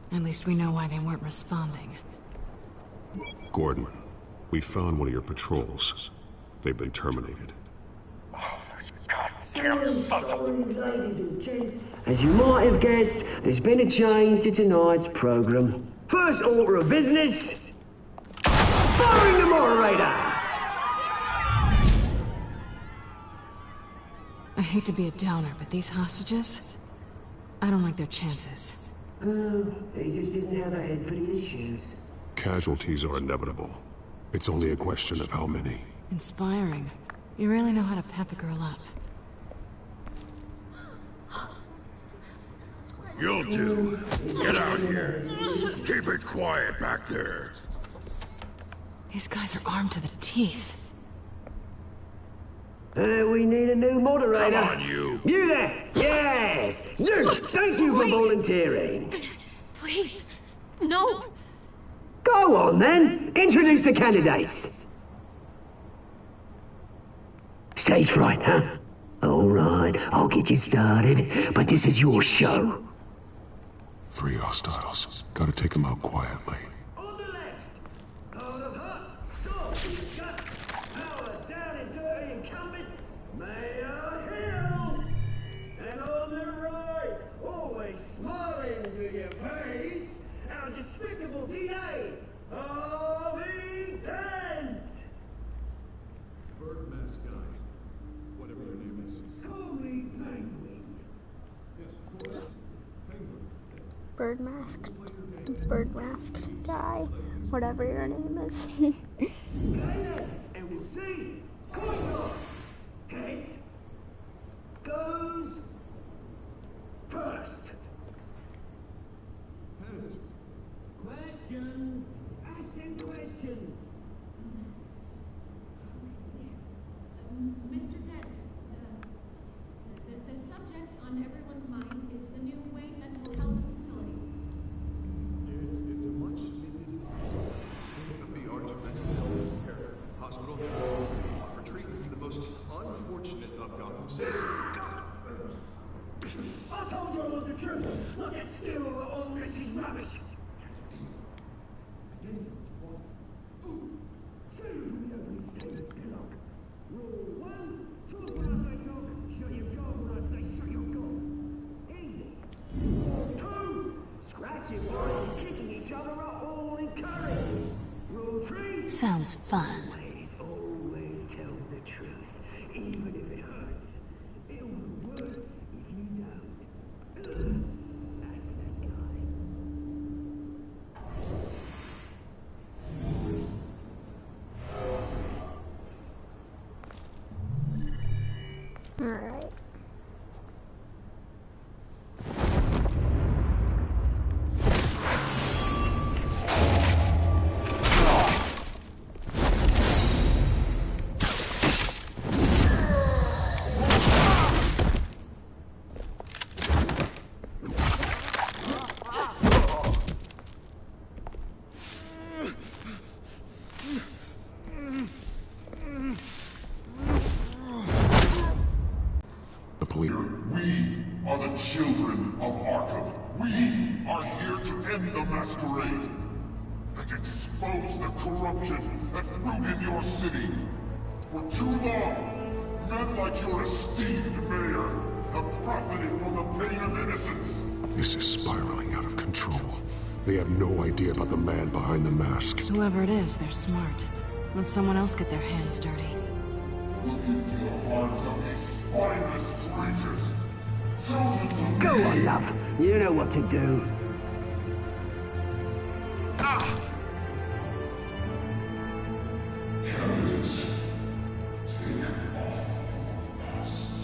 At least we know why they weren't responding. Gordon, we found one of your patrols. They've been terminated. As you might have guessed, there's been a change to tonight's program. First order of business, firing the moderator! I hate to be a downer, but these hostages, I don't like their chances. They just didn't have a head for the issues. Casualties are inevitable. It's only a question of how many. Inspiring. You really know how to pep a girl up. You'll do. Get out here. Keep it quiet back there. These guys are armed to the teeth. We need a new moderator. Come on, you. You there! Yes! You! Thank you for volunteering. Please, no. Go on, then. Introduce the candidates. Stage fright, huh? All right, I'll get you started, but this is your show. 3 hostiles. Gotta take them out quietly. On the left, Call of Hot, Soft, Gut, Power, Down and Dirty Incumbent, Mayor Hill. And on the right, always smiling to your face, our despicable DA, Harvey Dent. Bird mask guy. Whatever your name is. Call me Penguin. Yes, of course. Penguin. Bird masked guy, whatever your name is. And we'll see. Coin toss. Heads goes first. Heads. Questions. Asking questions. Mr. Dent, the subject on everyone's mind is the new Wayne Mental Health Facility. It's a much needed state-of-the-art mental health care hospital for treatment for the most unfortunate of Gotham citizens. I told you all the truth. Look at still on Mrs. Rubbish. Save from the opening statements below. Rule 1, talk when I say talk, shut your goal when I say shut your goal. Easy. Rule 2, scratching while kicking each other are all encouraged. Rule 3, Sounds fun. always tell the truth, even if it hurts. It'll be worse if you don't. That's that guy. Alright. We are the children of Arkham. We are here to end the masquerade and expose the corruption that rooted your city. For too long, men like your esteemed mayor have profited from the pain of innocence. This is spiraling out of control. They have no idea about the man behind the mask. Whoever it is, they're smart. Let someone else get their hands dirty. Look into the hearts of these spineless creatures. Chosen to Go on, love. You know what to do. Candidates, take off masks.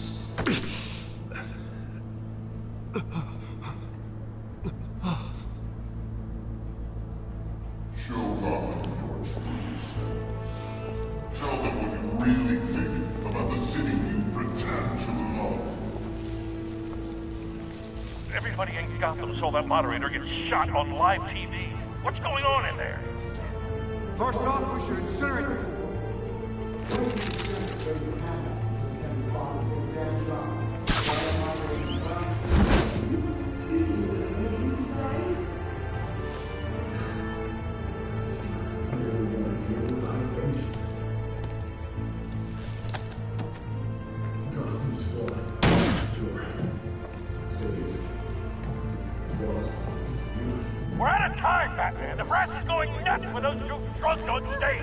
Show off your true selves. Tell them what you really think about the city you pretend to love. Everybody in Gotham saw that moderator get shot on live TV. What's going on in there? First off, we should incinerate the pool. We're out of time, Batman. The brass is going nuts with those two drunks on stage.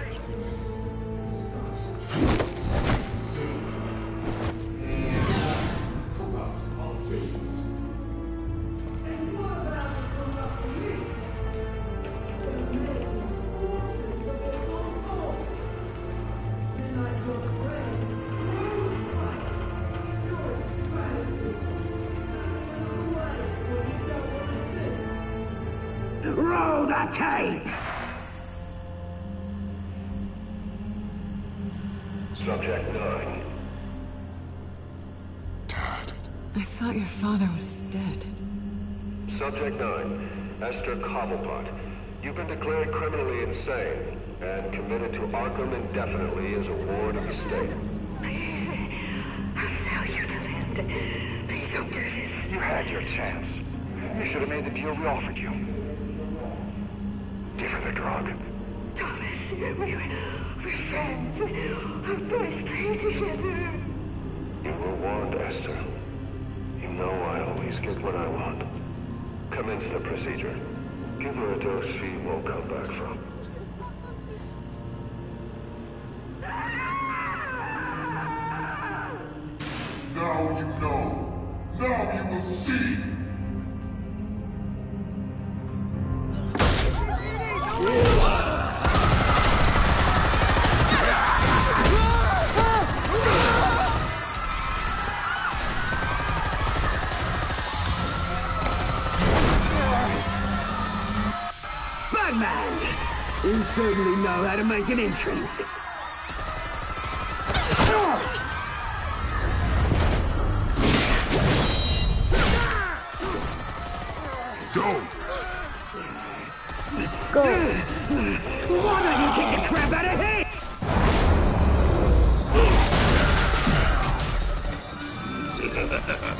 Roll the tape! Subject 9. I thought your father was dead. Subject 9, Esther Cobblepot. You've been declared criminally insane and committed to Arkham indefinitely as a ward of the state. Please, I'll sell you the land. Please don't do this. You had your chance. You should have made the deal we offered you. Give her the drug. Thomas, we're friends. Our boys play together. You were warned, Esther. You know I always get what I want. Commence the procedure. Give her a dose she won't come back from. Now you know. Now you will see. Batman! You certainly know how to make an entrance. Go! Go! Why don't you kick the crap out of him?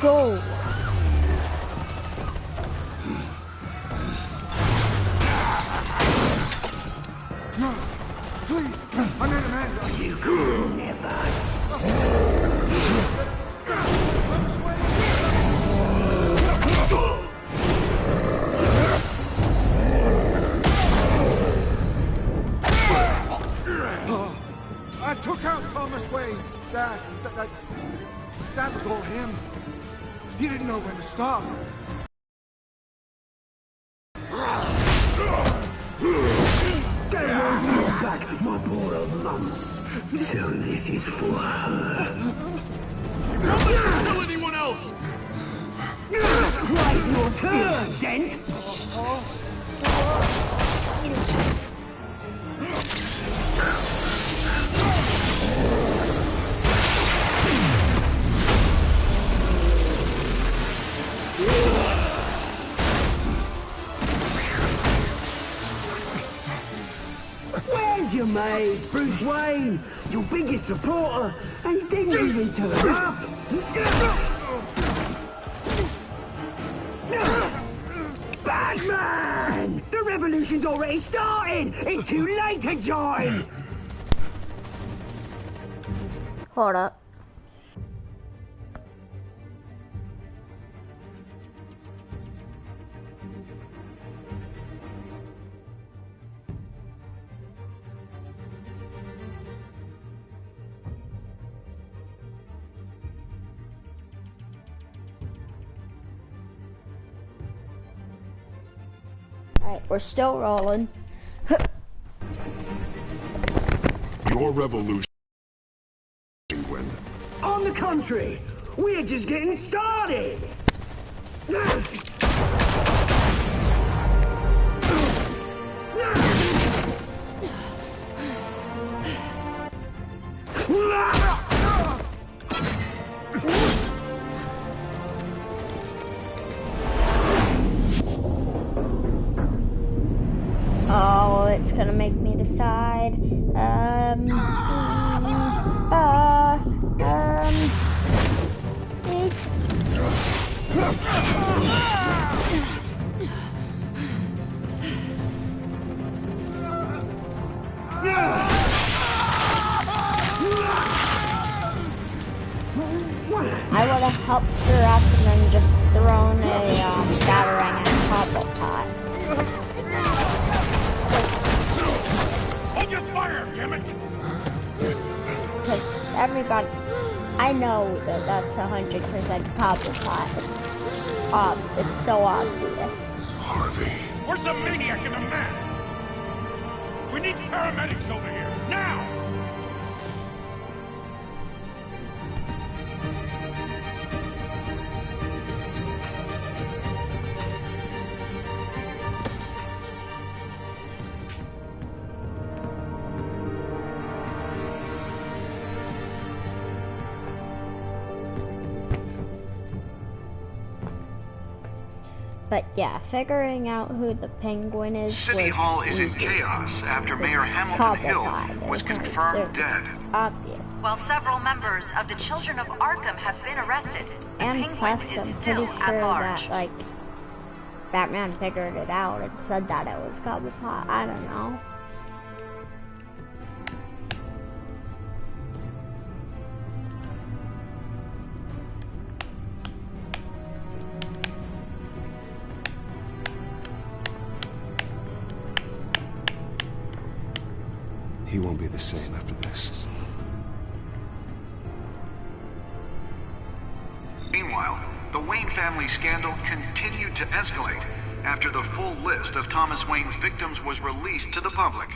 Go! No! Please! I made Amanda! You could never! I took out Thomas Wayne. That was all him. He didn't know when to stop. Get away from your back, my poor old mum. So this is for her. Don't let her kill anyone else! Right, your turn, Dent! Where's your mate, Bruce Wayne? Your biggest supporter, and he didn't even turn up. Batman! The revolution's already started! It's too late to join! Hold up. Alright, we're still rolling. Your revolution, Gwen. On the contrary, we're just getting started! Oh, it's gonna make me decide. I would have helped her up and then just thrown a battering and a cobble pot. Hold your fire, damn it! Because everybody, I know that that's 100% cobble pot. It's so obvious. Harvey. Where's the maniac in the mask? We need paramedics over here, now! But yeah, figuring out who the Penguin is. City Hall is in chaos after Mayor Hamilton Hill was confirmed dead. Obvious. While several members of the Children of Arkham have been arrested, the And Penguin plus, is I'm still pretty at sure large. that, like, Batman figured it out and said that it was Cobblepot. I don't know. He won't be the same after this. Meanwhile, the Wayne family scandal continued to escalate after the full list of Thomas Wayne's victims was released to the public.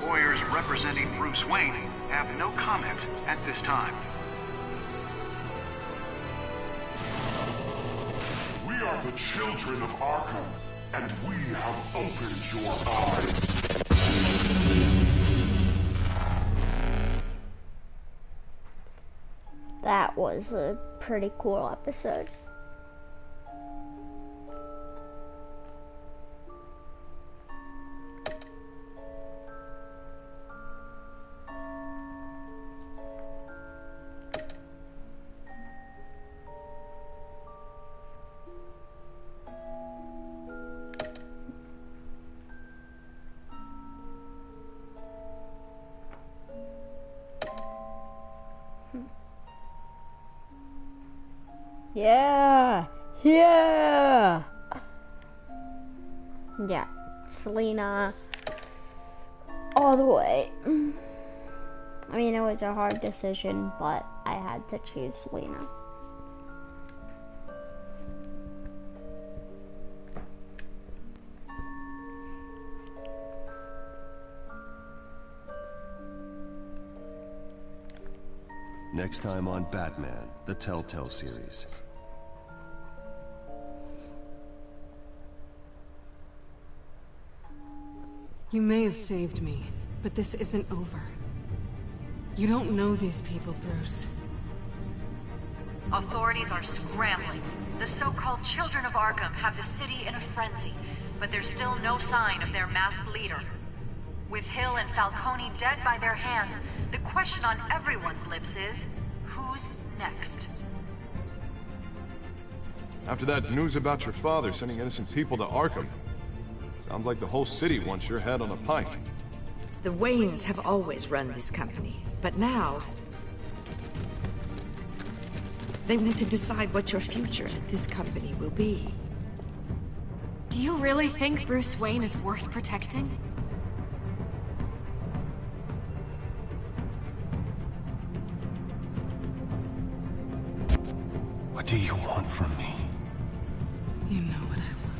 Lawyers representing Bruce Wayne have no comment at this time. We are the children of Arkham, and we have opened your eyes. That was a pretty cool episode. Yeah! Yeah! Yeah, Selena all the way. I mean, it was a hard decision, but I had to choose Selena. Next time on Batman, the Telltale series. You may have saved me, but this isn't over. You don't know these people, Bruce. Authorities are scrambling. The so-called Children of Arkham have the city in a frenzy, but there's still no sign of their masked leader. With Hill and Falcone dead by their hands, the question on everyone's lips is, who's next? After that news about your father sending innocent people to Arkham, sounds like the whole city wants your head on a pike. The Waynes have always run this company, but now they want to decide what your future at this company will be. Do you really think Bruce Wayne is worth protecting? What do you want from me? You know what I want.